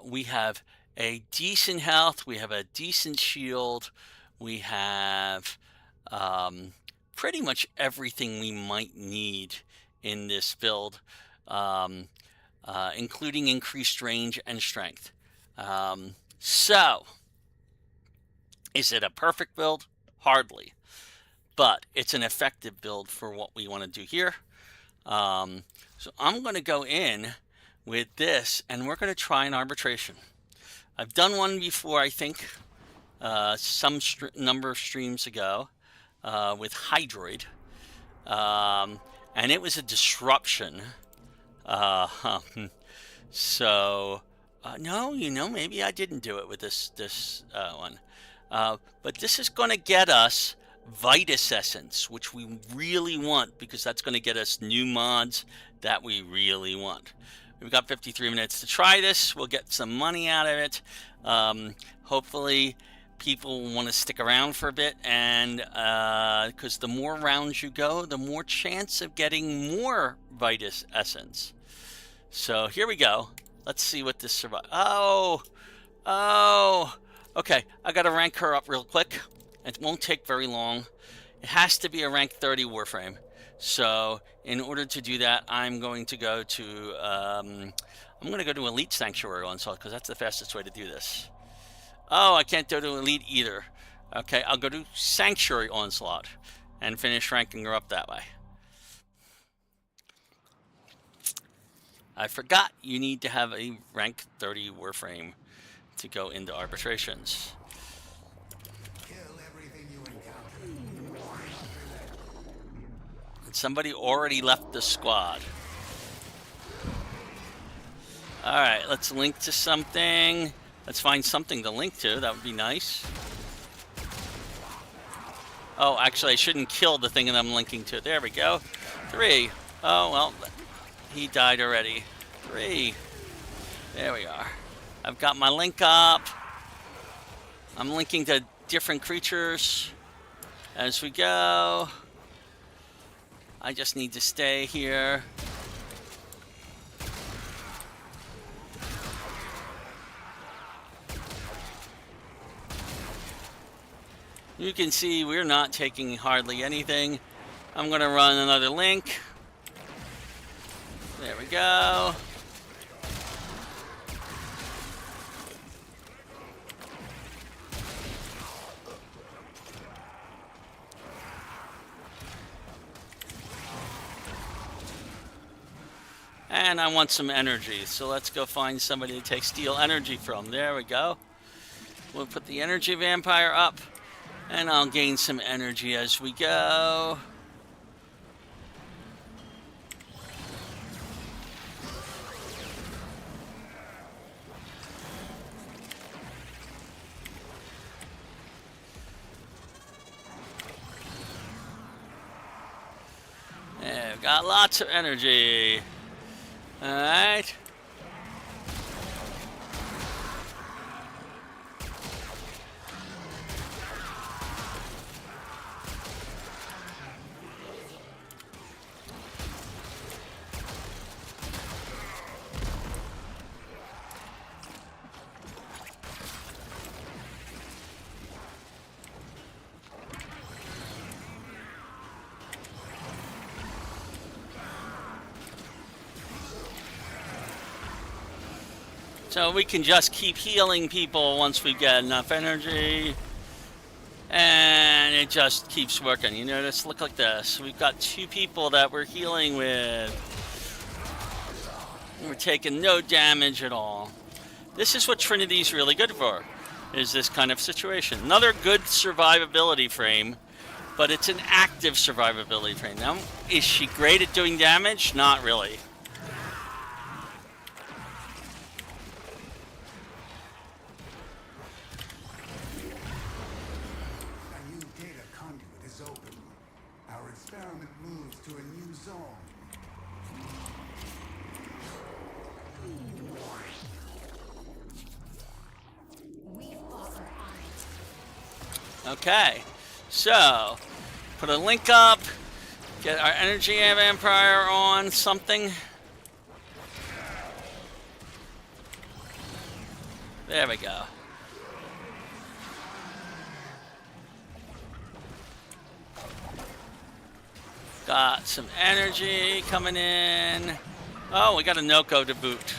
We have a decent health. We have a decent shield. We have pretty much everything we might need in this build, including increased range and strength. So, is it a perfect build? Hardly. But it's an effective build for what we want to do here. So I'm going to go in with this, and we're going to try an arbitration. I've done one before, I think, some number of streams ago with Hydroid. And it was a disruption. No, maybe I didn't do it with this one. But this is going to get us Vitus Essence, which we really want, because that's going to get us new mods that we really want. We've got 53 minutes to try this. We'll get some money out of it. Hopefully people want to stick around for a bit, and because the more rounds you go, the more chance of getting more Vitus Essence. So here we go. Let's see what this survives. Okay, I gotta rank her up real quick. It won't take very long. It has to be a rank 30 Warframe. So in order to do that, I'm going to go to Elite Sanctuary Onslaught, because that's the fastest way to do this. Oh, I can't go to Elite either. Okay, I'll go to Sanctuary Onslaught and finish ranking her up that way. I forgot you need to have a rank 30 Warframe to go into arbitrations. Kill everything you encounter. And somebody already left the squad. Alright, let's link to something. Let's find something to link to. That would be nice. Oh, actually, I shouldn't kill the thing that I'm linking to. There we go. 3. Oh, well, he died already. 3. There we are. I've got my link up. I'm linking to different creatures as we go. I just need to stay here. You can see we're not taking hardly anything. I'm going to run another link. There we go. And I want some energy, so let's go find somebody to take steal energy from. There we go. We'll put the energy vampire up, and I'll gain some energy as we go. Yeah, we've got lots of energy. All right. So we can just keep healing people once we get enough energy. And it just keeps working. You notice, look like this. We've got 2 people that we're healing with. We're taking no damage at all. This is what Trinity's really good for, is this kind of situation. Another good survivability frame, but it's an active survivability frame. Now, is she great at doing damage? Not really. Okay, so put a link up, get our energy vampire on something. There we go. Got some energy coming in. Oh, we got a Noko to boot.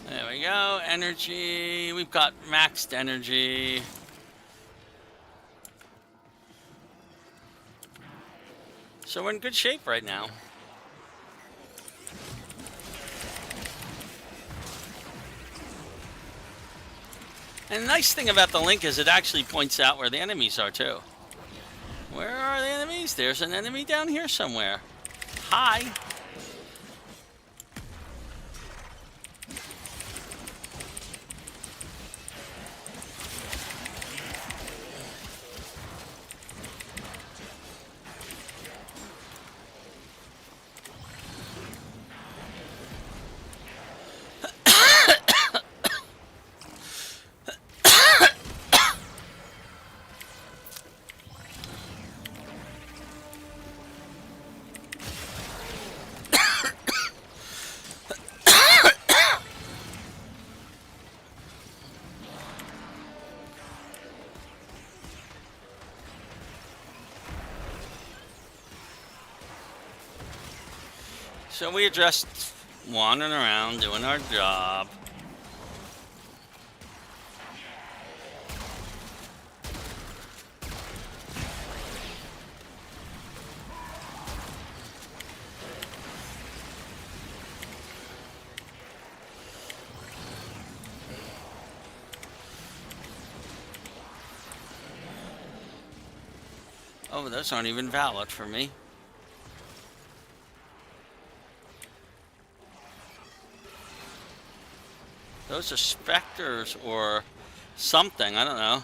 There we go, energy. We've got maxed energy. So we're in good shape right now. And the nice thing about the link is it actually points out where the enemies are too. Where are the enemies? There's an enemy down here somewhere. Hi. So we are just wandering around doing our job. Oh, those aren't even valid for me. Those are specters or something, I don't know.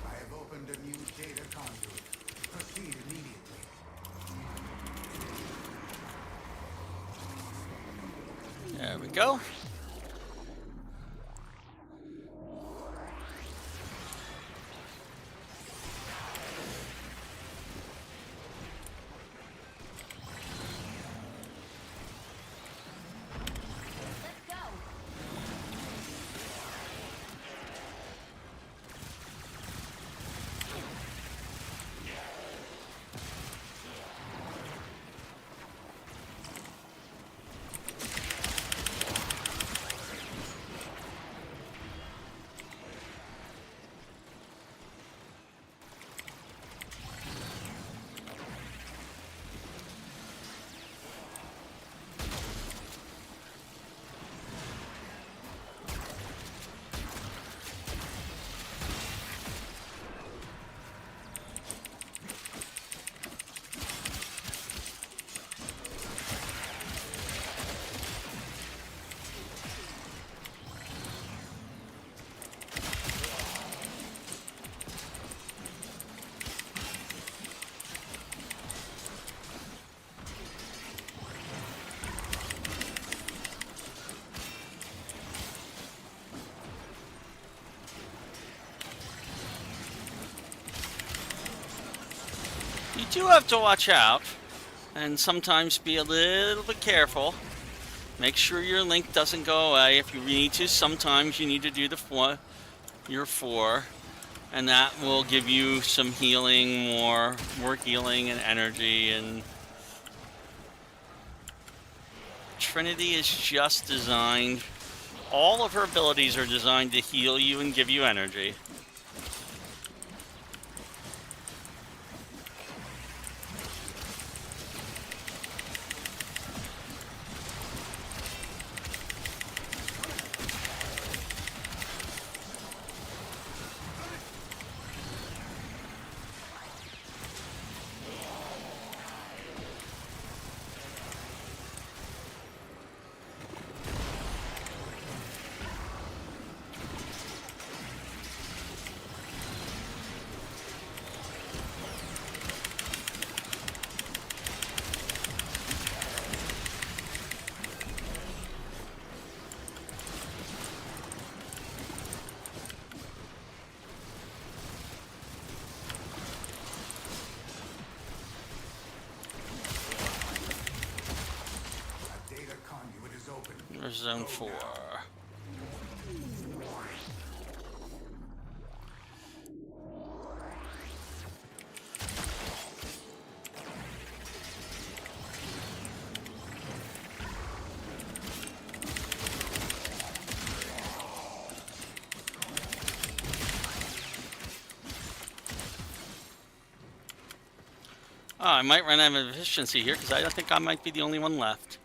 I have opened a new data conduit. Proceed immediately. There we go. You do have to watch out and sometimes be a little bit careful. Make sure your link doesn't go away. If you need to, sometimes you need to do your 4, and that will give you some healing, more healing and energy. And Trinity is just designed, all of her abilities are designed to heal you and give you energy. A data conduit is open. There's zone 4. Oh, I might run out of efficiency here because I don't think I might be the only one left.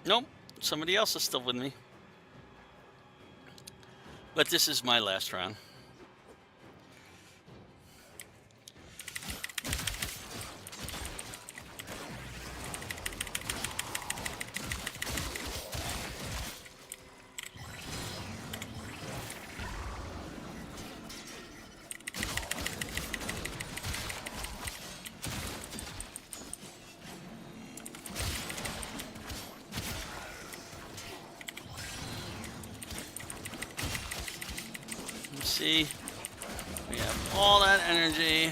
Nope, somebody else is still with me. But this is my last round. See, we have all that energy.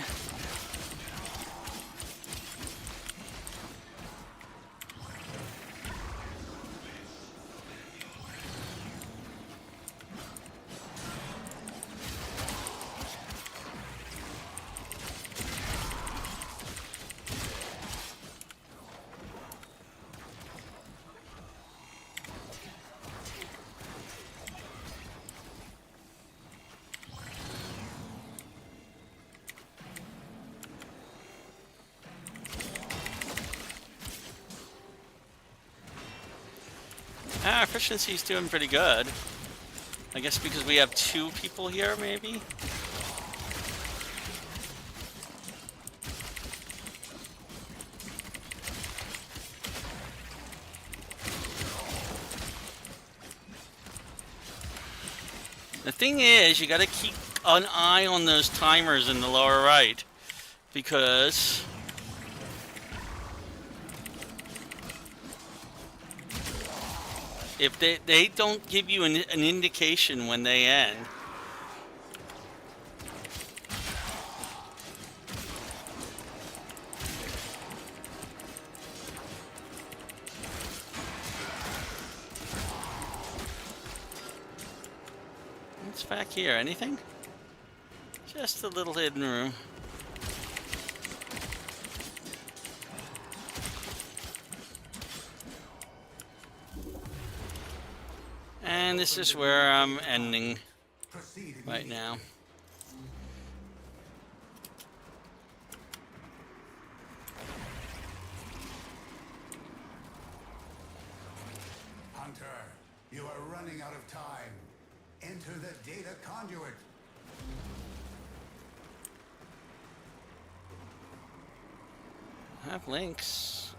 Our efficiency's doing pretty good. I guess because we have 2 people here, maybe? The thing is, you gotta keep an eye on those timers in the lower right, because if they don't give you an indication when they end. What's back here? Anything? Just a little hidden room. And this is where I'm ending right now. Hunter, you are running out of time. Enter the data conduit. I have links.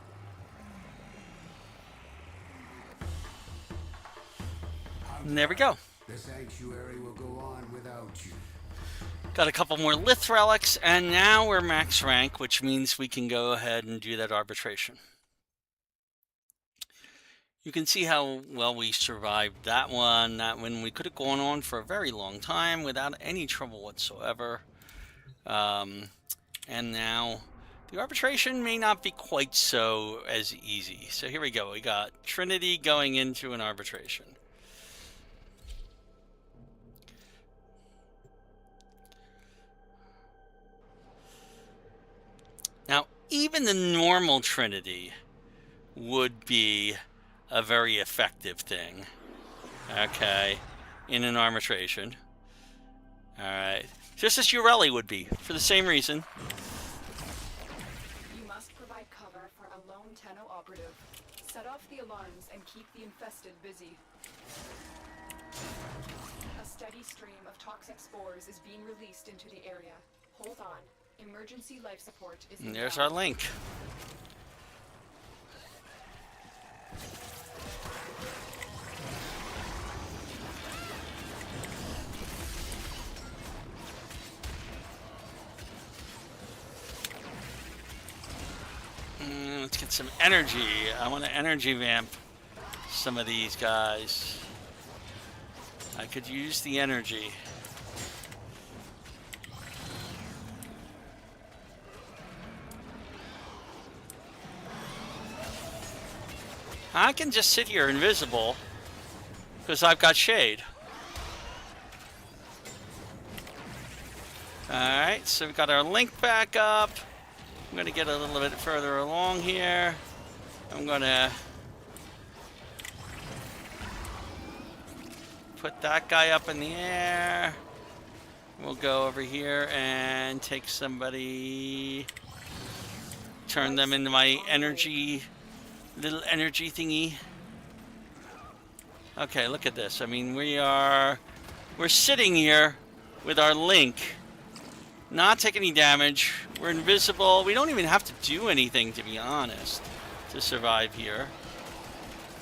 And there we go. The sanctuary will go on without you. Got a couple more Lith relics, and now we're max rank, which means we can go ahead and do that arbitration. You can see how well we survived that one. That one we could have gone on for a very long time without any trouble whatsoever. And now the arbitration may not be quite so as easy. So here we go. We got Trinity going into an arbitration. Now, even the normal Trinity would be a very effective thing, okay, in an arbitration. All right, just as Yareli would be, for the same reason. You must provide cover for a lone Tenno operative. Set off the alarms and keep the infested busy. A steady stream of toxic spores is being released into the area. Hold on. Emergency life support is And there's our link. Let's get some energy. I want to energy vamp some of these guys. I could use the energy. I can just sit here invisible because I've got shade. Alright, so we've got our link back up. I'm going to get a little bit further along here. I'm going to put that guy up in the air. We'll go over here and take somebody, turn them into my energy, little energy thingy. Okay, look at this. I mean, we're sitting here with our link, not take any damage. We're invisible. We don't even have to do anything, to be honest, to survive here.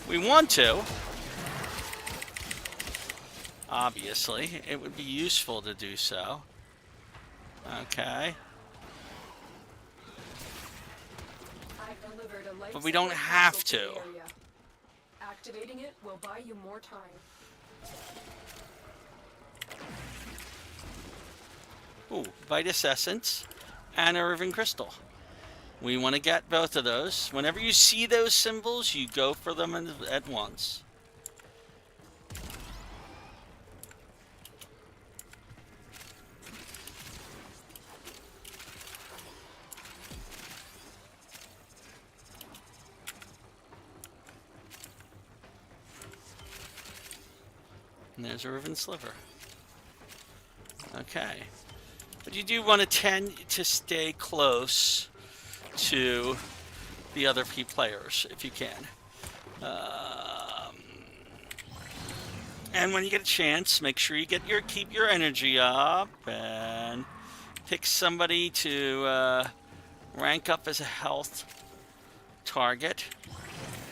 We want to. Obviously, it would be useful to do so. Okay. I've delivered a life But we don't support have capsule to. the area. Activating it will buy you more time. Ooh, Vitus Essence and a Irving Crystal. We want to get both of those. Whenever you see those symbols, you go for them at once. And there's a Riven Sliver. Okay. But you do want to tend to stay close to the other key players if you can. And when you get a chance, make sure you keep your energy up and pick somebody to rank up as a health target,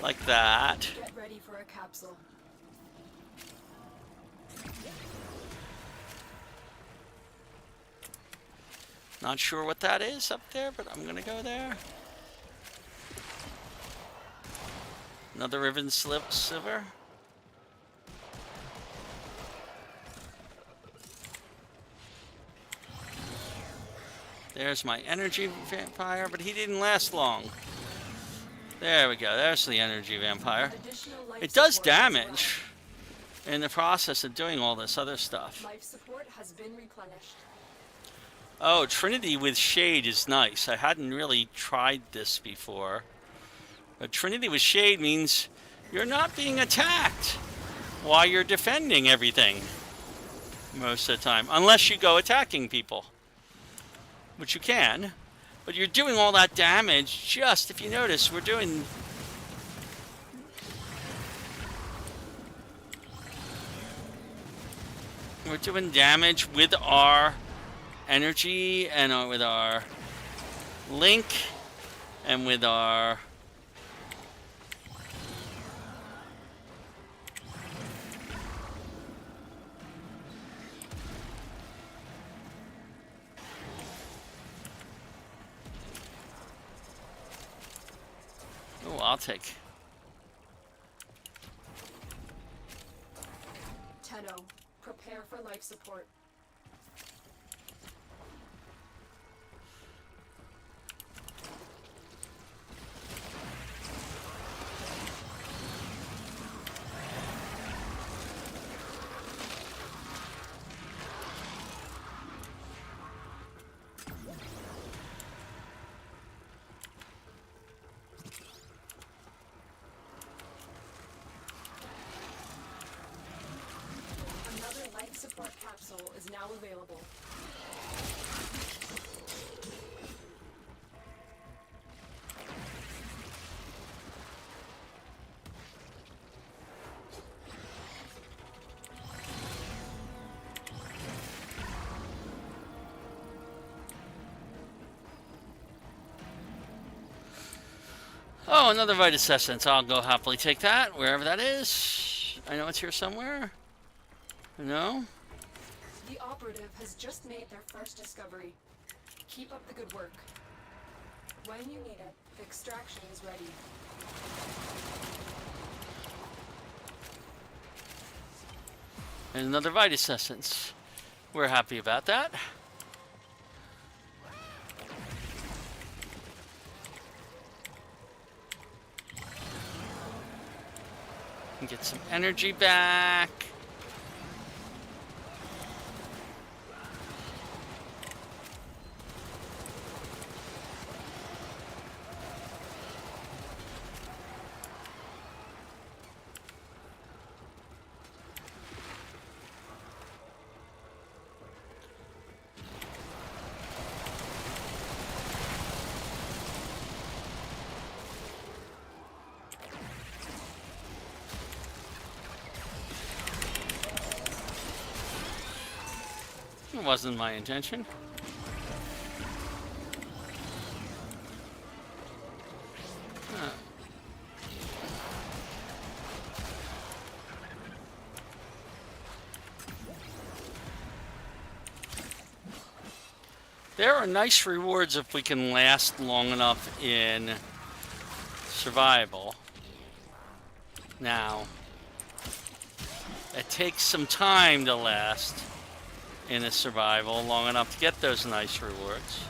like that. Get ready for a capsule. Not sure what that is up there, but I'm gonna go there. Another Riven Sliver. There's my energy vampire, but he didn't last long. There we go. There's the energy vampire. Additional life It does support as well. damage in the process of doing all this other stuff. Life support has been replenished. Oh, Trinity with Shade is nice. I hadn't really tried this before. But Trinity with Shade means you're not being attacked while you're defending everything most of the time. Unless you go attacking people, which you can. But you're doing all that damage just, if you notice, we're doing... damage with our energy and with our link and with our oh, I'll take window. Prepare for life support. Another life support capsule is now available. Oh, another Vitus Essence. I'll go happily take that, wherever that is. I know it's here somewhere. No? The operative has just made their first discovery. Keep up the good work. When you need it, the extraction is ready. And another Vitus Essence. We're happy about that. And get some energy back. It wasn't my intention. There are nice rewards if we can last long enough in survival. Now, it takes some time to last in a survival long enough to get those nice rewards.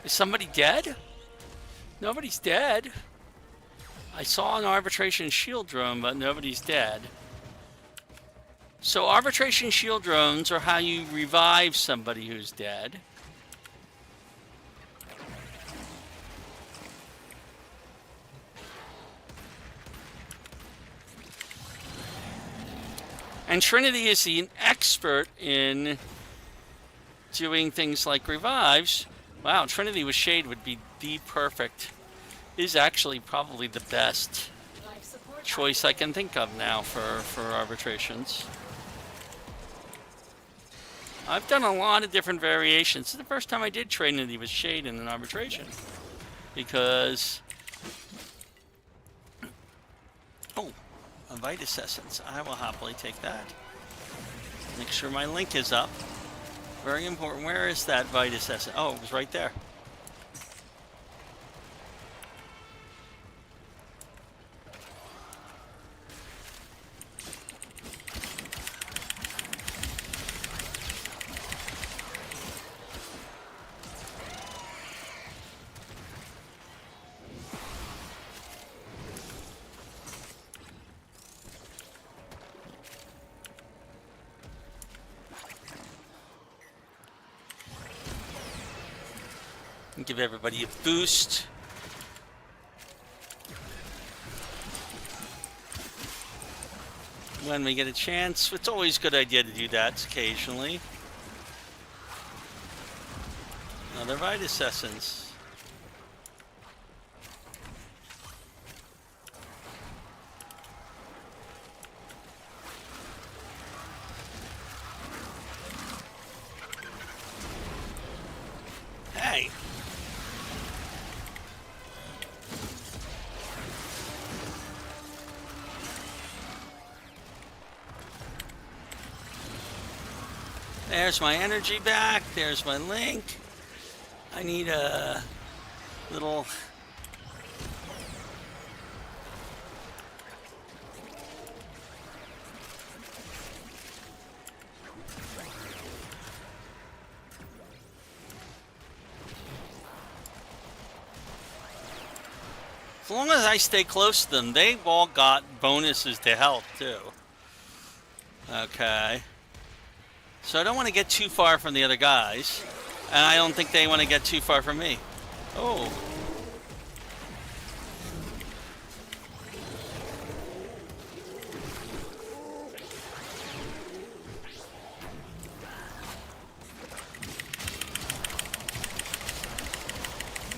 Is somebody dead? Nobody's dead. I saw an arbitration shield drone, but nobody's dead. So arbitration shield drones are how you revive somebody who's dead. And Trinity is the expert in doing things like revives. Wow, Trinity with Shade would be the perfect. Is actually probably the best choice I can think of now for arbitrations. I've done a lot of different variations. This is the first time I did Trinity with Shade in an arbitration. Because... Oh, a Vitus Essence. I will happily take that. Make sure my link is up. Very important. Where is that Vitus Essence? Oh, it was right there. Give everybody a boost. When we get a chance, it's always a good idea to do that occasionally. Another Vitus Essence. Hey! There's my energy back. There's my link. I need a little... As long as I stay close to them, they've all got bonuses to health, too. Okay. So I don't want to get too far from the other guys. And I don't think they want to get too far from me. Oh.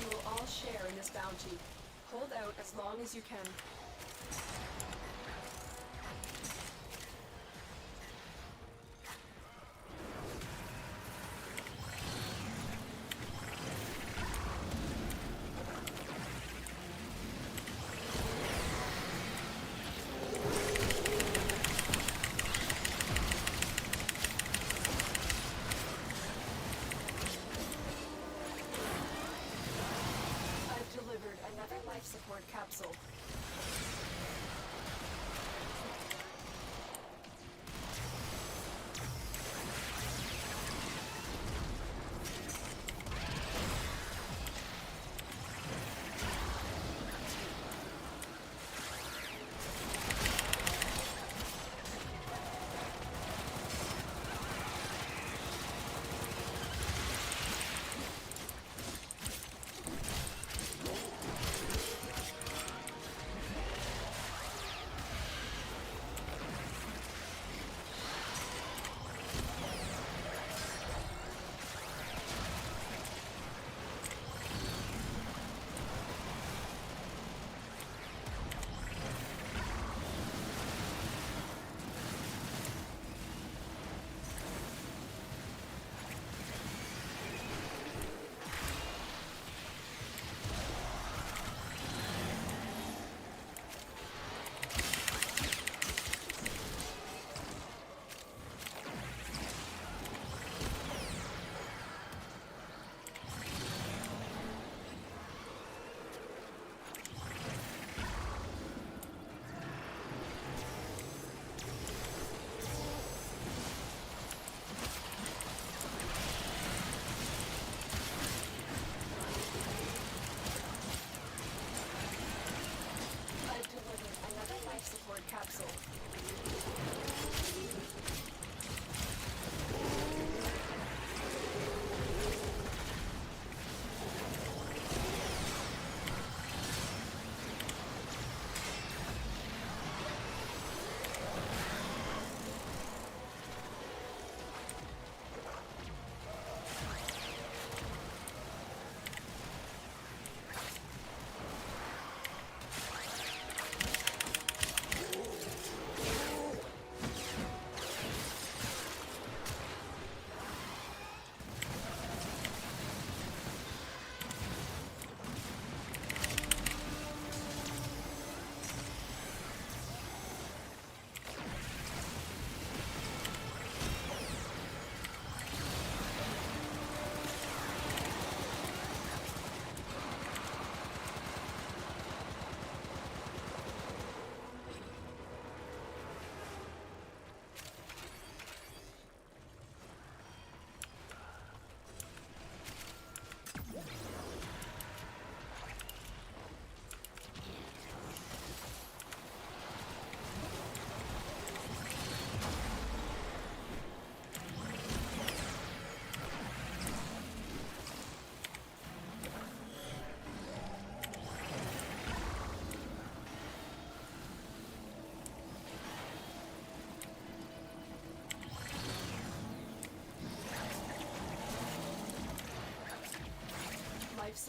You will all share in this bounty. Hold out as long as you can. I've delivered another life support capsule.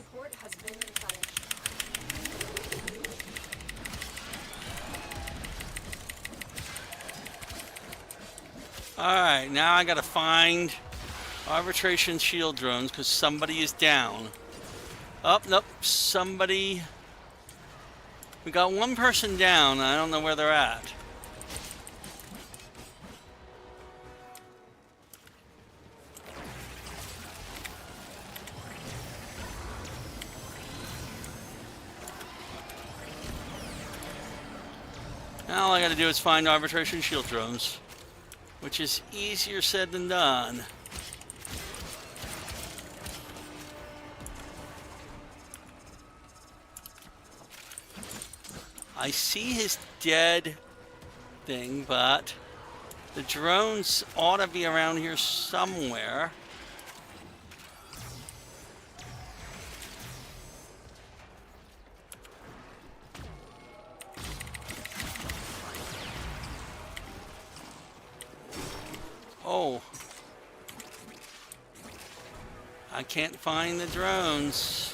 support has been replenished. Alright, now I gotta find arbitration shield drones because somebody is down. Oh, nope, somebody... We got one person down, I don't know where they're at. Now all I gotta do is find arbitration shield drones, which is easier said than done. I see his dead thing, but the drones ought to be around here somewhere. Oh. I can't find the drones.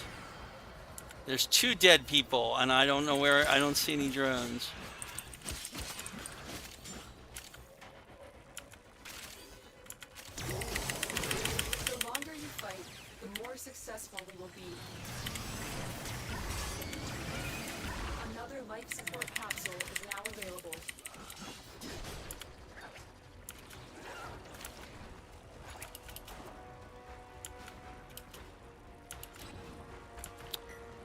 There's 2 dead people, and I don't know where, I don't see any drones. The longer you fight, the more successful we will be. Another life support capsule is now available.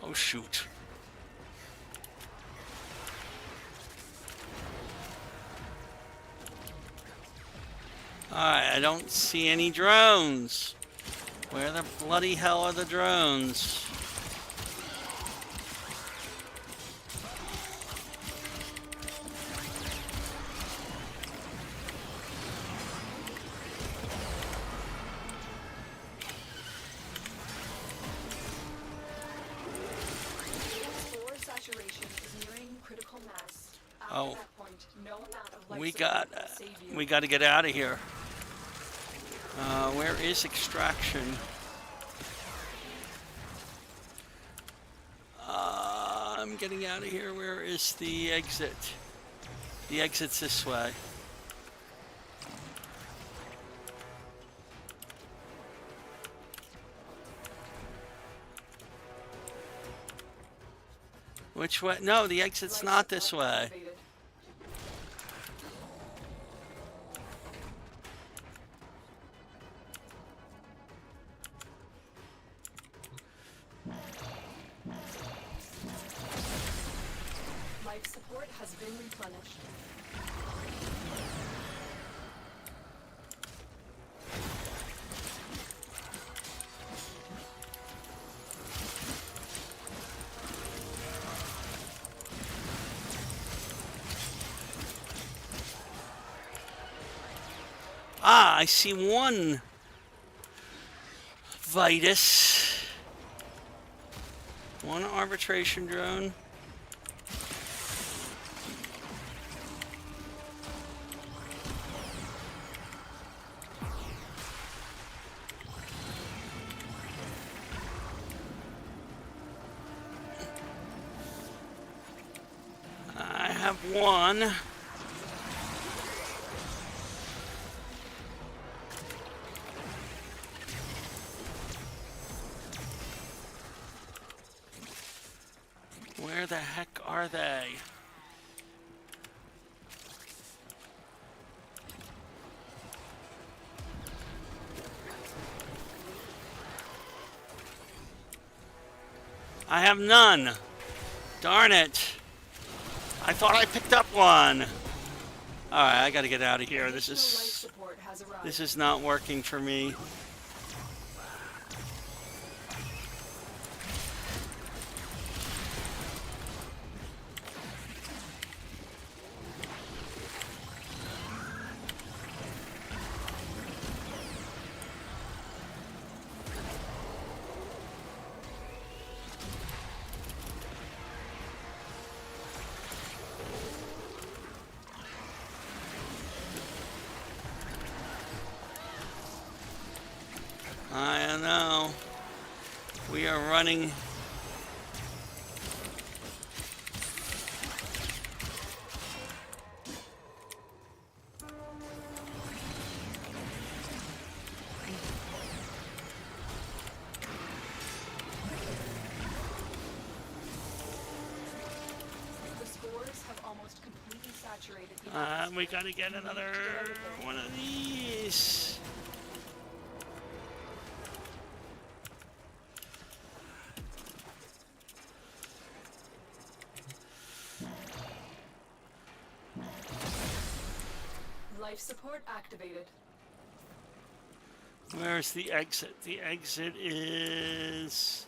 Oh, shoot. Alright, I don't see any drones. Where the bloody hell are the drones? Saturation is nearing critical mass. After Oh. that point, no amount of life We support will save you. got to get out of here. Where is extraction? I'm getting out of here. Where is the exit? The exit's this way. Which way? No, the exit's not this way. Activated. Life support has been replenished. Ah, I see one Vitus. One arbitration drone. I have one. Where the heck are they? I have none. Darn it. I thought I picked up one. All right, I got to get out of here. Additional life support has arrived. This is not working for me. We are running. The spores have almost completely saturated the We gotta get another one of these. life support activated. Where's the exit? The exit is...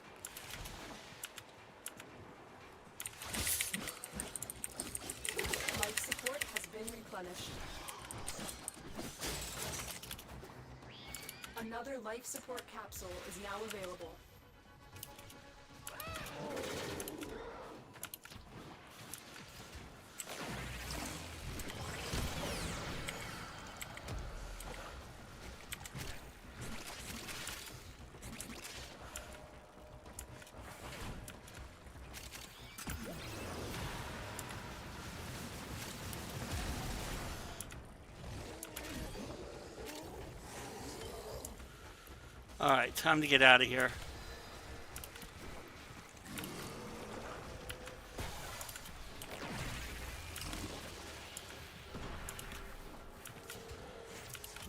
Life support has been replenished. Another life support capsule is now available. All right, time to get out of here.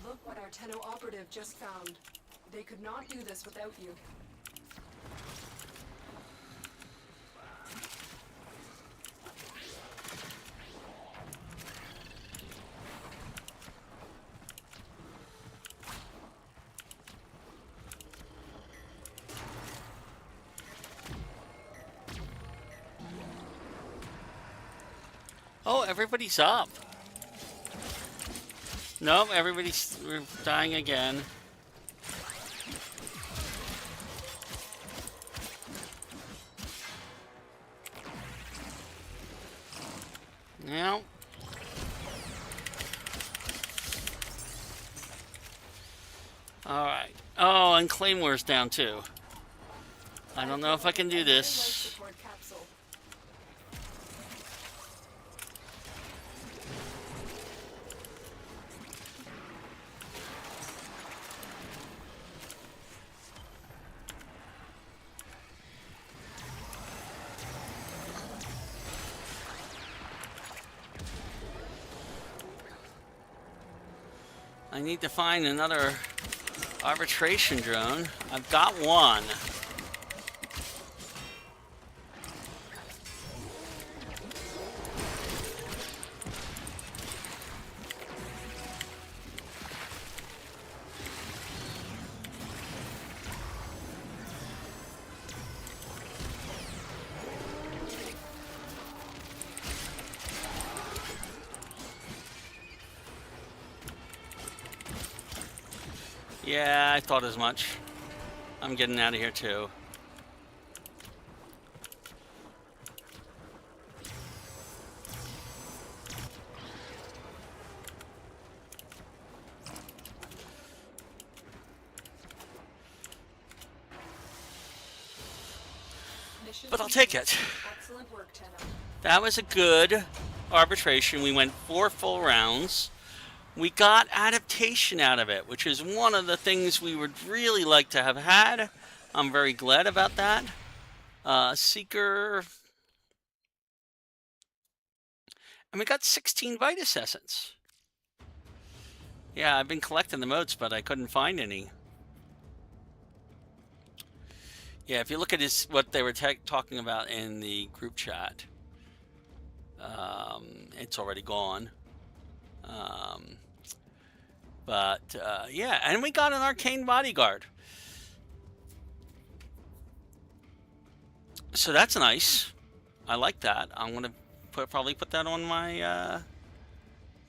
Look what our Tenno operative just found. They could not do this without you. Oh, everybody's up. Nope, everybody's dying again. Now. Alright. Oh, and Claymore's down too. I don't know if I can do this. I need to find another arbitration drone. I've got one. Yeah, I thought as much. I'm getting out of here too. But I'll take it. Excellent work, Tenno. That was a good arbitration. We went 4 full rounds. We got adaptation out of it, which is one of the things we would really like to have had. I'm very glad about that. Seeker. And we got 16 Vitus Essence. Yeah, I've been collecting the motes, but I couldn't find any. Yeah, if you look at what they were talking about in the group chat, it's already gone. Yeah, and we got an Arcane Bodyguard. So that's nice. I like that. I'm going to probably put that on my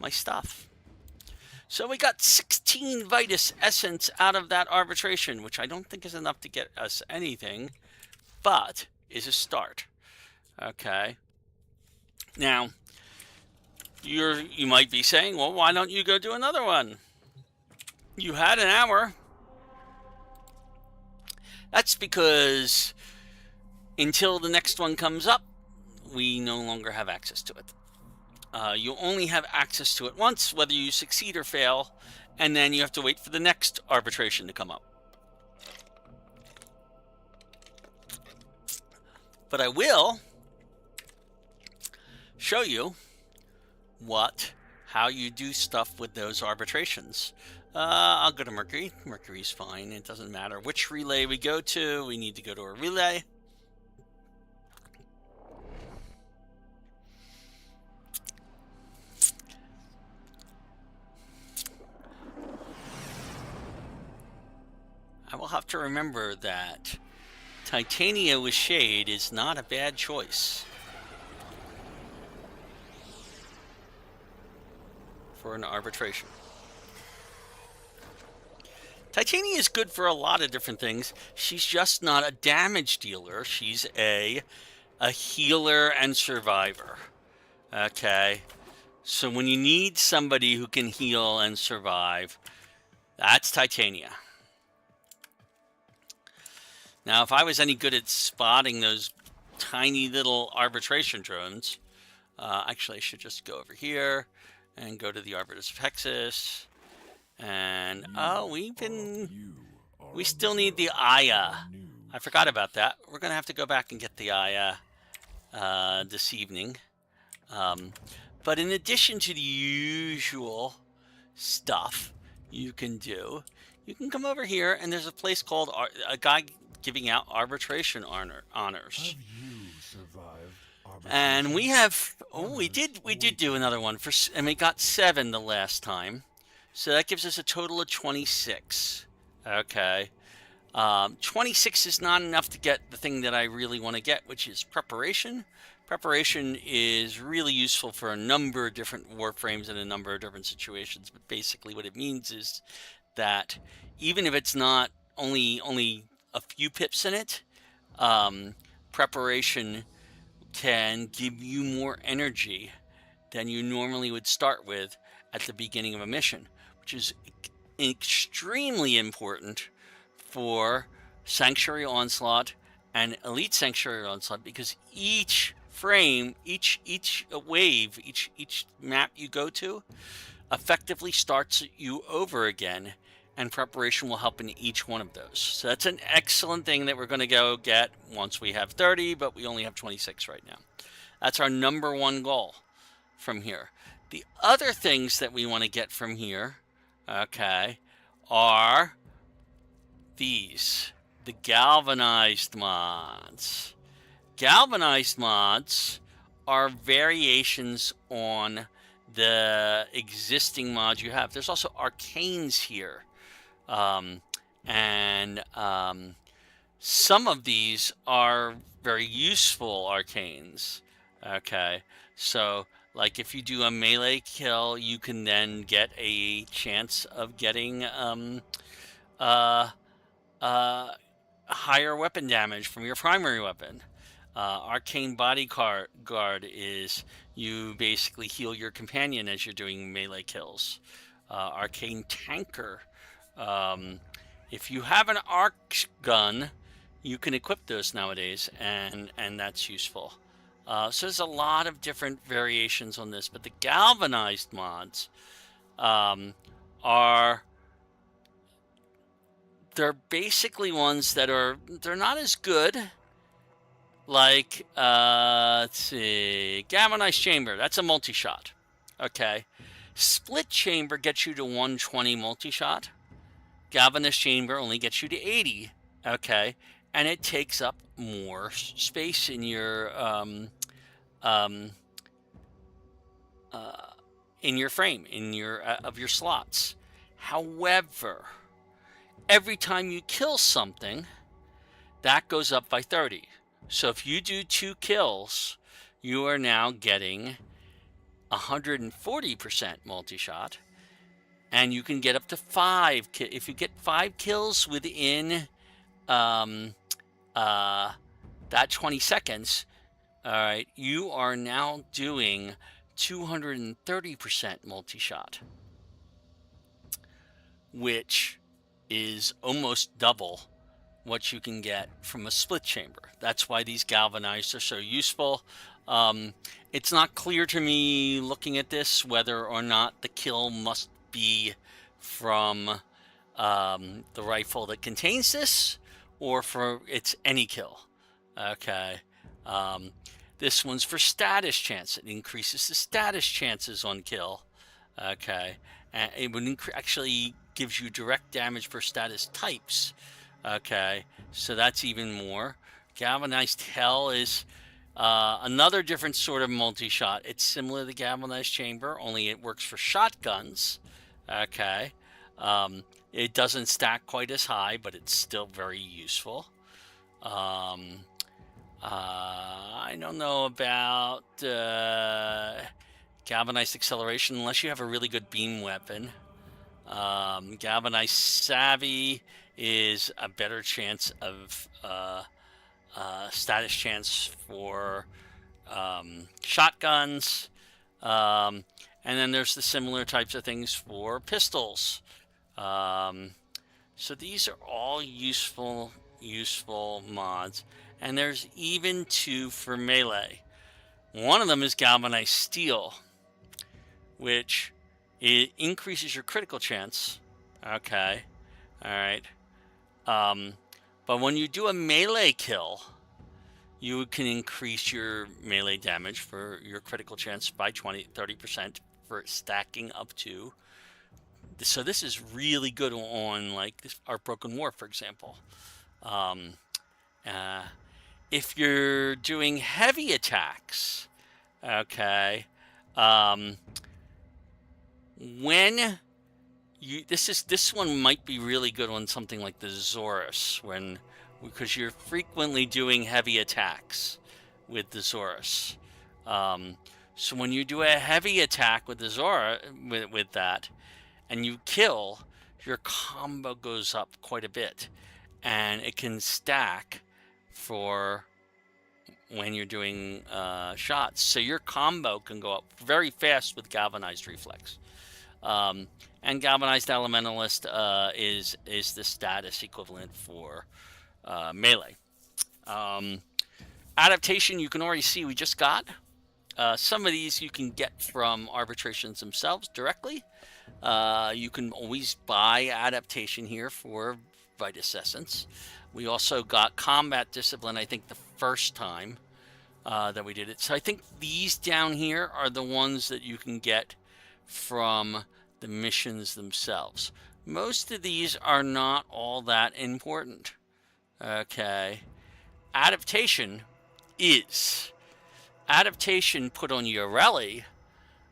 my stuff. So we got 16 Vitus Essence out of that arbitration, which I don't think is enough to get us anything, but is a start. Okay. Now, you might be saying, well, why don't you go do another one? You had an hour. That's because until the next one comes up, we no longer have access to it. You only have access to it once, whether you succeed or fail, and then you have to wait for the next arbitration to come up. But I will show you how you do stuff with those arbitrations. I'll go to Mercury. Mercury's fine. It doesn't matter which relay we go to. We need to go to a relay. I will have to remember that Titania with Shade is not a bad choice for an arbitration. Titania is good for a lot of different things. She's just not a damage dealer. She's a healer and survivor. Okay? So when you need somebody who can heal and survive, that's Titania. Now, if I was any good at spotting those tiny little arbitration drones, actually I should just go over here and go to the Arbiters of Hexus. And, we still need the Aya. I forgot about that. We're going to have to go back and get the Aya this evening. But in addition to the usual stuff you can do, you can come over here and there's a place called a guy giving out arbitration honors. And we have, we did do another one and we got 7 the last time. So that gives us a total of 26. Okay. 26 is not enough to get the thing that I really want to get, which is preparation. Preparation is really useful for a number of different warframes in a number of different situations. But basically what it means is that even if it's not only a few pips in it, preparation can give you more energy than you normally would start with at the beginning of a mission, which is extremely important for Sanctuary Onslaught and Elite Sanctuary Onslaught, because each frame, each wave, each map you go to effectively starts you over again, and preparation will help in each one of those. So that's an excellent thing that we're going to go get once we have 30, but we only have 26 right now. That's our number one goal from here. The other things that we want to get from here, okay, are these, the galvanized mods. Galvanized mods are variations on the existing mods you have. There's also arcanes here. Some of these are very useful arcanes. Okay, so like if you do a melee kill, you can then get a chance of getting higher weapon damage from your primary weapon. Arcane Bodyguard is you basically heal your companion as you're doing melee kills. Arcane Tanker, if you have an arc gun, you can equip those nowadays, and that's useful. So there's a lot of different variations on this, but the galvanized mods they're basically ones that they're not as good. Like, let's see, galvanized chamber, that's a multi-shot. Okay. Split chamber gets you to 120 multi-shot. Galvanized chamber only gets you to 80. Okay. And it takes up more space in your frame, of your slots. However, every time you kill something, that goes up by 30. So if you do 2 kills, you are now getting 140% multi-shot, and you can get up to 5. If you get 5 kills within that 20 seconds, all right, you are now doing 230% multi-shot, which is almost double what you can get from a split chamber. That's why these galvanized are so useful. It's not clear to me looking at this whether or not the kill must be from the rifle that contains this, or for it's any kill. Okay. This one's for status chance. It increases the status chances on kill. Okay. And it would actually gives you direct damage for status types. Okay. So that's even more. Galvanized Hell is another different sort of multi-shot. It's similar to the Galvanized Chamber, only it works for shotguns. Okay. It doesn't stack quite as high, but it's still very useful. I don't know about Galvanized Acceleration unless you have a really good beam weapon. Galvanized Savvy is a better chance of status chance for shotguns. And then there's the similar types of things for pistols. So these are all useful mods. And there's even 2 for melee. One of them is Galvanized Steel, which it increases your critical chance. Okay. All right. But when you do a melee kill, you can increase your melee damage for your critical chance by 30% for stacking up to. So this is really good on like this Heartbroken War, for example. If you're doing heavy attacks, okay, when you this one might be really good on something like the Zorus, because you're frequently doing heavy attacks with the Zorus. So when you do a heavy attack with the Zora with that, and you kill, your combo goes up quite a bit, and it can stack for when you're doing shots. So your combo can go up very fast with Galvanized Reflex. And Galvanized Elementalist is the status equivalent for melee. Adaptation, you can already see we just got. Some of these you can get from arbitrations themselves directly. You can always buy adaptation here for Vitus Essence. We also got Combat Discipline, I think, the first time that we did it. So I think these down here are the ones that you can get from the missions themselves. Most of these are not all that important. Okay. Adaptation put on Yareli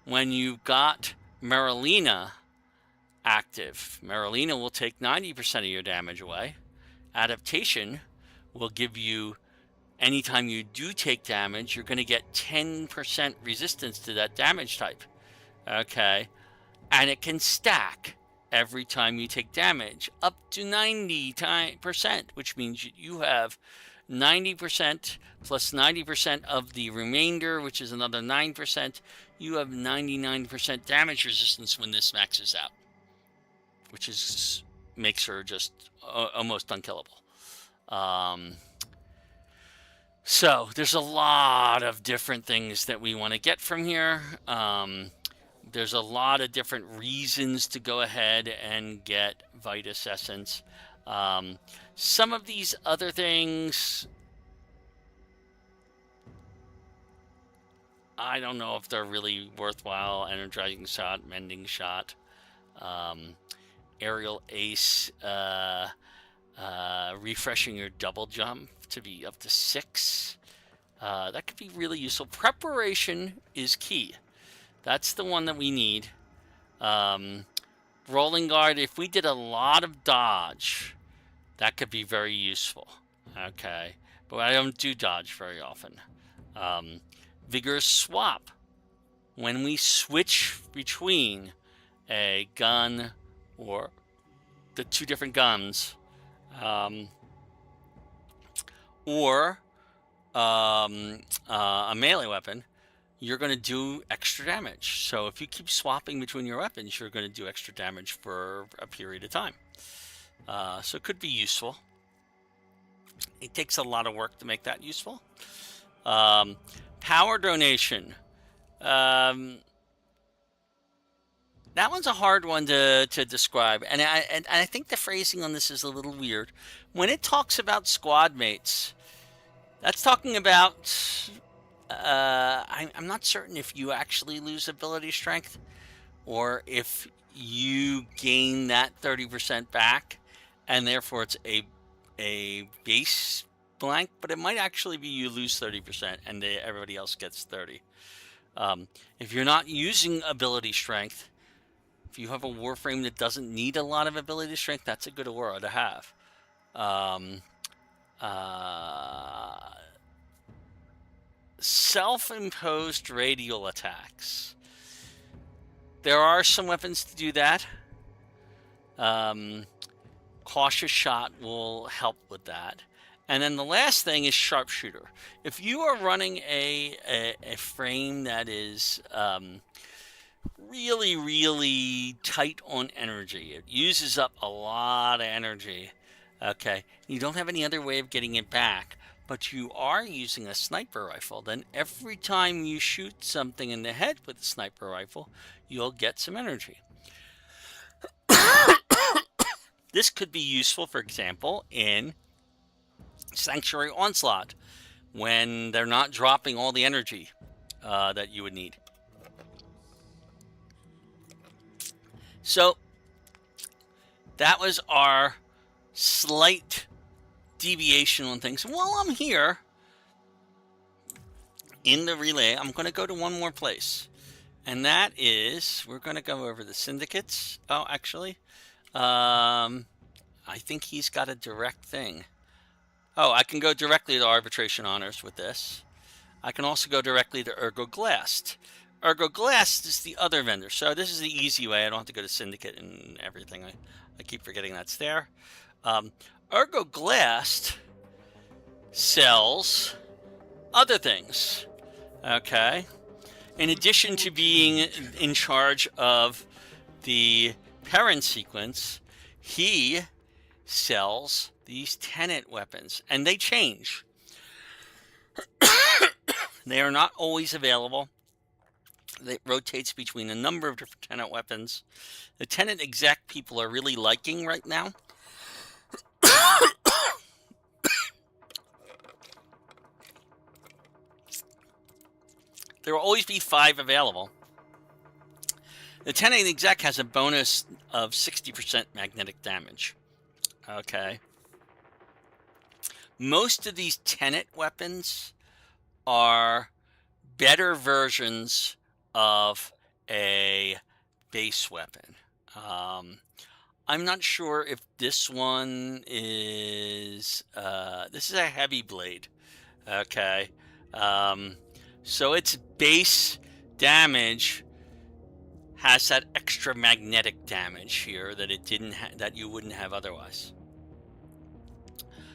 when you got Marilina active. Marilina will take 90% of your damage away. Adaptation will give you, anytime you do take damage, you're going to get 10% resistance to that damage type. Okay. And it can stack every time you take damage up to 90%, which means you have 90% plus 90% of the remainder, which is another 9%. You have 99% damage resistance when this maxes out, which makes her just almost unkillable. So there's a lot of different things that we want to get from here. There's a lot of different reasons to go ahead and get Vitus Essence. Some of these other things, I don't know if they're really worthwhile. Energizing Shot, Mending Shot, Aerial Ace, refreshing your double jump to be up to 6. That could be really useful. Preparation is key. That's the one that we need. Rolling Guard, if we did a lot of dodge, that could be very useful. Okay. But I don't do dodge very often. Vigorous Swap. When we switch between a gun or the 2 different guns, or a melee weapon, you're going to do extra damage. So if you keep swapping between your weapons, you're going to do extra damage for a period of time. So it could be useful. It takes a lot of work to make that useful. Power donation. That one's a hard one to describe, and I think the phrasing on this is a little weird. When it talks about squad mates, that's talking about. I'm not certain if you actually lose ability strength, or if you gain that 30% back, and therefore it's a base blank, but it might actually be you lose 30% and everybody else gets 30. If you're not using ability strength, if you have a Warframe that doesn't need a lot of ability strength, that's a good aura to have. Self-imposed radial attacks. There are some weapons to do that. Cautious shot will help with that. And then the last thing is sharpshooter. If you are running a frame that is really, really tight on energy, it uses up a lot of energy, okay, you don't have any other way of getting it back, but you are using a sniper rifle, then every time you shoot something in the head with a sniper rifle, you'll get some energy. This could be useful, for example, in Sanctuary Onslaught, when they're not dropping all the energy that you would need. So that was our slight deviation on things. While I'm here in the relay, I'm going to go to one more place, and that is, we're going to go over the syndicates. Oh, actually, I think he's got a direct thing. Oh, I can go directly to Arbitration Honors with this. I can also go directly to Ergoglast. Ergoglast is the other vendor, so this is the easy way. I don't have to go to Syndicate and everything. I keep forgetting that's there. Ergoglast sells other things, okay? In addition to being in charge of the parent sequence, he sells these Tenet weapons, and they change. They are not always available. It rotates between a number of different Tenet weapons. The Tenet exec people are really liking right now. There will always be 5 available. The Tenet exec has a bonus of 60% magnetic damage. Okay. Most of these Tenet weapons are better versions of a base weapon. I'm not sure if this one is... this is a heavy blade. Okay. So its base damage has that extra magnetic damage here that it didn't that you wouldn't have otherwise.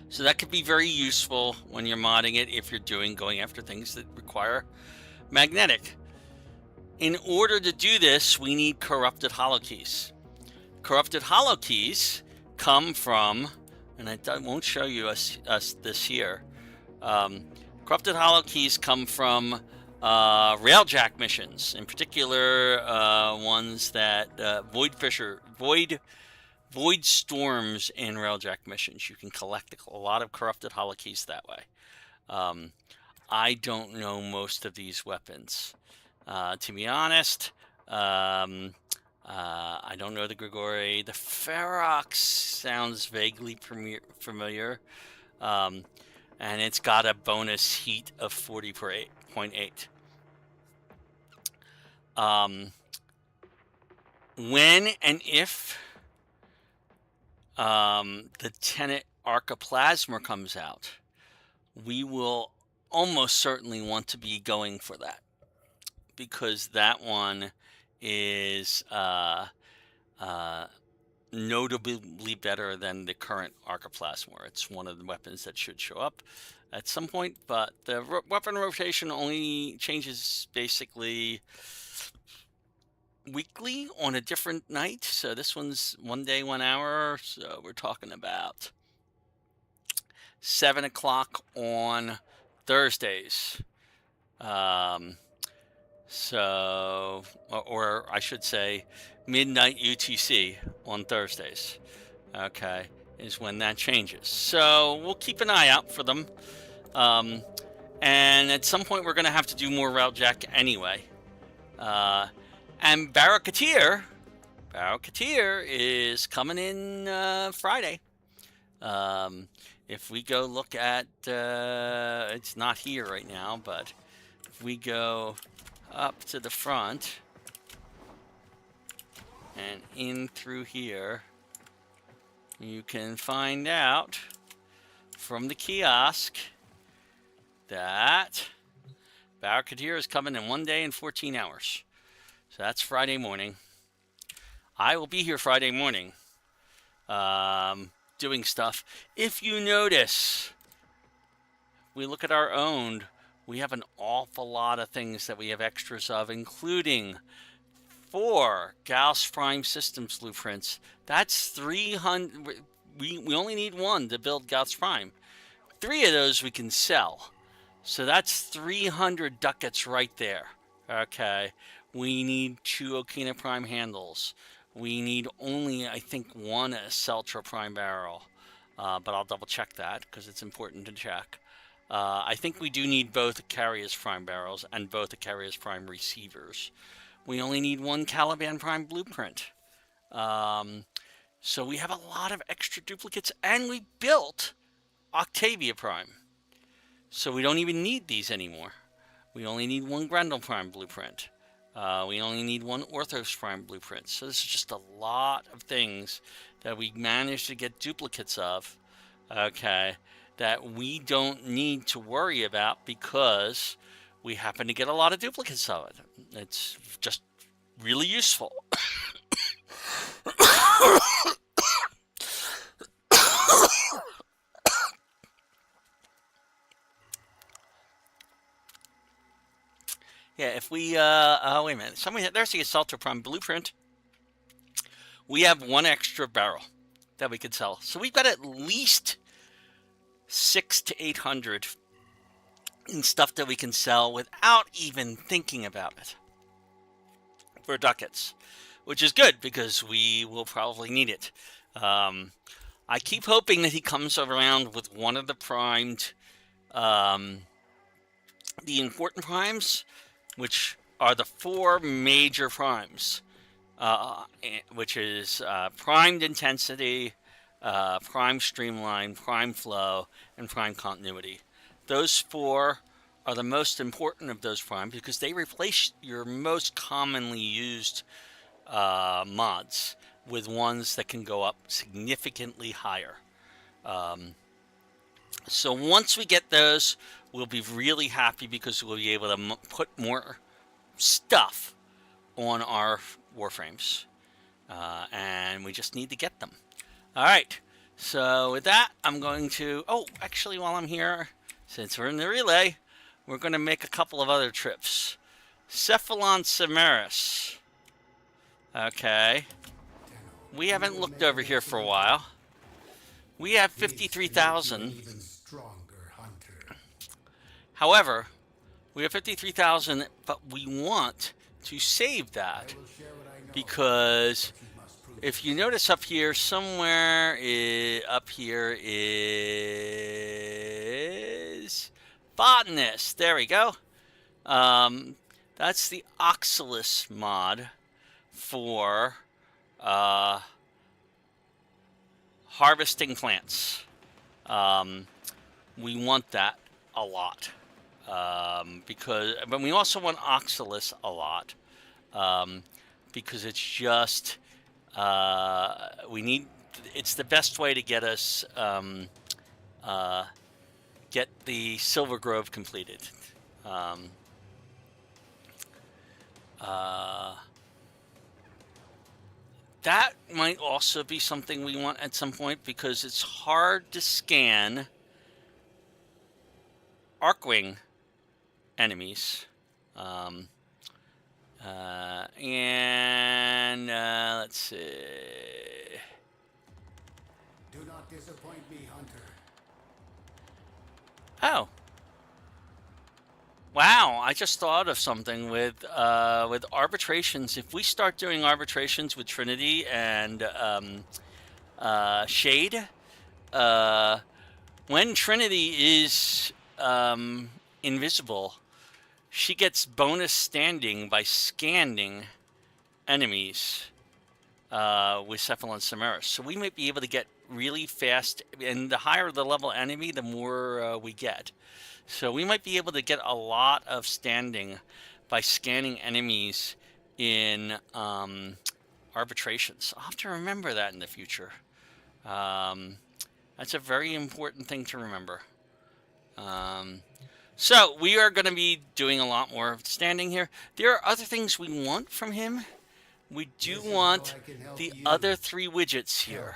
So that could be very useful when you're modding it if you're going after things that require magnetic. In order to do this, we need corrupted holokeys. Corrupted holokeys come from, and I won't show you us this here. Corrupted holokeys come from railjack missions, in particular ones that void storms in railjack missions. You can collect a lot of corrupted holokeys that way. I don't know most of these weapons, to be honest. I don't know the Grigori. The Ferox sounds vaguely familiar, and it's got a bonus heat of 40.8. When and if the Tenet Archiplasma comes out, we will almost certainly want to be going for that, because that one is notably better than the current Archiplasma. It's one of the weapons that should show up at some point, but the weapon rotation only changes basically weekly on a different night. So this one's 1 day, 1 hour. So we're talking about 7 o'clock on Thursdays. So, or I should say, midnight UTC on Thursdays. Okay, is when that changes. So we'll keep an eye out for them. And at some point, we're going to have to do more Railjack anyway. And Barraketeer is coming in Friday. If we go look at, it's not here right now, but if we go up to the front and in through here, you can find out from the kiosk that Barraketeer is coming in 1 day and 14 hours. So that's Friday morning. I will be here Friday morning doing stuff. If you notice, we look at our owned, we have an awful lot of things that we have extras of, including 4 Gauss Prime Systems blueprints. That's 300. We only need 1 to build Gauss Prime. 3 of those we can sell. So that's 300 ducats right there. Okay. We need 2 Okina Prime handles. We need only, I think, 1 Celtra Prime barrel. But I'll double check that because it's important to check. I think we do need both Icarius Prime barrels and both Icarius Prime receivers. We only need 1 Caliban Prime blueprint. So we have a lot of extra duplicates, and we built Octavia Prime. So we don't even need these anymore. We only need 1 Grendel Prime blueprint. We only need 1 Orthos Prime blueprint. So this is just a lot of things that we managed to get duplicates of, okay, that we don't need to worry about because we happen to get a lot of duplicates of it. It's just really useful. Yeah, if we, wait a minute. There's the Assaulter Prime blueprint. We have 1 extra barrel that we could sell. So we've got at least 600 to 800 in stuff that we can sell without even thinking about it for ducats, which is good because we will probably need it. I keep hoping that he comes around with one of the primed, the important primes, which are the 4 major primes, which is primed intensity, prime streamline, prime flow, and prime continuity. Those 4 are the most important of those primes because they replace your most commonly used mods with ones that can go up significantly higher. So once we get those, we'll be really happy because we'll be able to put more stuff on our Warframes. And we just need to get them. All right. So with that, I'm going to... Oh, actually, while I'm here, since we're in the relay, we're going to make a couple of other trips. Cephalon Samaris. Okay. We haven't looked over here for a while. We have 53,000. However, we have 53,000, but we want to save that because if you notice up here, somewhere up here is Botanist. There we go. That's the Oxalis mod for harvesting plants. We want that a lot. But we also want Oxalis a lot. Because it's just, it's the best way to get us, get the Silver Grove completed. That might also be something we want at some point because it's hard to scan Arcwing enemies. Let's see. Do not disappoint me, Hunter. Oh. Wow, I just thought of something with arbitrations. If we start doing arbitrations with Trinity and Shade, when Trinity is invisible, she gets bonus standing by scanning enemies with Cephalon Samaris. So we might be able to get really fast, and the higher the level enemy, the more we get. So we might be able to get a lot of standing by scanning enemies in arbitrations. I'll have to remember that in the future. That's a very important thing to remember. So we are going to be doing a lot more standing here. There are other things we want from him. We do want the other 3 widgets here.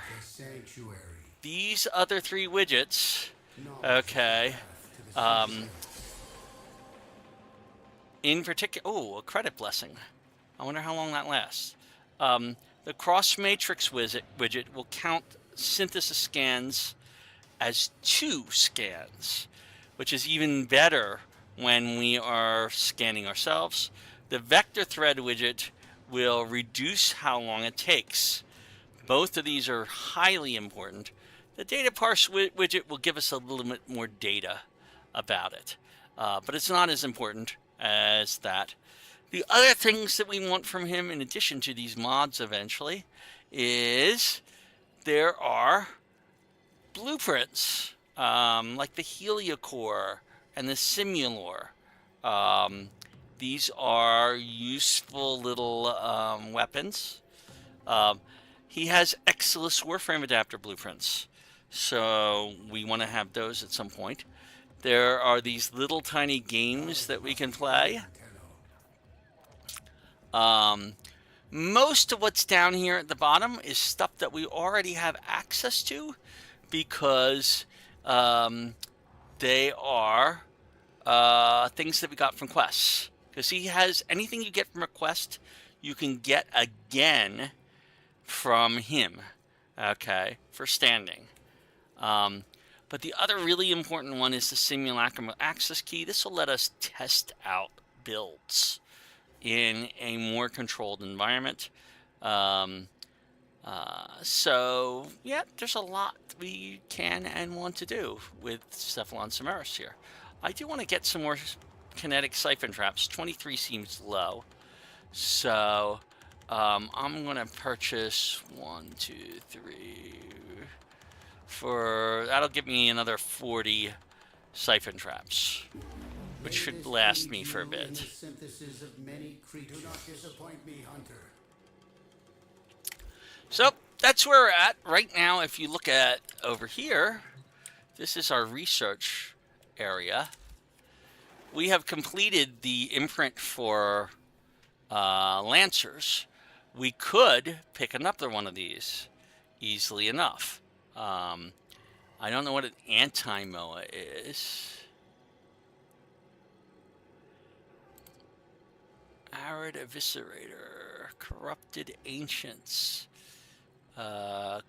These other 3 widgets, okay. In particular, oh, a credit blessing. I wonder how long that lasts. The cross matrix widget will count synthesis scans as 2 scans, which is even better when we are scanning ourselves. The vector thread widget will reduce how long it takes. Both of these are highly important. The data parse widget will give us a little bit more data about it, but it's not as important as that. The other things that we want from him, in addition to these mods eventually, is there are blueprints, like the Heliocore and the Simulor. These are useful little weapons. He has Exilus Warframe adapter blueprints, so we want to have those at some point. There are these little tiny games that we can play. Most of what's down here at the bottom is stuff that we already have access to, because they are things that we got from quests. Because he has anything you get from a quest, you can get again from him, okay, for standing. But the other really important one is the Simulacrum Access Key. This will let us test out builds in a more controlled environment. So, yeah, there's a lot we can and want to do with Cephalon Samaris here. I do want to get some more kinetic siphon traps. 23 seems low. So, I'm going to purchase 1, 2, 3... that'll give me another 40 siphon traps, which should last me for a bit. So that's where we're at right now. If you look at over here, this is our research area. We have completed the imprint for Lancers. We could pick another one of these easily enough. I don't know what an anti-MOA is. Arid Eviscerator, Corrupted Ancients,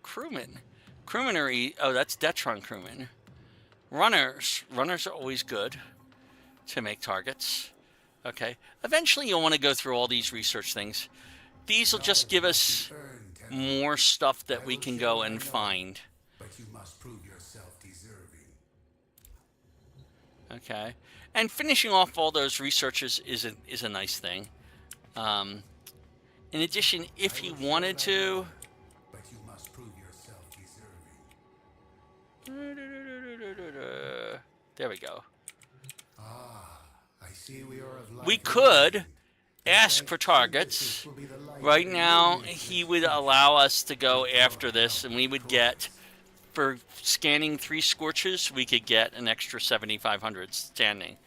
Crewmen. Crewmen are, oh, that's Detron Crewmen. Runners are always good to make targets. Okay, eventually you'll want to go through all these research things. These will just give us more stuff that we can go and find. But you must prove yourself deserving. Okay, and finishing off all those researches is a nice thing. In addition, if you wanted to, But you must prove yourself deserving. there we go. I see we are of like We could ask for targets. Right now, he would allow us to go after this, and we would get, for scanning 3 Scorches, we could get an extra 7,500 standing.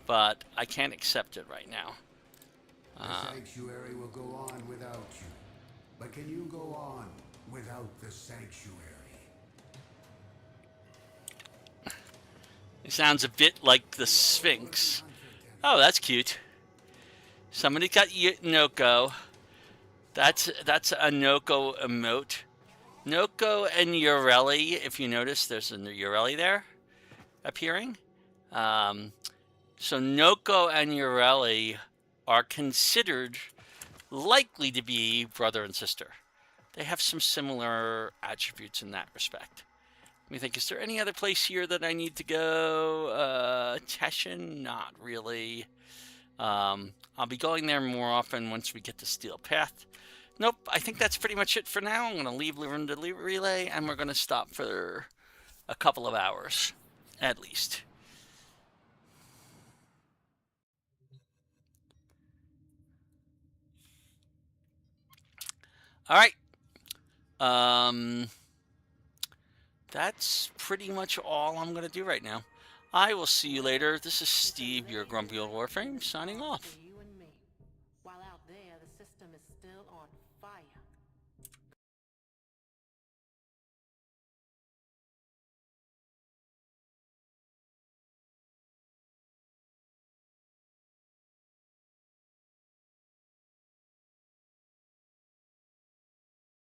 But I can't accept it right now. The sanctuary will go on without you. But can you go on without the sanctuary? It sounds a bit like the Sphinx. Oh, that's cute. Somebody got Noko. That's a Noko emote. Noko and Yareli, if you notice, there's a Yareli there appearing. So Noko and Yareli are considered likely to be brother and sister. They have some similar attributes in that respect. Let me think, is there any other place here that I need to go? Teshin? Not really. I'll be going there more often once we get to Steel Path. Nope, I think that's pretty much it for now. I'm going to leave Room to Relay, and we're going to stop for a couple of hours, at least. All right. That's pretty much all I'm going to do right now. I will see you later. This is Steve, your grumpy old Warframe, signing off. For you and me. While out there, the system is still on fire.